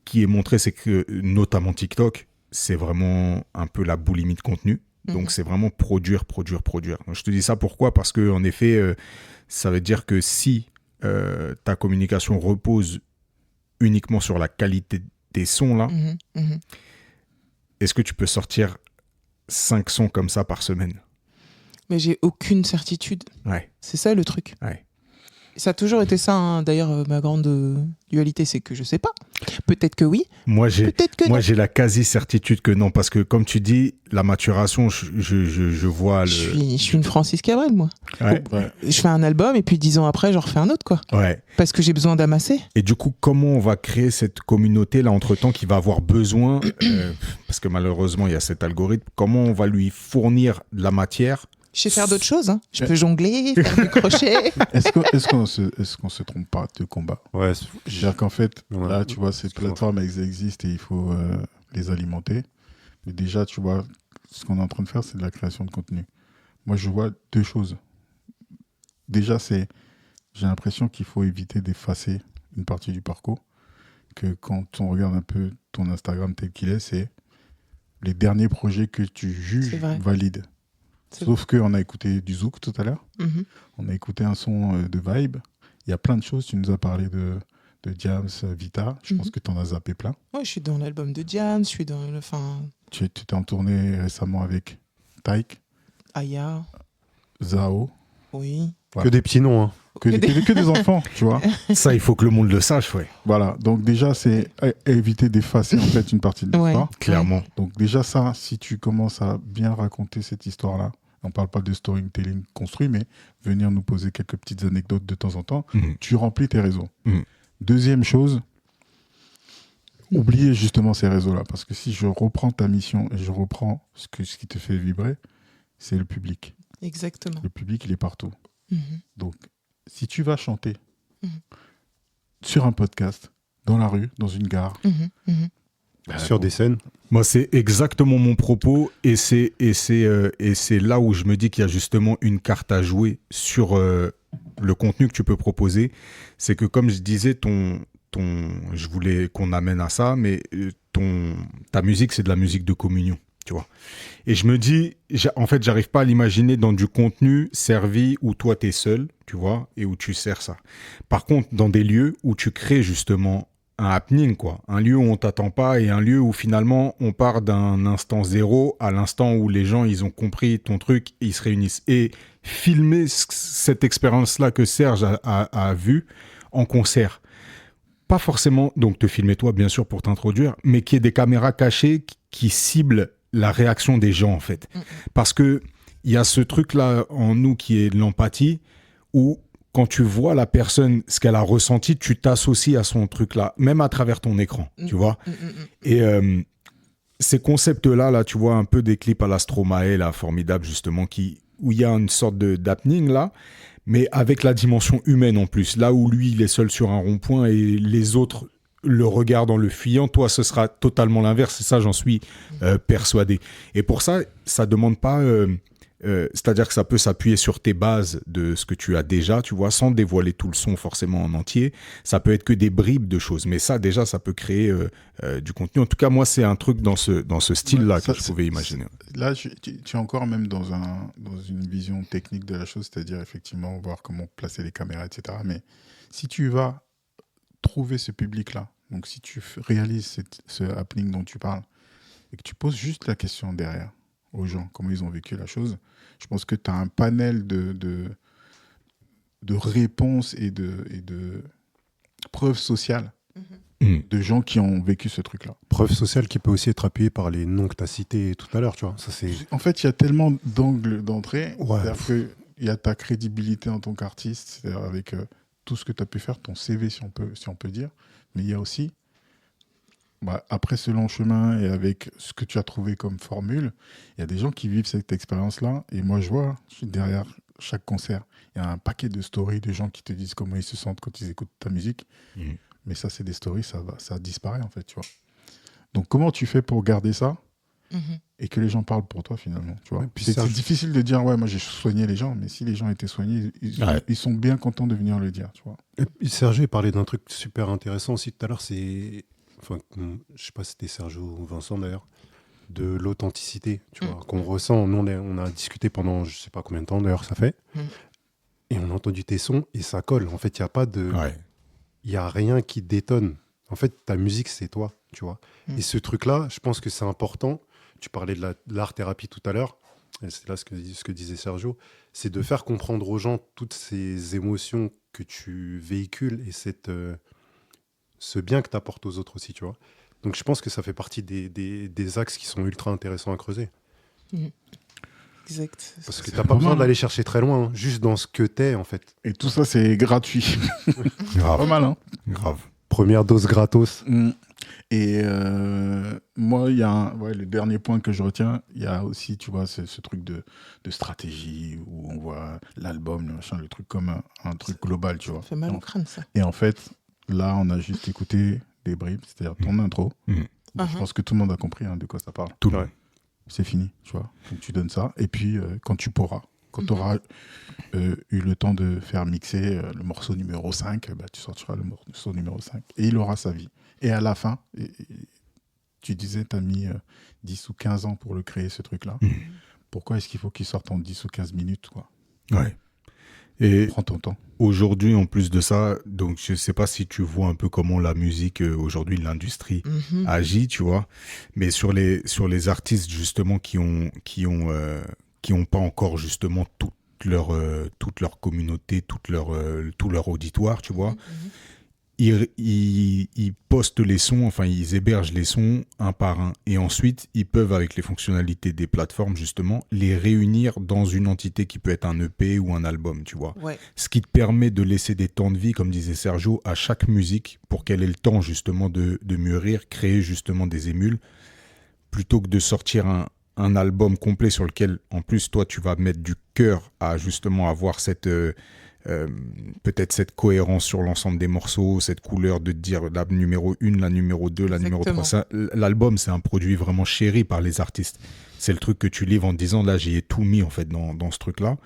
qui est montré, c'est que notamment TikTok, c'est vraiment un peu la boulimie de contenu. Donc, Mhm. c'est vraiment produire. Donc, je te dis ça pourquoi? Parce que en effet, ça veut dire que si ta communication repose uniquement sur la qualité des sons, là, Mhm. Mhm. est-ce que tu peux sortir 5 sons comme ça par semaine? Mais j'ai aucune certitude. Ouais, C'est ça le truc. ouais. Ça a toujours été ça. Hein. D'ailleurs, ma grande dualité, c'est que je sais pas. Peut-être que oui. Moi, Peut-être que non. j'ai la quasi-certitude que non, parce que comme tu dis, la maturation, je vois le... Je suis une Francis Cabrel, moi. Ouais, Ouais. Je fais un album et puis 10 ans après, j'en refais un autre, quoi. ouais. Parce que j'ai besoin d'amasser. Et du coup, comment on va créer cette communauté-là, entre-temps, qui va avoir besoin, parce que malheureusement, il y a cet algorithme, comment on va lui fournir de la matière? Je sais faire d'autres choses. Hein. Je peux jongler, faire du crochet. Est-ce qu'on se trompe pas de combat? Ouais, C'est-à-dire qu'en fait, Ouais. là, tu vois, ces Excuse-moi. plateformes, elles existent et il faut les alimenter. Mais déjà, tu vois, ce qu'on est en train de faire, c'est de la création de contenu. Moi, je vois 2 choses. Déjà, j'ai l'impression qu'il faut éviter d'effacer une partie du parcours. Que quand on regarde un peu ton Instagram tel qu'il est, c'est les derniers projets que tu juges C'est vrai. valides. C'est Sauf qu'on a écouté du Zouk tout à l'heure. Mhm. On a écouté un son de Vibe. Il y a plein de choses. Tu nous as parlé de Diams, Vita. Je pense Mhm. que tu en as zappé plein. Ouais, je suis dans l'album de Diams, je suis dans le. Enfin, Tu t'es en tournée récemment avec Taïk, Aya, Zao. oui. Ouais. que des petits noms. Hein. Que des enfants, tu vois. Ça, il faut que le monde le sache, ouais, Voilà. Donc déjà, c'est éviter d'effacer en fait une partie de Ouais. l'histoire. clairement. Donc déjà ça, si tu commences à bien raconter cette histoire-là, on parle pas de storytelling construit, mais venir nous poser quelques petites anecdotes de temps en temps, Mhm. tu remplis tes réseaux. Mhm. Deuxième chose, oubliez justement ces réseaux-là, parce que si je reprends ta mission et je reprends ce qui te fait vibrer, c'est le public. Exactement. Le public, il est partout. Mhm. Donc, si tu vas chanter Mhm. sur un podcast, dans la rue, dans une gare, Mhm. Mhm. Sur des scènes. Moi, c'est exactement mon propos, et c'est là où je me dis qu'il y a justement une carte à jouer sur le contenu que tu peux proposer. C'est que, comme je disais, je voulais qu'on amène à ça, mais ta musique, c'est de la musique de communion, tu vois. Et je me dis, en fait, j'arrive pas à l'imaginer dans du contenu servi où toi, t'es seul, tu vois, et où tu sers ça. Par contre, dans des lieux où tu crées justement un happening, quoi, un lieu où on t'attend pas et un lieu où finalement on part d'un instant zéro à l'instant où les gens ils ont compris ton truc, ils se réunissent. Et filmer cette expérience-là que Serge a vue en concert. Pas forcément, donc te filmer toi bien sûr pour t'introduire, mais qu'il y ait des caméras cachées qui ciblent la réaction des gens en fait. Parce que il y a ce truc-là en nous qui est l'empathie, où quand tu vois la personne, ce qu'elle a ressenti, tu t'associes à son truc-là, même à travers ton écran, tu vois. Et ces concepts-là, là, tu vois un peu des clips à la Stromae, là, formidable justement, où il y a une sorte d'happening là, mais avec la dimension humaine en plus. Là où lui, il est seul sur un rond-point et les autres le regardent en le fuyant, toi, ce sera totalement l'inverse. Et ça, j'en suis persuadé. Et pour ça, ça demande pas... c'est-à-dire que ça peut s'appuyer sur tes bases de ce que tu as déjà, tu vois, sans dévoiler tout le son forcément en entier. Ça peut être que des bribes de choses. Mais ça, déjà, ça peut créer du contenu. En tout cas, moi, c'est un truc dans ce style-là que je pouvais imaginer. Là, tu es encore même dans une vision technique de la chose, c'est-à-dire effectivement voir comment placer les caméras, etc. Mais si tu vas trouver ce public-là, donc si tu réalises ce happening dont tu parles, et que tu poses juste la question derrière aux gens, comment ils ont vécu la chose, je pense que tu as un panel de réponses et de preuves sociales de gens qui ont vécu ce truc-là. Preuve sociale qui peut aussi être appuyée par les noms que tu as cités tout à l'heure, tu vois. Ça, c'est... En fait, il y a tellement d'angles d'entrée, Ouais. c'est-à-dire qu'il y a ta crédibilité en tant qu'artiste, c'est-à-dire avec tout ce que tu as pu faire, ton CV, si on peut dire, mais il y a aussi, après ce long chemin et avec ce que tu as trouvé comme formule, il y a des gens qui vivent cette expérience-là, et moi je vois, derrière chaque concert, il y a un paquet de stories de gens qui te disent comment ils se sentent quand ils écoutent ta musique. Mais ça, c'est des stories, ça disparaît en fait, tu vois. Donc comment tu fais pour garder ça et que les gens parlent pour toi finalement, tu vois. Puis c'est difficile de dire, ouais, moi j'ai soigné les gens, mais si les gens étaient soignés, ils sont bien contents de venir le dire, tu vois. Et puis Serge parlait d'un truc super intéressant aussi tout à l'heure, c'est... Enfin, je sais pas si c'était Sergio ou Vincent d'ailleurs, de l'authenticité, tu vois, qu'on ressent. Nous, on a discuté pendant je sais pas combien de temps d'ailleurs ça fait, et on a entendu tes sons et ça colle. En fait, il y a pas de, il y a rien qui détonne. En fait, ta musique c'est toi, tu vois. Et ce truc-là, je pense que c'est important. Tu parlais de l'art-thérapie tout à l'heure, et c'est là ce que disait Sergio, c'est de faire comprendre aux gens toutes ces émotions que tu véhicules et ce bien que tu apportes aux autres aussi, tu vois. Donc je pense que ça fait partie des axes qui sont ultra intéressants à creuser. Exact. Parce que tu n'as pas besoin d'aller chercher très loin, hein, juste dans ce que tu es, en fait. Et tout ça, c'est gratuit. Grave. Pas mal, hein. Grave. Première dose gratos. Et moi, il y a le dernier point que je retiens, il y a aussi, tu vois, ce truc de stratégie où on voit l'album, le machin, le truc comme un truc global, tu vois. Ça fait mal au crâne, ça. Et en fait, là, on a juste écouté des bribes, c'est-à-dire ton intro. Je pense que tout le monde a compris de quoi ça parle. Tout le monde. C'est fini, tu vois. Donc, tu donnes ça. Et puis, quand tu auras eu le temps de faire mixer le morceau numéro 5, tu sortiras le morceau numéro 5. Et il aura sa vie. Et à la fin, tu disais, tu as mis 10 ou 15 ans pour le créer, ce truc-là. Pourquoi est-ce qu'il faut qu'il sorte en 10 ou 15 minutes, quoi ? Ouais. Et prends ton temps. Aujourd'hui, en plus de ça, donc je sais pas si tu vois un peu comment la musique aujourd'hui, l'industrie agit, tu vois. Mais sur les artistes justement qui ont pas encore justement toute leur communauté, tout leur auditoire, tu vois. Ils postent les sons, enfin ils hébergent les sons un par un, et ensuite ils peuvent, avec les fonctionnalités des plateformes justement, les réunir dans une entité qui peut être un EP ou un album, tu vois. Ouais. Ce qui te permet de laisser des temps de vie, comme disait Sergio, à chaque musique pour qu'elle ait le temps justement de mûrir, créer justement des émules, plutôt que de sortir un album complet sur lequel en plus toi tu vas mettre du cœur à justement avoir cette peut-être cette cohérence sur l'ensemble des morceaux, cette couleur de dire la numéro 1, la numéro 2, la numéro 3. Ça, l'album, c'est un produit vraiment chéri par les artistes. C'est le truc que tu livres en te disant, là, j'y ai tout mis en fait dans ce truc-là.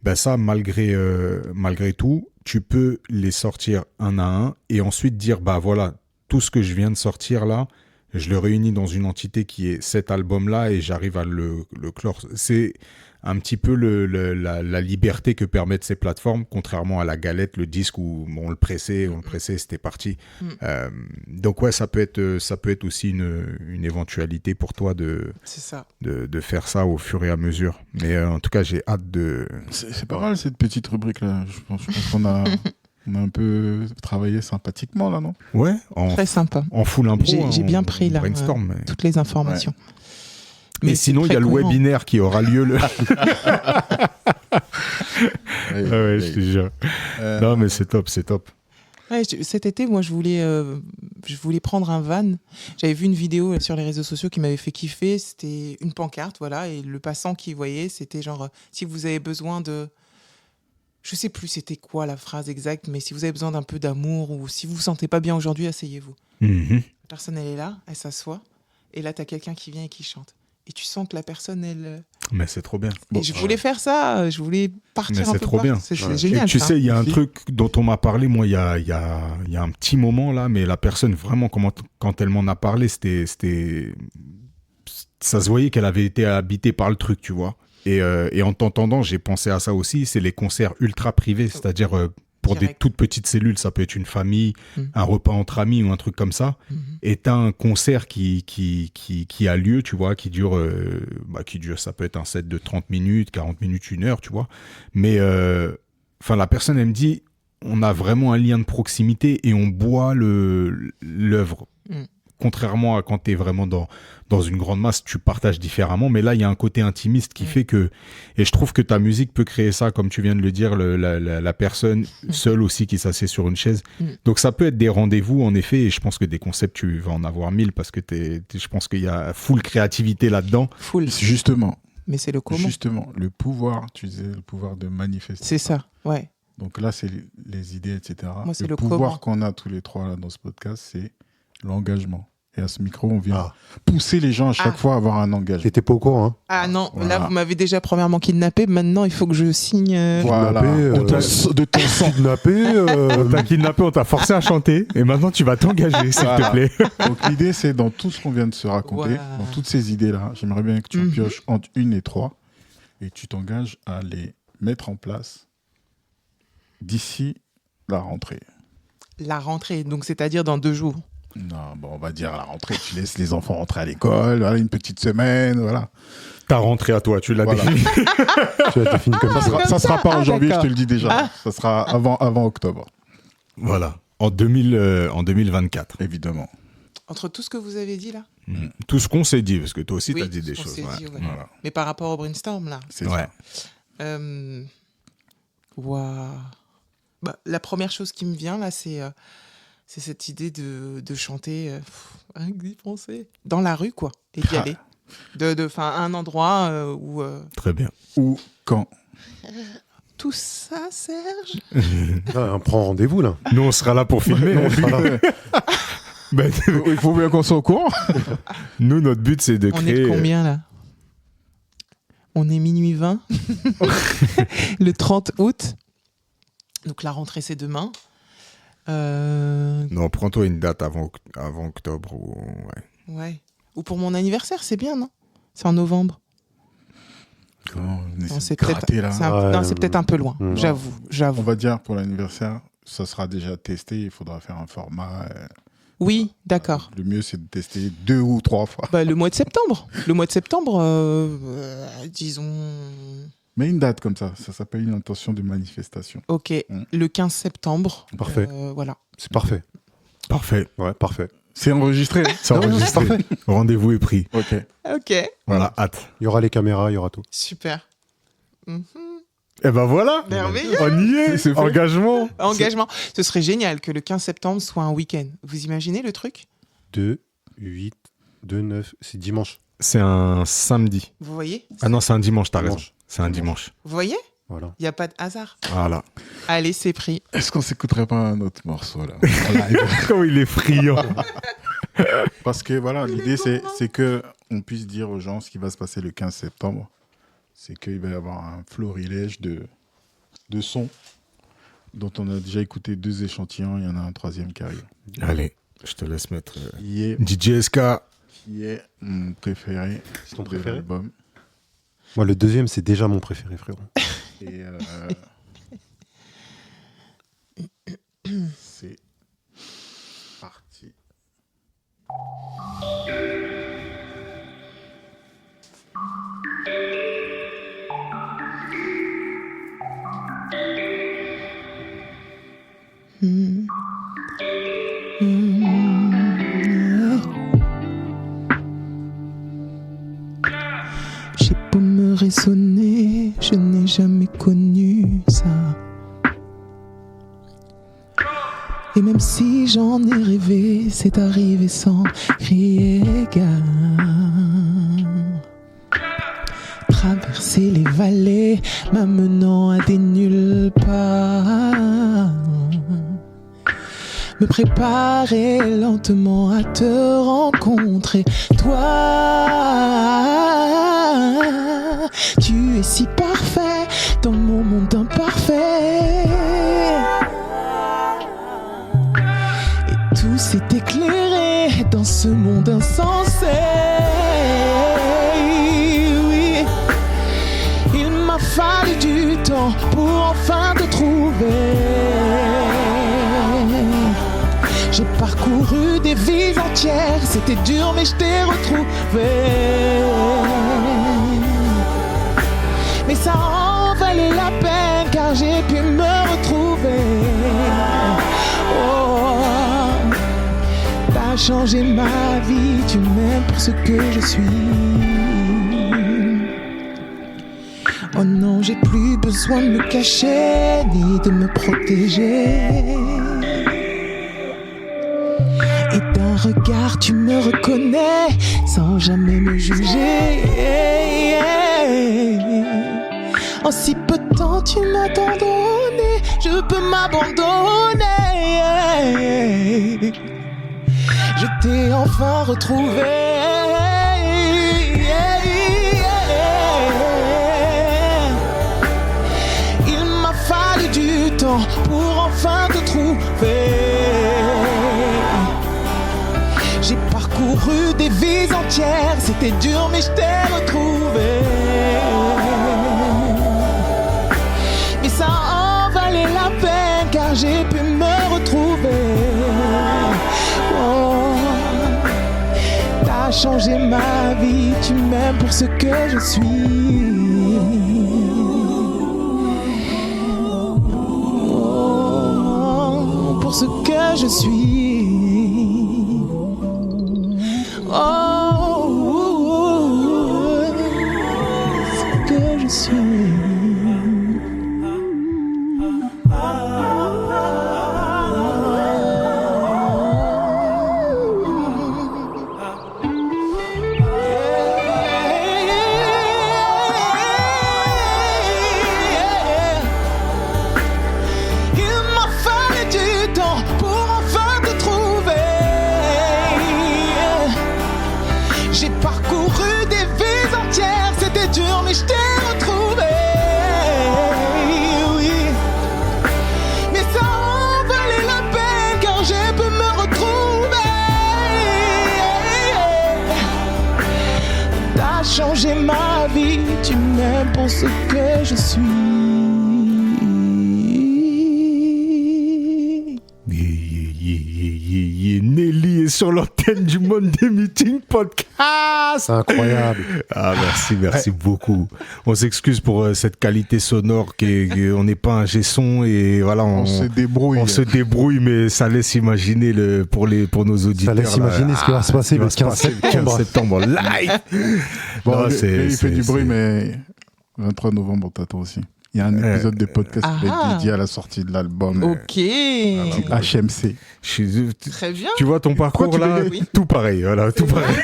Ben ça, malgré tout, tu peux les sortir un à un et ensuite dire, bah voilà, tout ce que je viens de sortir là, je le réunis dans une entité qui est cet album-là et j'arrive à le clore. C'est un petit peu la liberté que permettent ces plateformes, contrairement à la galette, le disque où on le pressait, c'était parti. Donc ouais, ça peut être aussi une éventualité pour toi de faire ça au fur et à mesure. Mais en tout cas, j'ai hâte de... C'est pas mal cette petite rubrique-là. Je pense qu'on a... On a un peu travaillé sympathiquement là, non? Ouais, très sympa. En full impro. J'ai bien pris là, toutes les informations. Ouais. Mais sinon, il y a le webinaire qui aura lieu le. Je te jure. Non, mais c'est top. Ouais, cet été, moi, je voulais prendre un van. J'avais vu une vidéo sur les réseaux sociaux qui m'avait fait kiffer. C'était une pancarte, voilà, et le passant qui voyait, c'était genre si vous avez besoin de. Je sais plus c'était quoi la phrase exacte, mais si vous avez besoin d'un peu d'amour ou si vous vous sentez pas bien aujourd'hui, asseyez-vous. La personne, elle est là, elle s'assoit, et là, tu as quelqu'un qui vient et qui chante. Et tu sens que la personne, elle... Mais c'est trop bien. Et je voulais faire ça, je voulais partir un peu. C'est trop bien. C'est génial. Et tu sais, il y a un truc dont on m'a parlé, moi, il y a un petit moment là, mais la personne, vraiment, quand elle m'en a parlé, c'était... Ça se voyait qu'elle avait été habitée par le truc, tu vois. Et en t'entendant, j'ai pensé à ça aussi, c'est les concerts ultra privés, c'est-à-dire pour des toutes petites cellules, ça peut être une famille, un repas entre amis ou un truc comme ça, et t'as un concert qui a lieu, tu vois, qui dure, ça peut être un set de 30 minutes, 40 minutes, 1 heure, tu vois, mais la personne, elle me dit, on a vraiment un lien de proximité et on boit l'œuvre. Contrairement à quand tu es vraiment dans une grande masse, tu partages différemment. Mais là, il y a un côté intimiste qui fait que... Et je trouve que ta musique peut créer ça, comme tu viens de le dire, la personne seule aussi qui s'assied sur une chaise. Donc ça peut être des rendez-vous, en effet. Et je pense que des concepts, tu vas en avoir 1000 parce que je pense qu'il y a full créativité là-dedans. Full. Justement. Mais c'est le comment. Justement, le pouvoir, tu disais, le pouvoir de manifester. C'est ça, ouais. Donc là, c'est les idées, etc. Moi, c'est le pouvoir qu'on a tous les trois là, dans ce podcast, c'est l'engagement. Et à ce micro, on vient pousser les gens à chaque fois à avoir un engagement. T'étais pas au courant, hein? Ah non, là, vous m'avez déjà premièrement kidnappé. Maintenant, il faut que je signe... Voilà, de ton sang. On t'a kidnappé, on t'a forcé à chanter. Et maintenant, tu vas t'engager, s'il te plaît. Donc l'idée, c'est dans tout ce qu'on vient de se raconter, dans toutes ces idées-là, j'aimerais bien que tu en pioches entre 1 et 3. Et tu t'engages à les mettre en place d'ici la rentrée. La rentrée, donc c'est-à-dire dans 2 jours. Non, on va dire à la rentrée, tu laisses les enfants rentrer à l'école, voilà, une petite semaine, voilà. Ta rentrée à toi, tu l'as défini. Tu l'as défini comme ça. Ça sera pas en janvier, je te le dis déjà. Ça sera avant octobre. Voilà, en 2024. Évidemment. Entre tout ce que vous avez dit là. Tout ce qu'on s'est dit, parce que toi aussi, tu as dit des choses. Voilà. Mais par rapport au brainstorm là. C'est ça. La première chose qui me vient là, c'est cette idée de chanter dans la rue, quoi, et d'y aller. À un endroit où... Très bien. Où, quand? Tout ça, Serge? On prend rendez-vous, là. Nous, on sera là pour filmer. Il faut bien qu'on soit au courant. Nous, notre but, c'est de créer... On est de combien, là? On est minuit 20. Le 30 août. Donc, la rentrée, c'est demain. Non, prends-toi une date avant octobre. Ouais. Ou pour mon anniversaire, c'est bien, non? C'est en novembre. C'est peut-être un peu loin, j'avoue. On va dire pour l'anniversaire, ça sera déjà testé, il faudra faire un format. Oui, d'accord. Le mieux, c'est de tester 2 ou 3 fois. Le mois de septembre. Disons... Mais une date comme ça s'appelle une intention de manifestation. Ok, le 15 septembre. Parfait. Voilà. C'est parfait. Parfait. Ouais, parfait. C'est enregistré. C'est enregistré. Rendez-vous est pris. Ok. Voilà, hâte. Il y aura les caméras, il y aura tout. Super. Et ben voilà. Merveilleux. On y est. Engagement. Ce serait génial que le 15 septembre soit un week-end. Vous imaginez le truc? 2, 8, 2, 9. C'est dimanche. C'est un samedi. Vous voyez? Ah non, c'est un dimanche, t'as raison. C'est un dimanche. Vous voyez? Voilà. Il n'y a pas de hasard. Voilà. Allez, c'est pris. Est-ce qu'on s'écouterait pas un autre morceau là? Comment il est friand. Parce que voilà, l'idée c'est que on puisse dire aux gens ce qui va se passer le 15 septembre. C'est qu'il va y avoir un florilège de sons dont on a déjà écouté 2 échantillons. Il y en a un 3e qui arrive. Allez, je te laisse mettre DJ SK. Qui est mon préféré. C'est ton préféré? L'album. Moi, le deuxième, c'est déjà mon préféré, frérot. Et c'est parti. J'ai beau me raisonner, je n'ai jamais connu ça. Et même si j'en ai rêvé, c'est arrivé sans crier gare. Traverser les vallées, m'amenant à des nulle part. Me préparer lentement à te rencontrer. Toi, tu es si parfait dans mon monde imparfait. Et tout s'est éclairé dans ce monde insensé. Oui, il m'a fallu du temps pour enfin te trouver. J'ai parcouru des vies entières, c'était dur mais je t'ai retrouvé. Mais ça en valait la peine car j'ai pu me retrouver. Oh, t'as changé ma vie, tu m'aimes pour ce que je suis. Oh non, j'ai plus besoin de me cacher ni de me protéger. Et d'un regard tu me reconnais sans jamais me juger. En si peu de temps tu m'as tant donné, je peux m'abandonner. Je t'ai enfin retrouvé. Il m'a fallu du temps pour enfin te trouver. J'ai parcouru des vies entières, c'était dur mais je t'ai retrouvé. Mais ça en valait la peine car j'ai pu me retrouver. Oh, t'as changé ma vie, tu m'aimes pour ce que je suis. Oh, pour ce que je suis. Ce que je suis. Changer ma vie, tu m'aimes pour ce que je suis. Nelly est sur l'antenne du Monday Meeting Podcast. C'est incroyable. Ah, merci beaucoup. On s'excuse pour cette qualité sonore on n'est pas un G-son et voilà. On se débrouille. On se débrouille, mais ça laisse imaginer pour nos auditeurs. Ça laisse imaginer ce qui va se passer le 15 septembre live. Bon, non, il fait du bruit, mais 23 novembre, t'attends aussi. Il y a un épisode de podcast qui est dédié à la sortie de l'album. Ok. HMC. Très bien. Tu vois ton parcours là, tout pareil, voilà, tout pareil,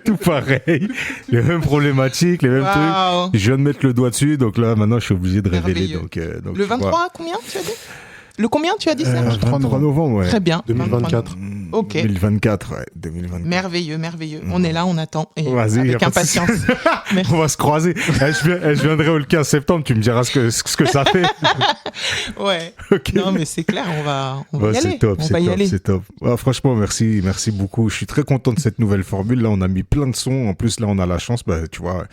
tout pareil. Les mêmes problématiques, les mêmes trucs. Je viens de mettre le doigt dessus, donc là maintenant je suis obligé de révéler. Donc, le 23, combien tu as dit? Le combien tu as dit, Serge? 23 novembre, ouais. Très bien. 2024. Ok. 2024, ouais. 2024. Merveilleux. On est là, on attend. Et avec impatience. On va se croiser. Je viendrai le 15 septembre, tu me diras ce que ça fait. Ouais. Okay. Non, mais c'est clair, on va y aller. C'est top. Ouais, franchement, merci beaucoup. Je suis très content de cette nouvelle formule. Là, on a mis plein de sons. En plus, là, on a la chance, tu vois.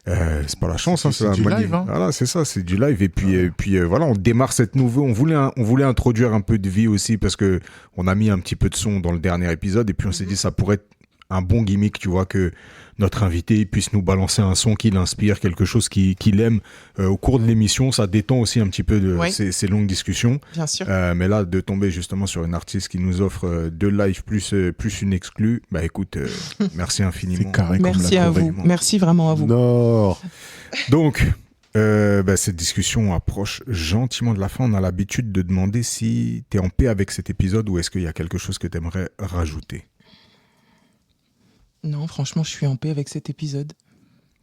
C'est pas la chance, c'est du live. Hein. Voilà, c'est ça, c'est du live. Et puis, voilà, on démarre cette nouvelle. On voulait introduire un peu de vie aussi parce que on a mis un petit peu de son dans le dernier épisode. Et puis on s'est dit ça pourrait être un bon gimmick, tu vois, que notre invité puisse nous balancer un son qui l'inspire, quelque chose qu'il aime au cours de l'émission. Ça détend aussi un petit peu de ces longues discussions. Bien sûr. Mais là, de tomber justement sur une artiste qui nous offre deux lives plus une exclue, bah écoute, merci infiniment. C'est carré merci à vous. Merci vraiment à vous. Non. Donc, cette discussion approche gentiment de la fin. On a l'habitude de demander si tu es en paix avec cet épisode ou est-ce qu'il y a quelque chose que tu aimerais rajouter. Non, franchement, je suis en paix avec cet épisode.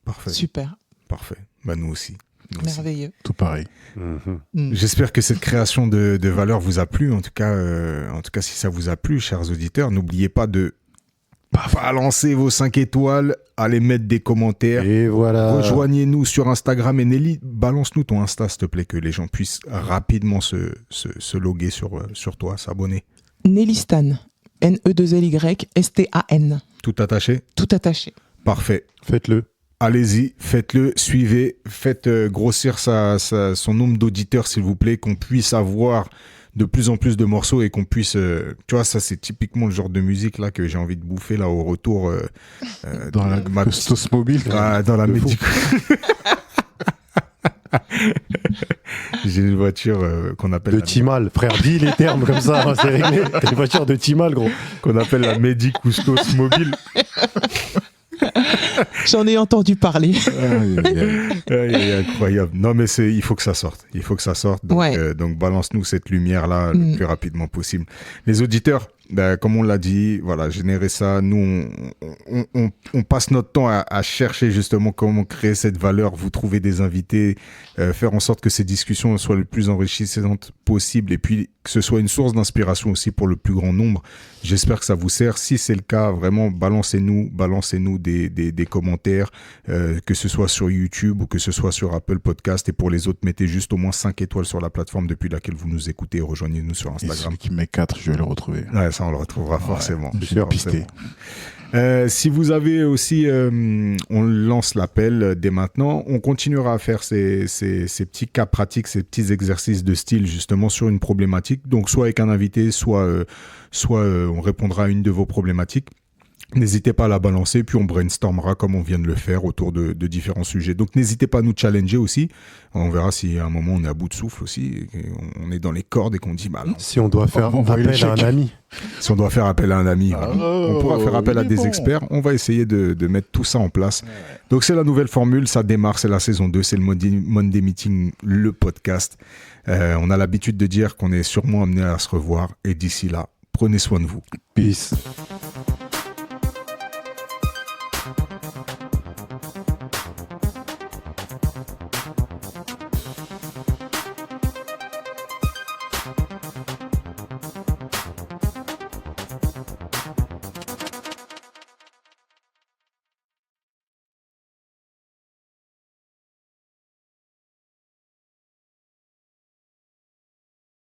Parfait. Super. Parfait. Bah, nous aussi. Merveilleux. Tout pareil. J'espère que cette création de valeur vous a plu. En tout cas, si ça vous a plu, chers auditeurs, n'oubliez pas de balancer vos 5 étoiles, allez mettre des commentaires. Et voilà. Rejoignez-nous sur Instagram. Et Nelly, balance-nous ton Insta, s'il te plaît, que les gens puissent rapidement se loguer sur toi, s'abonner. Nelly Stan. N-E-2-L-Y-S-T-A-N. Tout attaché ? Tout attaché. Parfait. Faites-le. Allez-y, faites-le, suivez, faites grossir son nombre d'auditeurs, s'il vous plaît, qu'on puisse avoir de plus en plus de morceaux et qu'on puisse... tu vois, ça, c'est typiquement le genre de musique là que j'ai envie de bouffer là au retour. Dans la Costos Mobile. Dans la médico. J'ai une voiture qu'on appelle... De Timal, frère, dis les termes comme ça, hein, c'est réglé. T'as une voiture de Timal, gros. Qu'on appelle la Medicustos Mobile. J'en ai entendu parler. Incroyable. Non, mais il faut que ça sorte. Il faut que ça sorte. Donc balance-nous cette lumière-là le plus rapidement possible. Les auditeurs, comme on l'a dit, voilà, générer ça. Nous, on passe notre temps à chercher justement comment créer cette valeur, vous trouver des invités, faire en sorte que ces discussions soient le plus enrichissantes possible et puis que ce soit une source d'inspiration aussi pour le plus grand nombre. J'espère que ça vous sert. Si c'est le cas, vraiment, balancez-nous des commentaires, que ce soit sur YouTube ou que ce soit sur Apple Podcast. Et pour les autres, mettez juste au moins 5 étoiles sur la plateforme depuis laquelle vous nous écoutez. Rejoignez-nous sur Instagram. Et celui qui met 4, je vais le retrouver. Ouais, ça, on le retrouvera forcément. Je suis pisté. Si vous avez aussi, on lance l'appel dès maintenant, on continuera à faire ces petits cas pratiques, ces petits exercices de style justement sur une problématique, donc soit avec un invité, soit on répondra à une de vos problématiques. N'hésitez pas à la balancer, puis on brainstormera comme on vient de le faire autour de différents sujets. Donc n'hésitez pas à nous challenger aussi. On verra si à un moment on est à bout de souffle aussi, et on est dans les cordes et qu'on dit bah non. Si on doit faire appel à un ami. Si on doit faire appel à un ami, on pourra faire appel à des experts. On va essayer de mettre tout ça en place. Donc c'est la nouvelle formule, ça démarre, c'est la saison 2, c'est le Monday Meeting, le podcast. On a l'habitude de dire qu'on est sûrement amené à se revoir et d'ici là, prenez soin de vous. Peace.